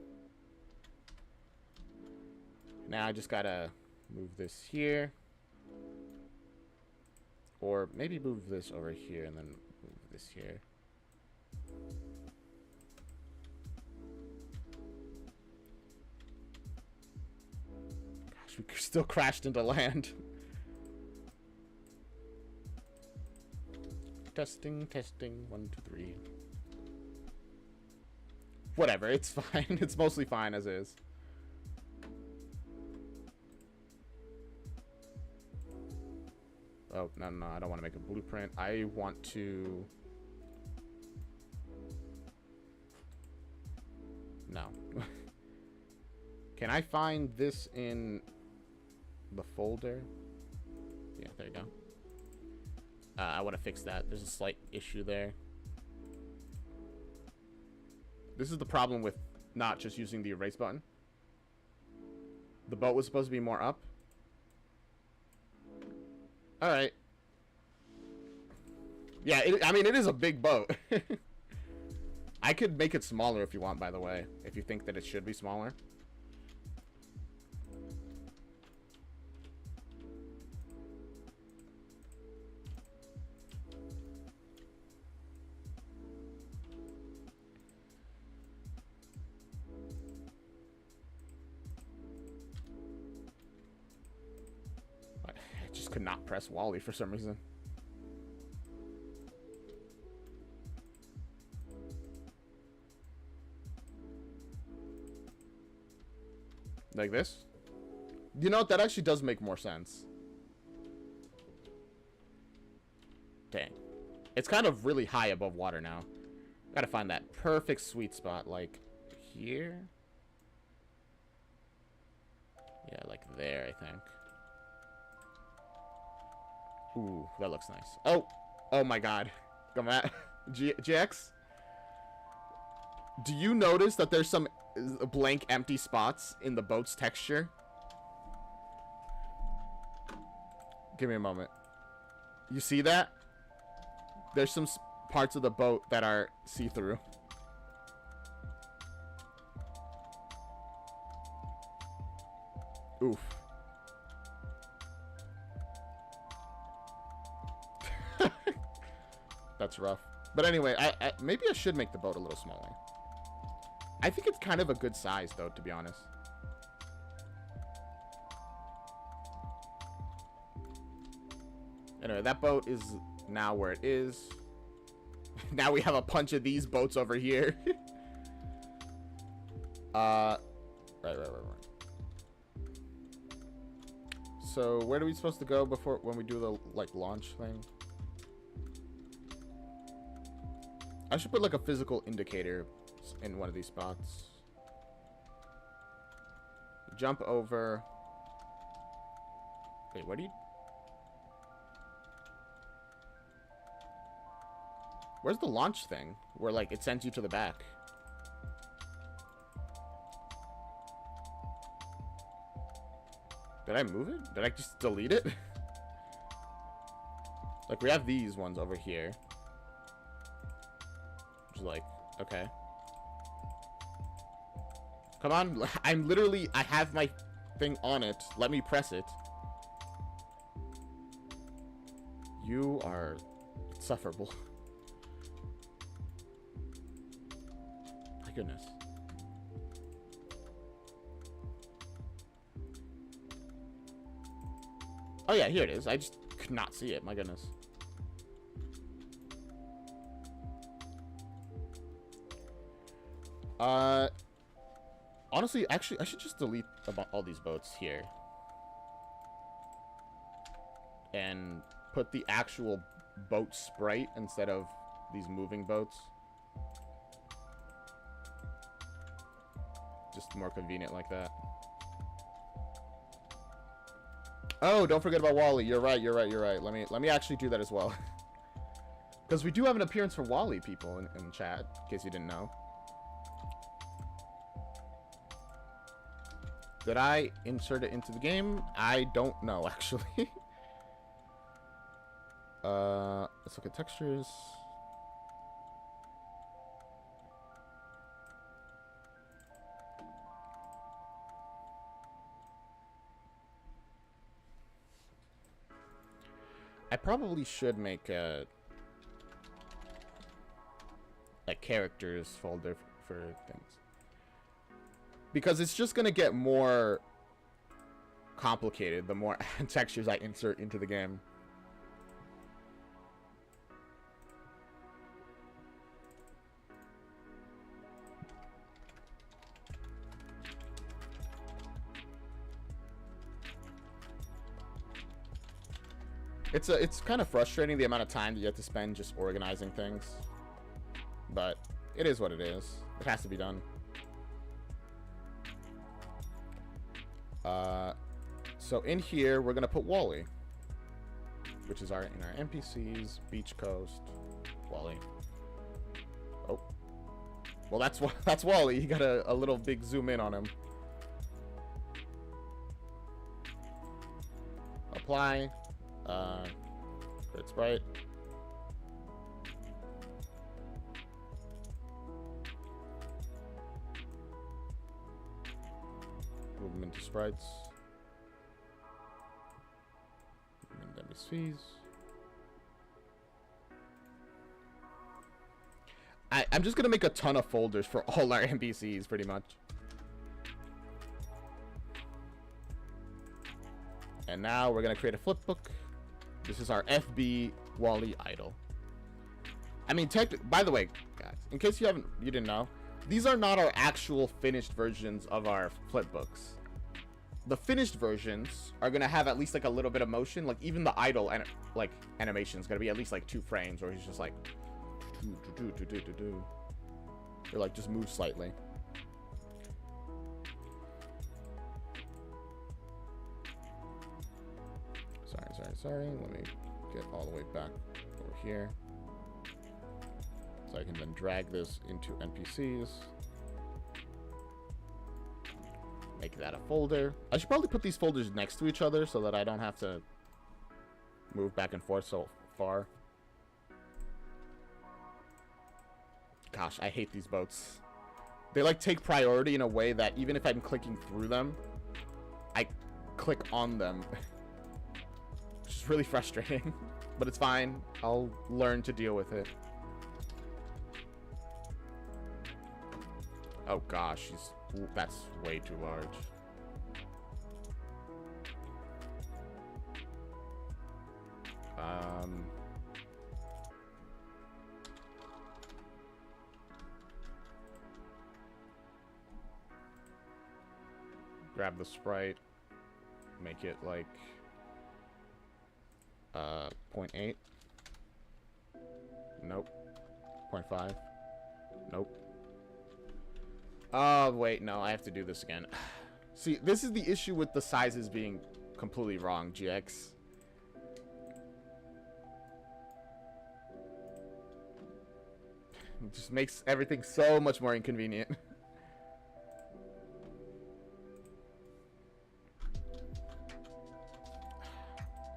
Now I just gotta move this here. Or maybe move this over here and then move this here. We still crashed into land. Testing, 1, 2, 3. Whatever, it's fine. It's mostly fine as is. Oh, no, no, I don't want to make a blueprint. I want to... No. Can I find this in the folder? Yeah, there you go. I want to fix that. There's a slight issue there. This is the problem with not just using the erase button. The boat was supposed to be more up. Alright. Yeah, I mean, it is a big boat. I could make it smaller if you want, by the way. If you think that it should be smaller. I just could not press Wally for some reason. Like this? You know what? That actually does make more sense. Dang. It's kind of really high above water now. Gotta find that perfect sweet spot, like here? Yeah, like there, I think. Ooh, that looks nice. Oh! Oh my god. Come at GX? Do you notice that there's some blank empty spots in the boat's texture? Give me a moment. You see that? There's some parts of the boat that are see-through. Oof. That's rough. But anyway, maybe I should make the boat a little smaller. I think it's kind of a good size, though, to be honest. Anyway, that boat is now where it is. Now we have a bunch of these boats over here. Right. So, where are we supposed to go before when we do the, like, launch thing? I should put, like, a physical indicator in one of these spots. Jump over. Wait, what do you... Where's the launch thing? Where, like, it sends you to the back. Did I move it? Did I just delete it? Like, we have these ones over here. Which is like, okay. Come on, I have my thing on it. Let me press it. You are insufferable. My goodness. Oh yeah, here it is. I just could not see it. My goodness. Honestly, actually, I should just delete all these boats here. And put the actual boat sprite instead of these moving boats. Just more convenient like that. Oh, don't forget about Wally. You're right. Let me actually do that as well. Because we do have an appearance for Wally, people, in chat, in case you didn't know. Did I insert it into the game? I don't know, actually. Let's look at textures. I probably should make a characters folder for things. Because it's just going to get more complicated the more textures I insert into the game. It's kind of frustrating the amount of time that you have to spend just organizing things. But it is what it is. It has to be done. So in here, we're gonna put Wally, which is in our NPCs, Beach Coast, Wally. Oh, well that's Wally. You got a little big zoom in on him. Apply, create sprite. Move them into sprites. And MSVs. I'm just gonna make a ton of folders for all our NPCs, pretty much. And now we're gonna create a flip book. This is our FB Wally idol. I mean, by the way, guys, in case you didn't know, these are not our actual finished versions of our flip books. The finished versions are gonna have at least like a little bit of motion. Like even the idol and like animation is gonna be at least like 2 frames, where he's just like, or like just move slightly. Sorry. Let me get all the way back over here. So I can then drag this into NPCs. Make that a folder. I should probably put these folders next to each other so that I don't have to move back and forth so far. Gosh, I hate these boats. They like take priority in a way that even if I'm clicking through them, I click on them. Which is really frustrating, but it's fine. I'll learn to deal with it. Oh gosh, that's way too large. Grab the sprite, make it like 0.8. Nope. 0.5. Nope. Oh, wait, no, I have to do this again. See, this is the issue with the sizes being completely wrong, GX. It just makes everything so much more inconvenient.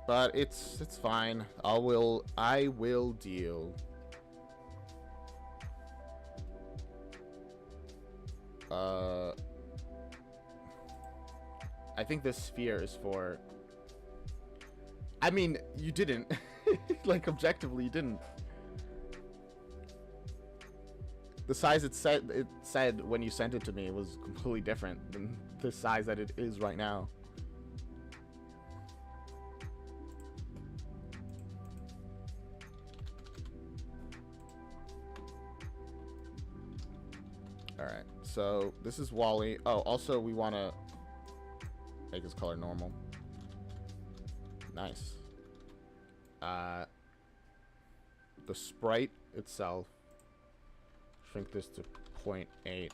But it's fine. I will deal. I think this sphere is for... I mean, you didn't. Like, objectively, you didn't. The size it said when you sent it to me was completely different than the size that it is right now. Alright, so this is Wally. Oh, also we want to make his color normal. Nice. The sprite itself, shrink this to 0.8.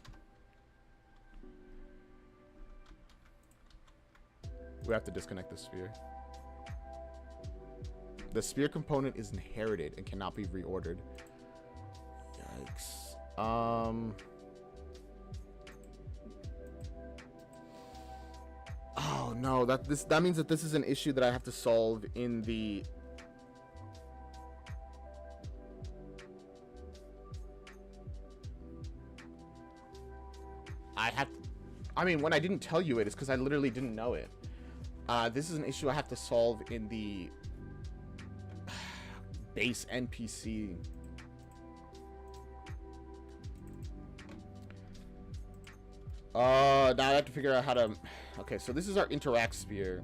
We have to disconnect the sphere. The sphere component is inherited and cannot be reordered. Yikes. Oh no, that means that this is an issue that I have to solve in the I mean, when I didn't tell you it, it's because I literally didn't know it. This is an issue I have to solve in the base NPC. Now I have to figure out how to... Okay, so this is our interact sphere.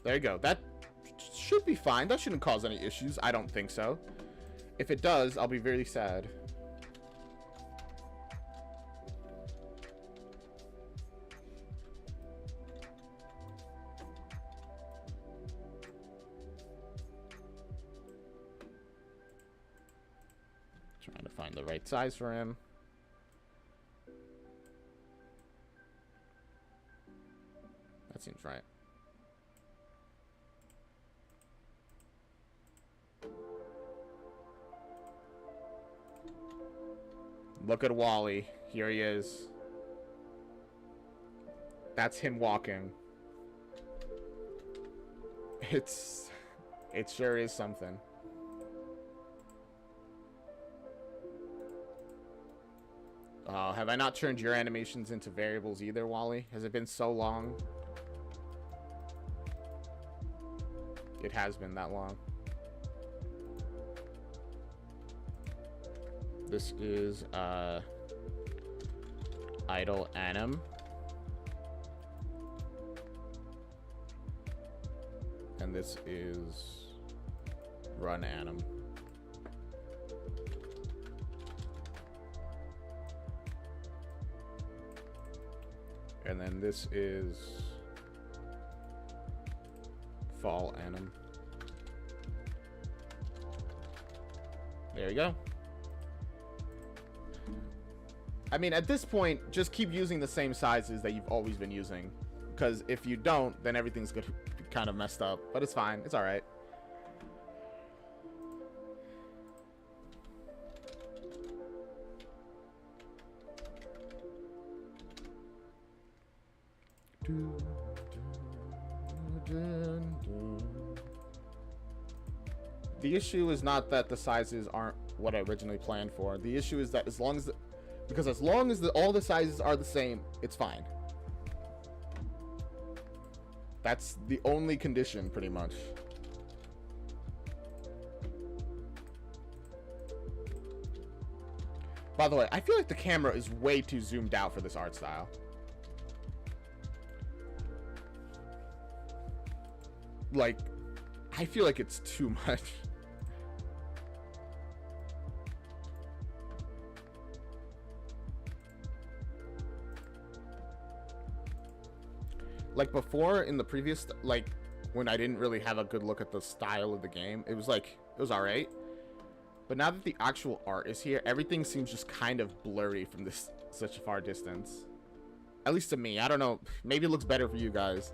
There you go. That should be fine. That shouldn't cause any issues. I don't think so. If it does, I'll be very sad. Trying to find the right size for him. That seems right. Look at Wally. Here he is. That's him walking. It sure is something. Have I not turned your animations into variables either, Wally? Has it been so long? It has been that long. This is idle anim. And this is run anim. And then this is fall anim. There you go. I mean, at this point, just keep using the same sizes that you've always been using. Because if you don't, then everything's going to be kind of messed up. But it's fine. It's alright. The issue is not that the sizes aren't what I originally planned for. The issue is that as long as all the sizes are the same, it's fine. That's the only condition, pretty much. By the way, I feel like the camera is way too zoomed out for this art style. Like, I feel like it's too much. Like before in the previous, like when I didn't really have a good look at the style of the game, it was alright. But now that the actual art is here, everything seems just kind of blurry from such a far distance. At least to me. I don't know. Maybe it looks better for you guys.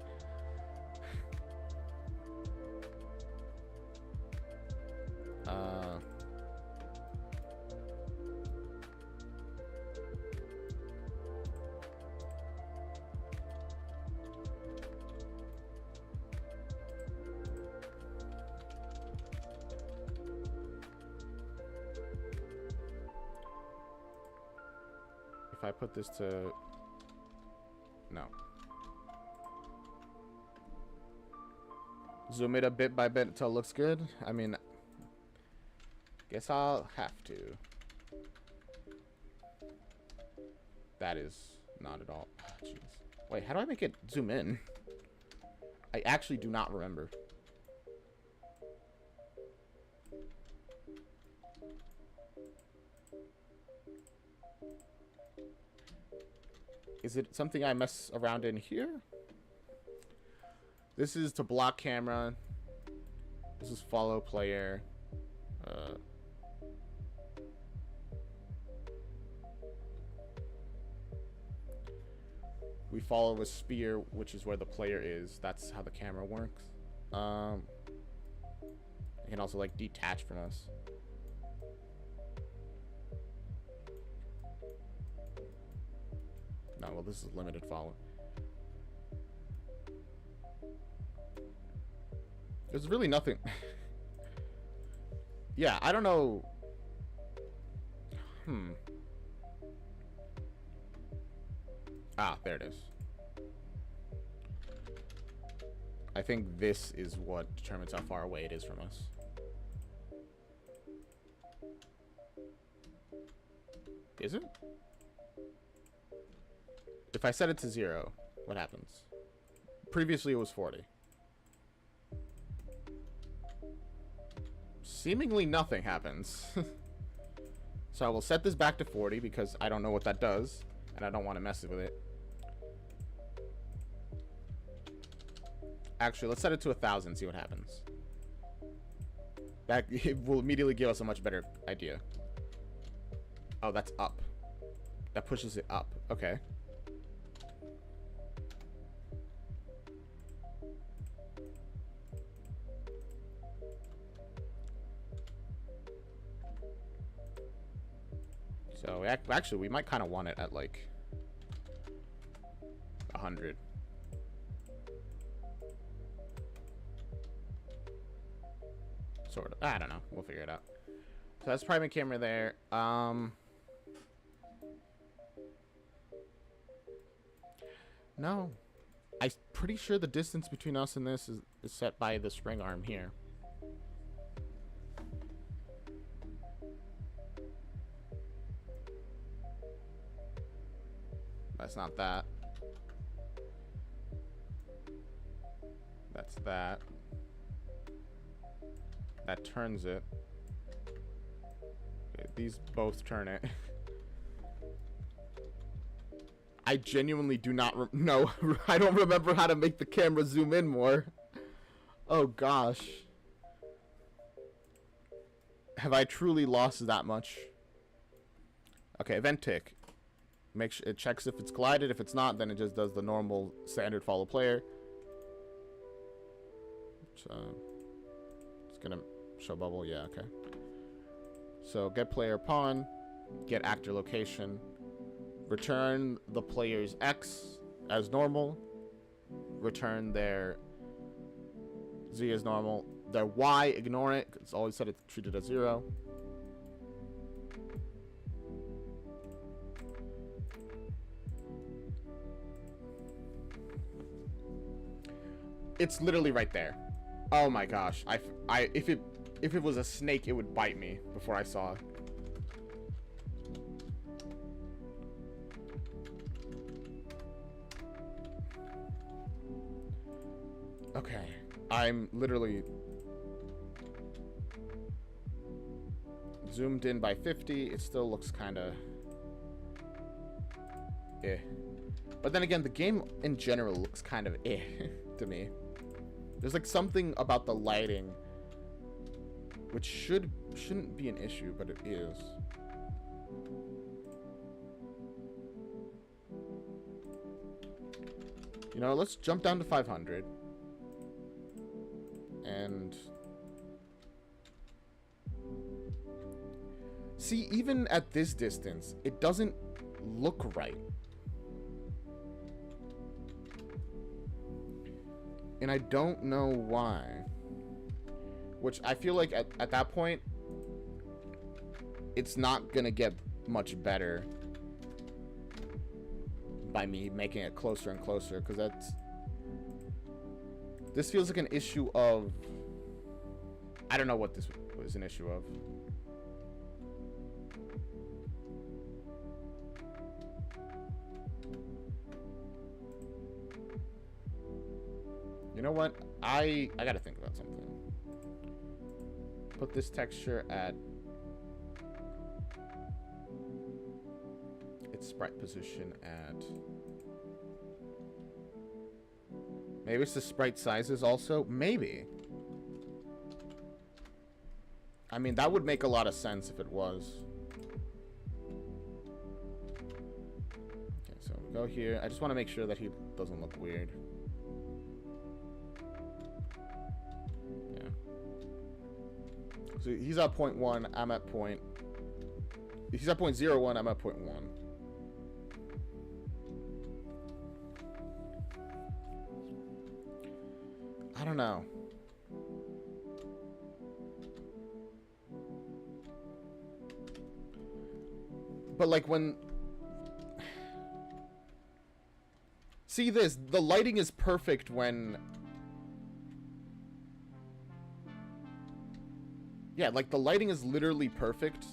If I put this to... No. Zoom it a bit by bit until it looks good. I mean, guess I'll have to. That is not at all. Jeez. Wait, how do I make it zoom in? I actually do not remember. Is it something I mess around in here? This is to block camera. This is follow player. We follow a spear, which is where the player is. That's how the camera works. It can also like detach from us. No, well, this is limited follow. There's really nothing. Yeah, I don't know. Ah, there it is. I think this is what determines how far away it is from us. Is it? If I set it to 0, what happens? Previously it was 40. seemingly nothing happens. So I will set this back to 40 because I don't know what that does, and I don't want to mess with it. Actually, let's set it to 1,000, see what happens. That it will immediately give us a much better idea. Oh, that's up. That pushes it up. Okay. So actually, we might kind of want it at like 100. Sort of. I don't know. We'll figure it out. So that's primary camera there. No. I'm pretty sure the distance between us and this is set by the spring arm here. That's not that. That's that. That turns it. Okay, these both turn it. I genuinely do not no, I don't remember how to make the camera zoom in more. Oh gosh. Have I truly lost that much? Okay, event tick. Make sure it checks if it's collided. If it's not, then it just does the normal standard follow player. So it's gonna show bubble. Yeah, okay. So get player pawn, get actor location, return the player's X as normal, return their Z as normal, their Y, ignore it. It's always set it treated as 0. It's literally right there. Oh my gosh. If it was a snake, it would bite me before I saw it. Okay. I'm literally zoomed in by 50. It still looks kind of eh. But then again, the game in general looks kind of eh to me. There's like something about the lighting which shouldn't be an issue, but it is. You know, let's jump down to 500. And see, even at this distance, it doesn't look right. And I don't know why. Which I feel like at that point, it's not gonna get much better by me making it closer and closer, because this feels like an issue of, I don't know what this was an issue of. You know what? I gotta think about something. Put this texture at its sprite position at, maybe it's the sprite sizes also? Maybe. I mean, that would make a lot of sense if it was. Okay, so we go here. I just want to make sure that he doesn't look weird. So he's at 0.1, I'm at point. He's at 0.01, I'm at 0.1. I don't know. But like when... See this, the lighting is perfect when... Yeah, like the lighting is literally perfect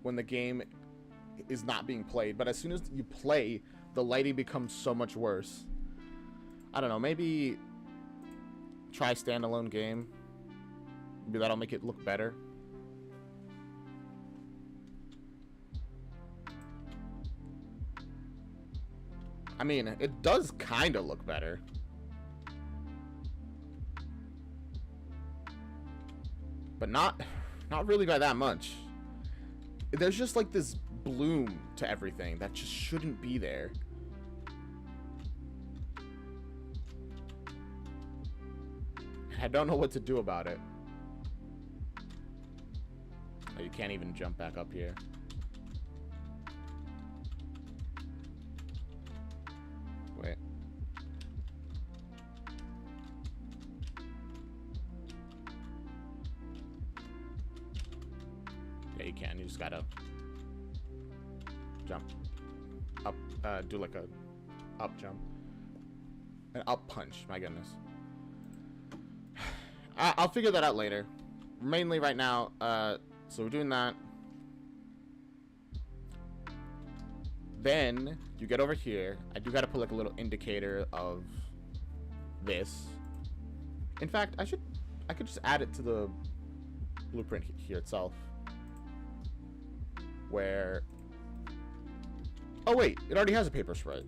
when the game is not being played. But as soon as you play, the lighting becomes so much worse. I don't know, maybe try standalone game Maybe that'll make it look better. I mean, it does kind of look better. But not really by that much. There's just like this bloom to everything that just shouldn't be there. I don't know what to do about it. Oh, you can't even jump back up here. Wait. Yeah, you can. You just gotta jump up. Do like a up jump. An up punch. My goodness. I'll figure that out later. Mainly right now. So we're doing that. Then you get over here. I do gotta put like a little indicator of this. In fact, I could just add it to the blueprint here itself. Where, oh wait, it already has a paper sprite.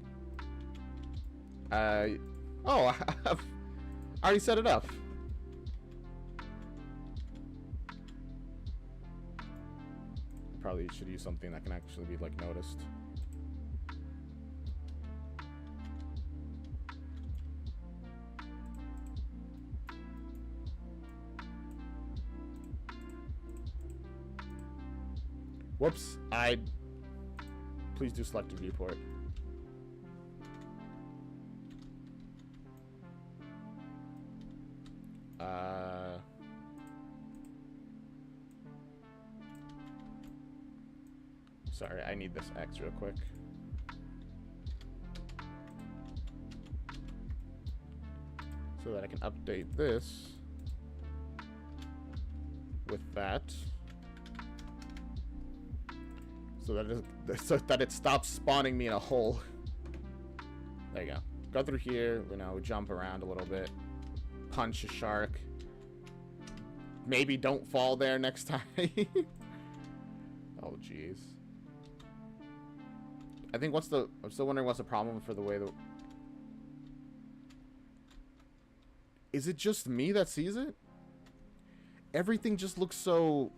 Oh, I already set it up. Probably should use something that can actually be like noticed. Whoops, please do select a viewport. Sorry, I need this X real quick. So that I can update this with that. So that it stops spawning me in a hole. There you go. Go through here, you know, jump around a little bit. Punch a shark. Maybe don't fall there next time. Oh, jeez. I think I'm still wondering what's the problem for the way the... Is it just me that sees it? Everything just looks so,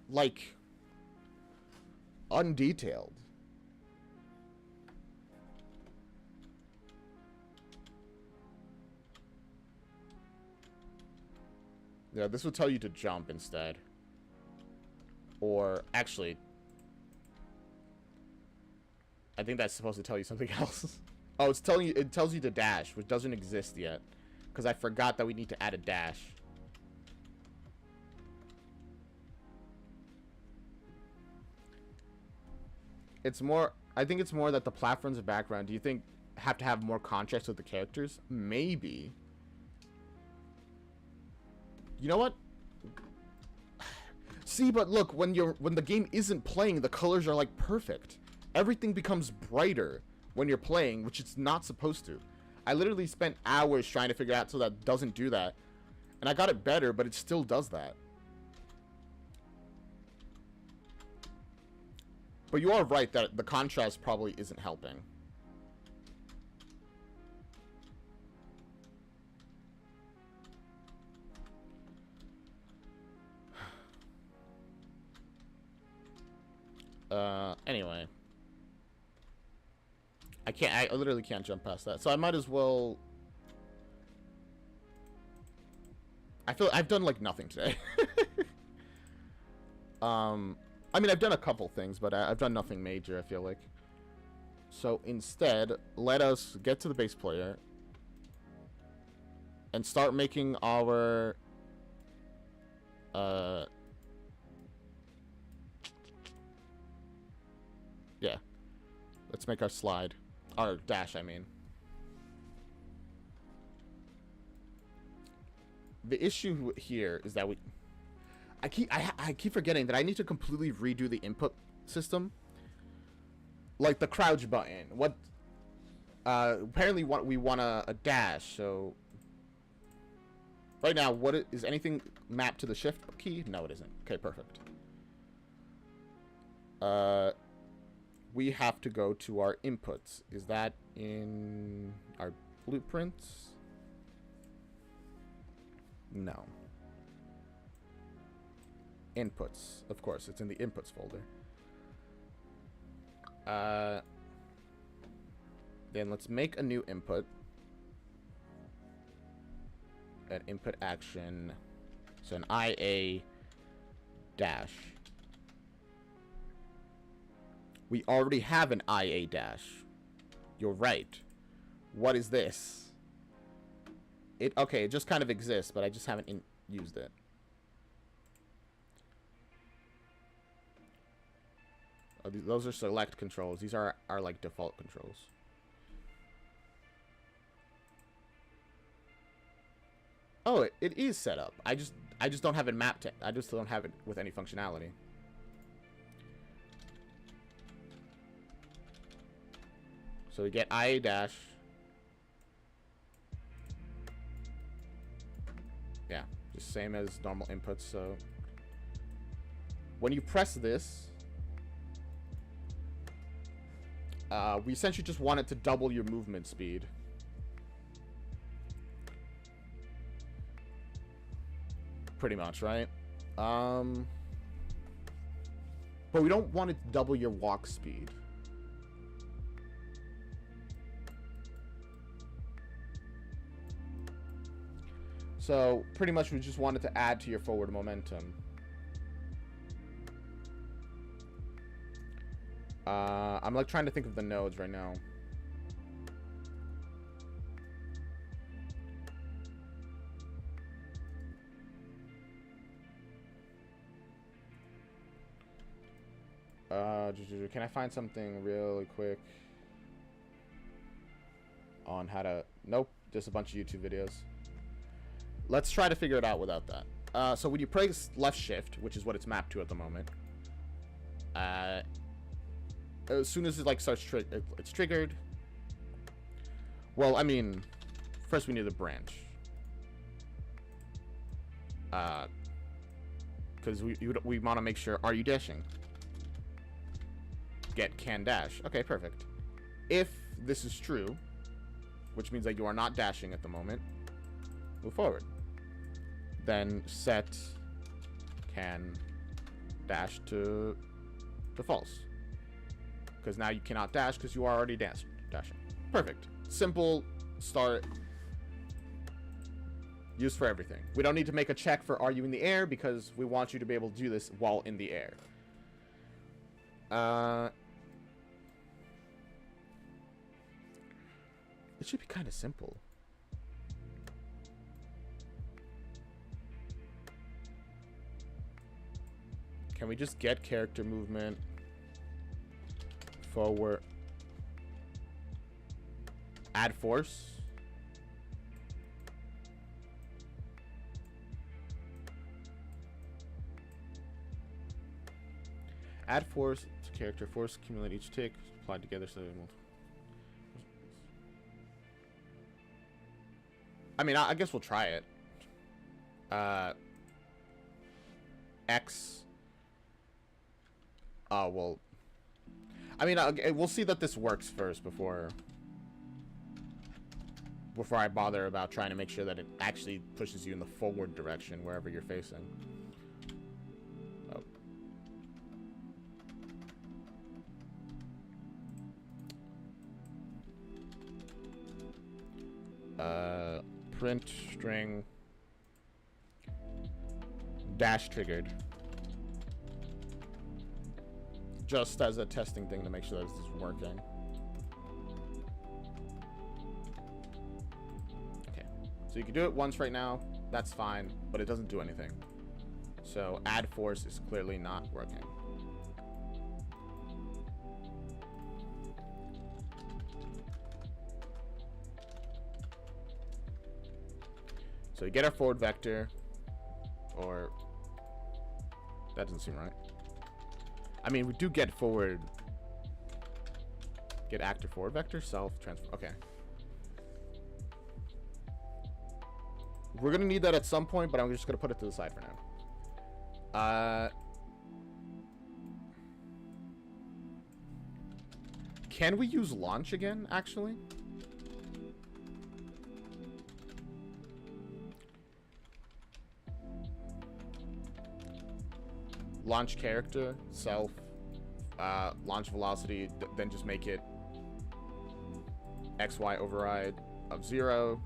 like, undetailed. Yeah, this would tell you to jump instead. Or, actually, I think that's supposed to tell you something else. Oh, it tells you to dash, which doesn't exist yet. Because I forgot that we need to add a dash. It's more, I think it's more that the platforms and background, do you think have to have more contrast with the characters? Maybe. You know what? See, but look, when the game isn't playing, the colors are like perfect. Everything becomes brighter when you're playing, which it's not supposed to. I literally spent hours trying to figure out so that doesn't do that. And I got it better, but it still does that. But you are right that the contrast probably isn't helping. Anyway. I literally can't jump past that. So I might as well... I feel I've done like nothing today. I mean, I've done a couple things, but I've done nothing major, I feel like. So instead, let us get to the base player and start making our yeah. Let's make our slide. Our dash, I mean. The issue here is that I keep forgetting that I need to completely redo the input system. Like the crouch button. What apparently we want a dash, so Right now, is anything mapped to the shift key? No, it isn't. Okay, perfect. We have to go to our inputs. Is that in our blueprints? No. Inputs. Of course, it's in the inputs folder. Then let's make a new input. An input action. So an IA dash. We already have an IA dash. You're right. What is this? Okay, it just kind of exists, but I just haven't used it. Oh, those are select controls. These are our like default controls. Oh, it is set up. I just don't have it mapped to. I just don't have it with any functionality. So we get IA dash. Yeah, just same as normal inputs. So when you press this, we essentially just want it to double your movement speed. Pretty much, right? But we don't want it to double your walk speed. So pretty much we just wanted to add to your forward momentum. I'm like trying to think of the nodes right now. Can I find something really quick on how to... Nope, just a bunch of YouTube videos. Let's try to figure it out without that. So when you press left shift, which is what it's mapped to at the moment, as soon as it like starts it's triggered. Well, I mean, first we need the branch, because we want to make sure. Are you dashing? Get can dash. Okay, perfect. If this is true, which means that you are not dashing at the moment, move forward. Then set can dash to false, because now you cannot dash because you are already dashing. Perfect. Simple start. Used for everything. We don't need to make a check for are you in the air, because we want you to be able to do this while in the air. It should be kind of simple. Can we just get character movement forward? Add force. Add force to character. Force accumulate each tick. Applied together so it won't. I mean, I guess we'll try it. X. Oh, well. I mean, we'll see that this works first before I bother about trying to make sure that it actually pushes you in the forward direction wherever you're facing. Oh. Print string dash triggered. Just as a testing thing to make sure that this is working. Okay, so you can do it once right now, that's fine, but it doesn't do anything. So add force is clearly not working. So we get our forward vector, or that doesn't seem right. I mean, we do get forward, get actor forward vector, self transfer. Okay. We're gonna need that at some point, but I'm just gonna put it to the side for now. Can we use launch again, actually? Launch character, self, launch velocity, then just make it XY override of 0.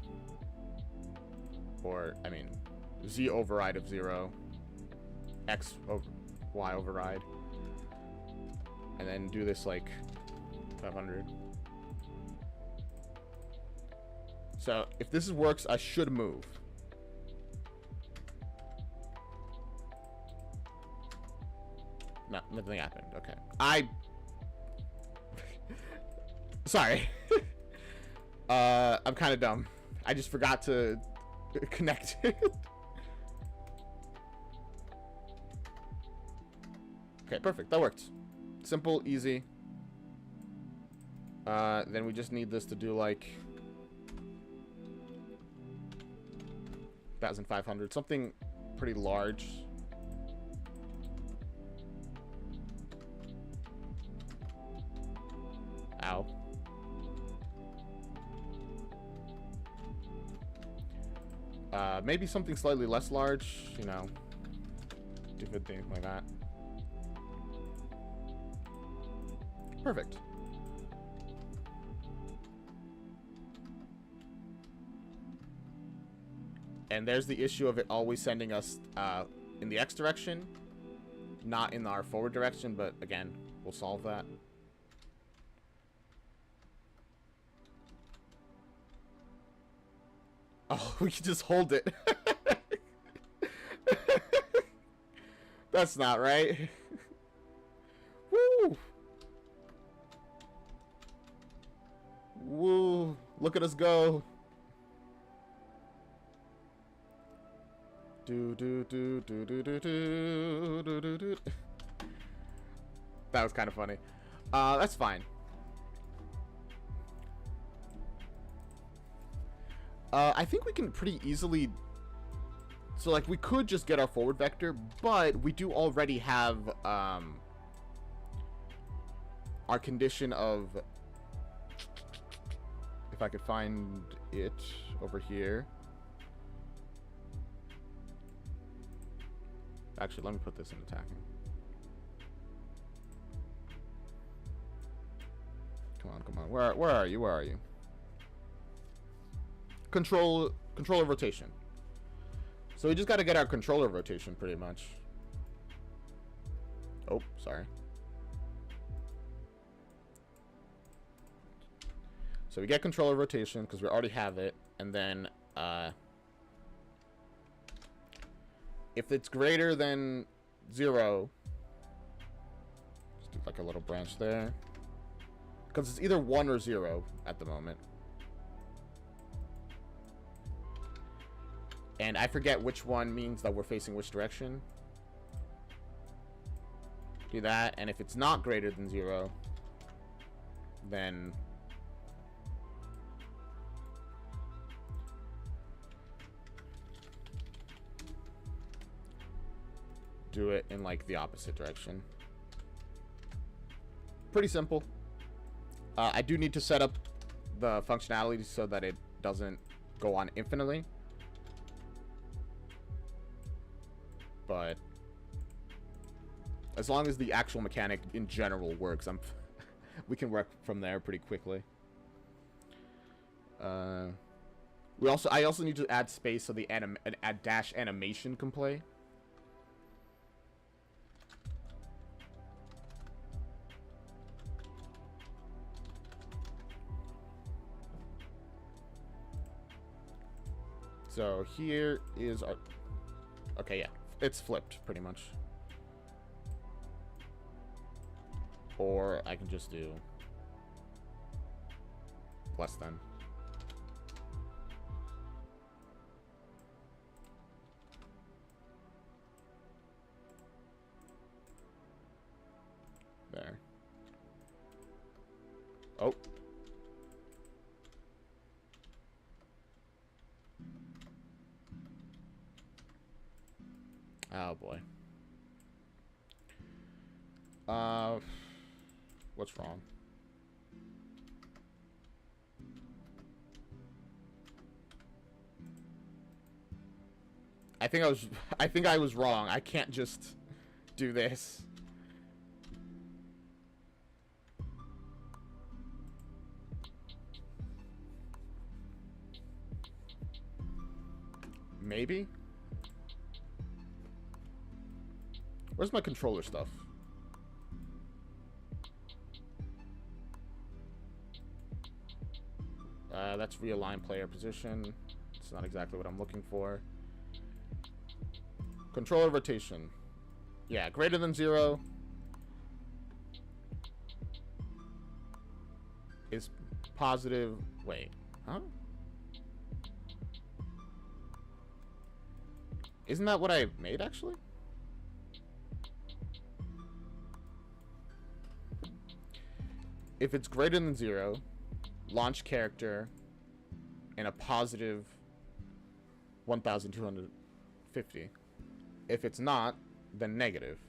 Or, I mean, Z override of 0. Y override. And then do this like 500. So, if this works, I should move. No, nothing happened. Okay. Sorry. I'm kind of dumb. I just forgot to connect it. Okay, perfect. That worked. Simple, easy. Then we just need this to do like 1,500. Something pretty large. Ow. Maybe something slightly less large, you know, different things like that. Perfect. And there's the issue of it always sending us in the X direction, not in our forward direction, but again, we'll solve that. Oh, we can just hold it. That's not right. Woo! Woo! Look at us go. Do do do do do do do do do do. That was kind of funny. That's fine. I think we can pretty easily... So, like, we could just get our forward vector, but we do already have, our condition of... If I could find it over here. Actually, let me put this in attacking. Come on, come on. Where are you? Where are you? Controller rotation. So we just got to get our controller rotation pretty much. Oh, sorry. So we get controller rotation because we already have it, and then if it's greater than 0, just do like a little branch there, because it's either 1 or 0 at the moment. And I forget which one means that we're facing which direction. Do that, and if it's not greater than 0, then do it in like the opposite direction. Pretty simple. I do need to set up the functionality so that it doesn't go on infinitely. But as long as the actual mechanic in general works, we can work from there pretty quickly. I also need to add space so the add dash animation can play. So here is our... Okay, yeah. It's flipped, pretty much. Or I can just do less than. There. Oh. Oh boy. What's wrong? I think I was wrong. I can't just do this. Maybe? Where's my controller stuff? That's realign player position. It's not exactly what I'm looking for. Controller rotation. Yeah, greater than 0 is positive. Wait, huh? Isn't that what I made, actually? If it's greater than 0, launch character in a positive 1,250. If it's not, then negative.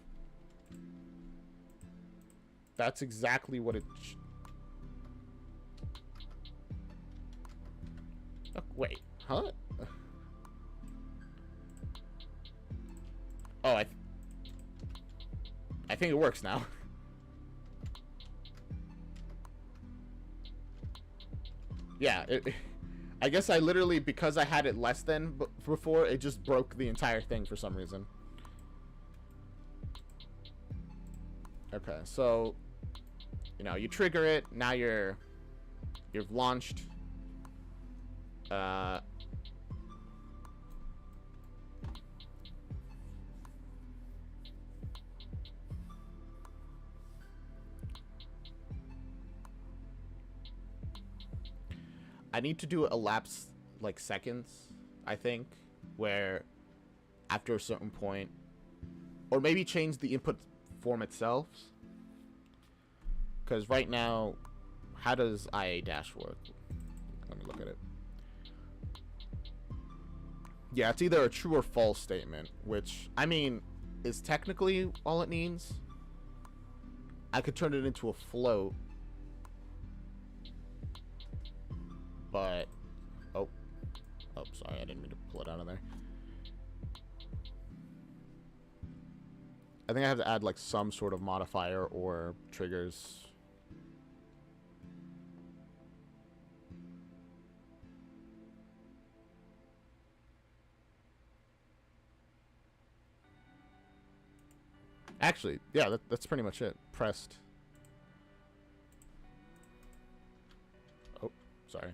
That's exactly what it... Oh, wait, huh? Oh, I think it works now. Yeah, I guess I literally, because I had it less than before, it just broke the entire thing for some reason. Okay, so, you know, you trigger it, now you've launched. I need to do a lapse, like, seconds, I think, where after a certain point, or maybe change the input form itself, because right now, how does IA dash work? Let me look at it. Yeah, it's either a true or false statement, which, I mean, is technically all it needs. I could turn it into a float, but oh, sorry, I didn't mean to pull it out of there. I think I have to add like some sort of modifier or triggers. Actually, yeah, that's pretty much it. Pressed. Oh, sorry.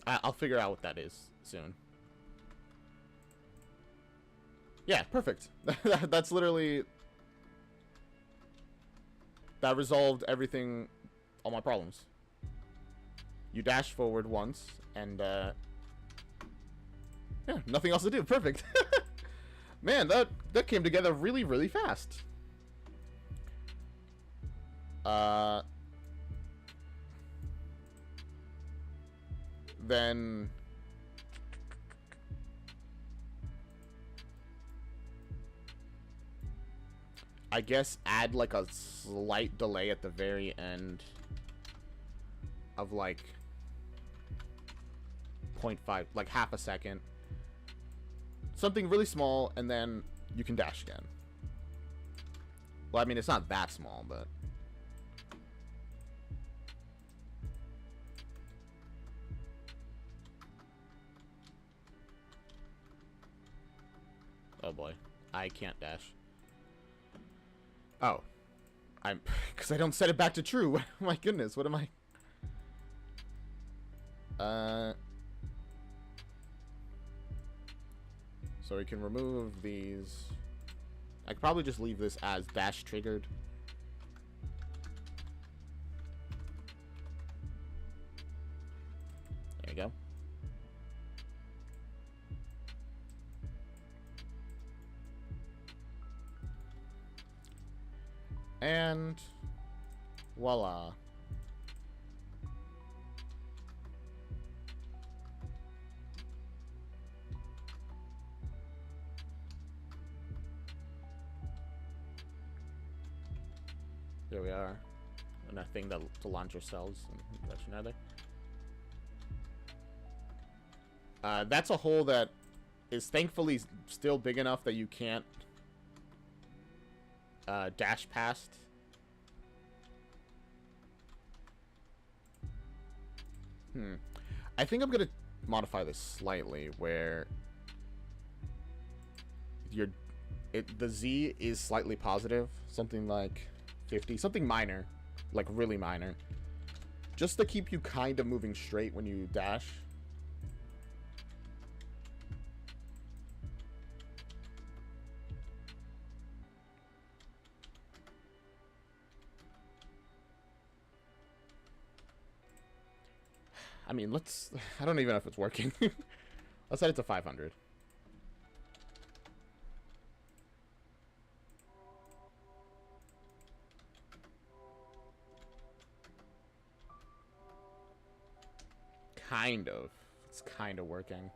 I'll figure out what that is soon. Yeah, perfect. That's literally... That resolved everything, all my problems. You dash forward once, and, yeah, nothing else to do. Perfect. Man, that came together really, really fast. Then... I guess add like a slight delay at the very end of like 0.5, like half a second. Something really small, and then you can dash again. Well, I mean, it's not that small, but... Oh boy, I can't dash. Oh. Because I don't set it back to true. My goodness, what am I... So we can remove these. I could probably just leave this as dash triggered. There you go. And voila. Here we are. And a thing to launch yourselves in the direction either. That's a hole that is thankfully still big enough that you can't dash past. I think I'm gonna modify this slightly where the Z is slightly positive, something like 50, something minor, like really minor, just to keep you kind of moving straight when you dash. I mean, I don't even know if it's working. Let's set it to 500. Kind of. It's kind of working.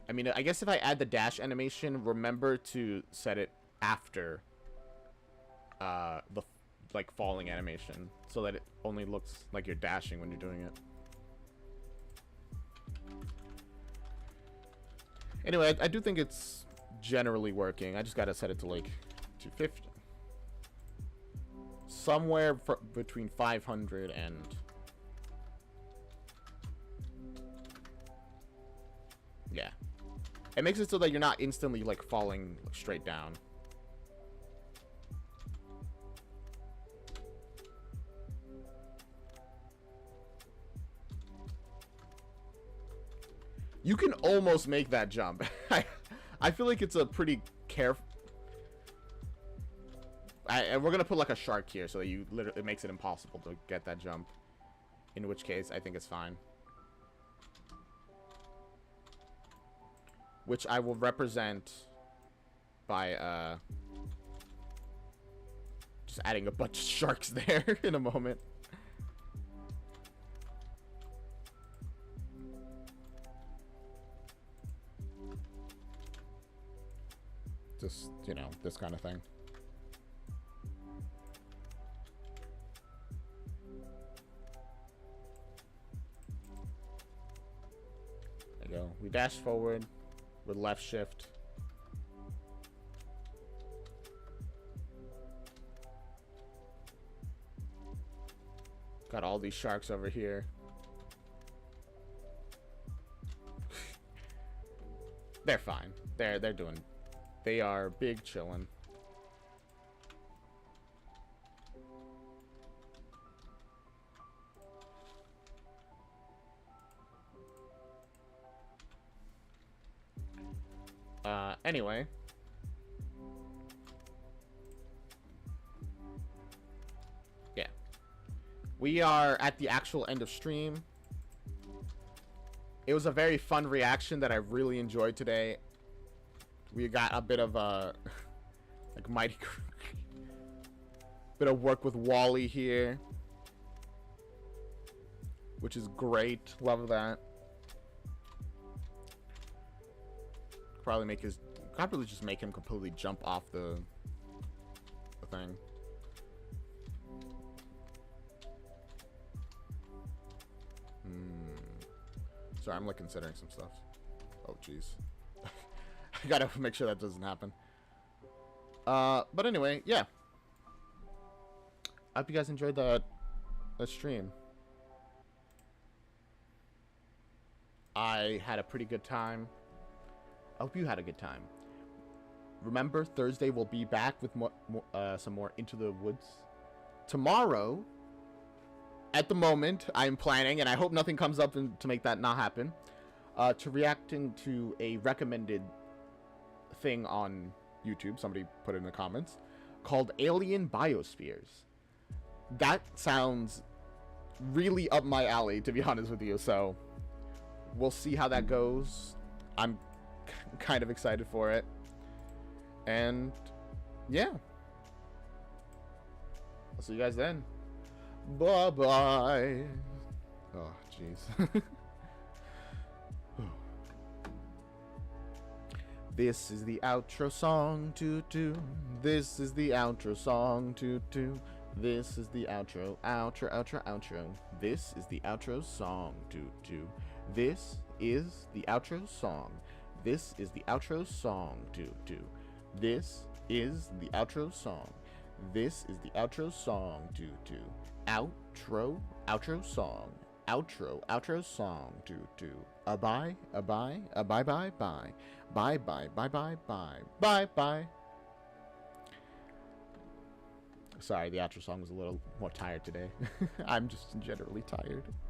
I mean, I guess if I add the dash animation, remember to set it after the falling animation, so that it only looks like you're dashing when you're doing it. Anyway, I do think it's generally working. I just gotta set it to like 250. Somewhere between 500 and... Yeah. It makes it so that you're not instantly like falling straight down. You can almost make that jump. I feel like it's a pretty careful... And we're going to put like a shark here so that it makes it impossible to get that jump. In which case, I think it's fine. Which I will represent by just adding a bunch of sharks there in a moment. Just, you know, this kind of thing. There you go. We dash forward with left shift. Got all these sharks over here. They're fine. They're doing... They are big chillin'. Anyway. Yeah. We are at the actual end of stream. It was a very fun reaction that I really enjoyed today. We got a bit of a like mighty bit of work with Wally here, which is great. Love that. Probably just make him completely jump off the thing. Sorry, I'm like considering some stuff. Oh jeez. I gotta make sure that doesn't happen. But anyway, yeah. I hope you guys enjoyed the stream. I had a pretty good time. I hope you had a good time. Remember, Thursday we'll be back with some more Into the Woods. Tomorrow, at the moment, I'm planning, and I hope nothing comes up to make that not happen, to reacting to a recommended thing on YouTube, somebody put it in the comments, called Alien Biospheres. That sounds really up my alley, to be honest with you, so we'll see how that goes. I'm kind of excited for it. And yeah, I'll see you guys then. Bye bye. Oh jeez. This is the outro song, toot toot. This is the outro song, toot toot. This is the outro, outro, outro, outro. This is the outro song, toot toot. This is the outro song. This is the outro song, toot toot. This is the outro song. This is the outro song, toot toot. Outro, outro song. Outro, outro song, toot toot. Bye, bye, bye, bye, bye. Bye, bye, bye, bye, bye. Bye, bye. Sorry, the outro song was a little more tired today. I'm just generally tired.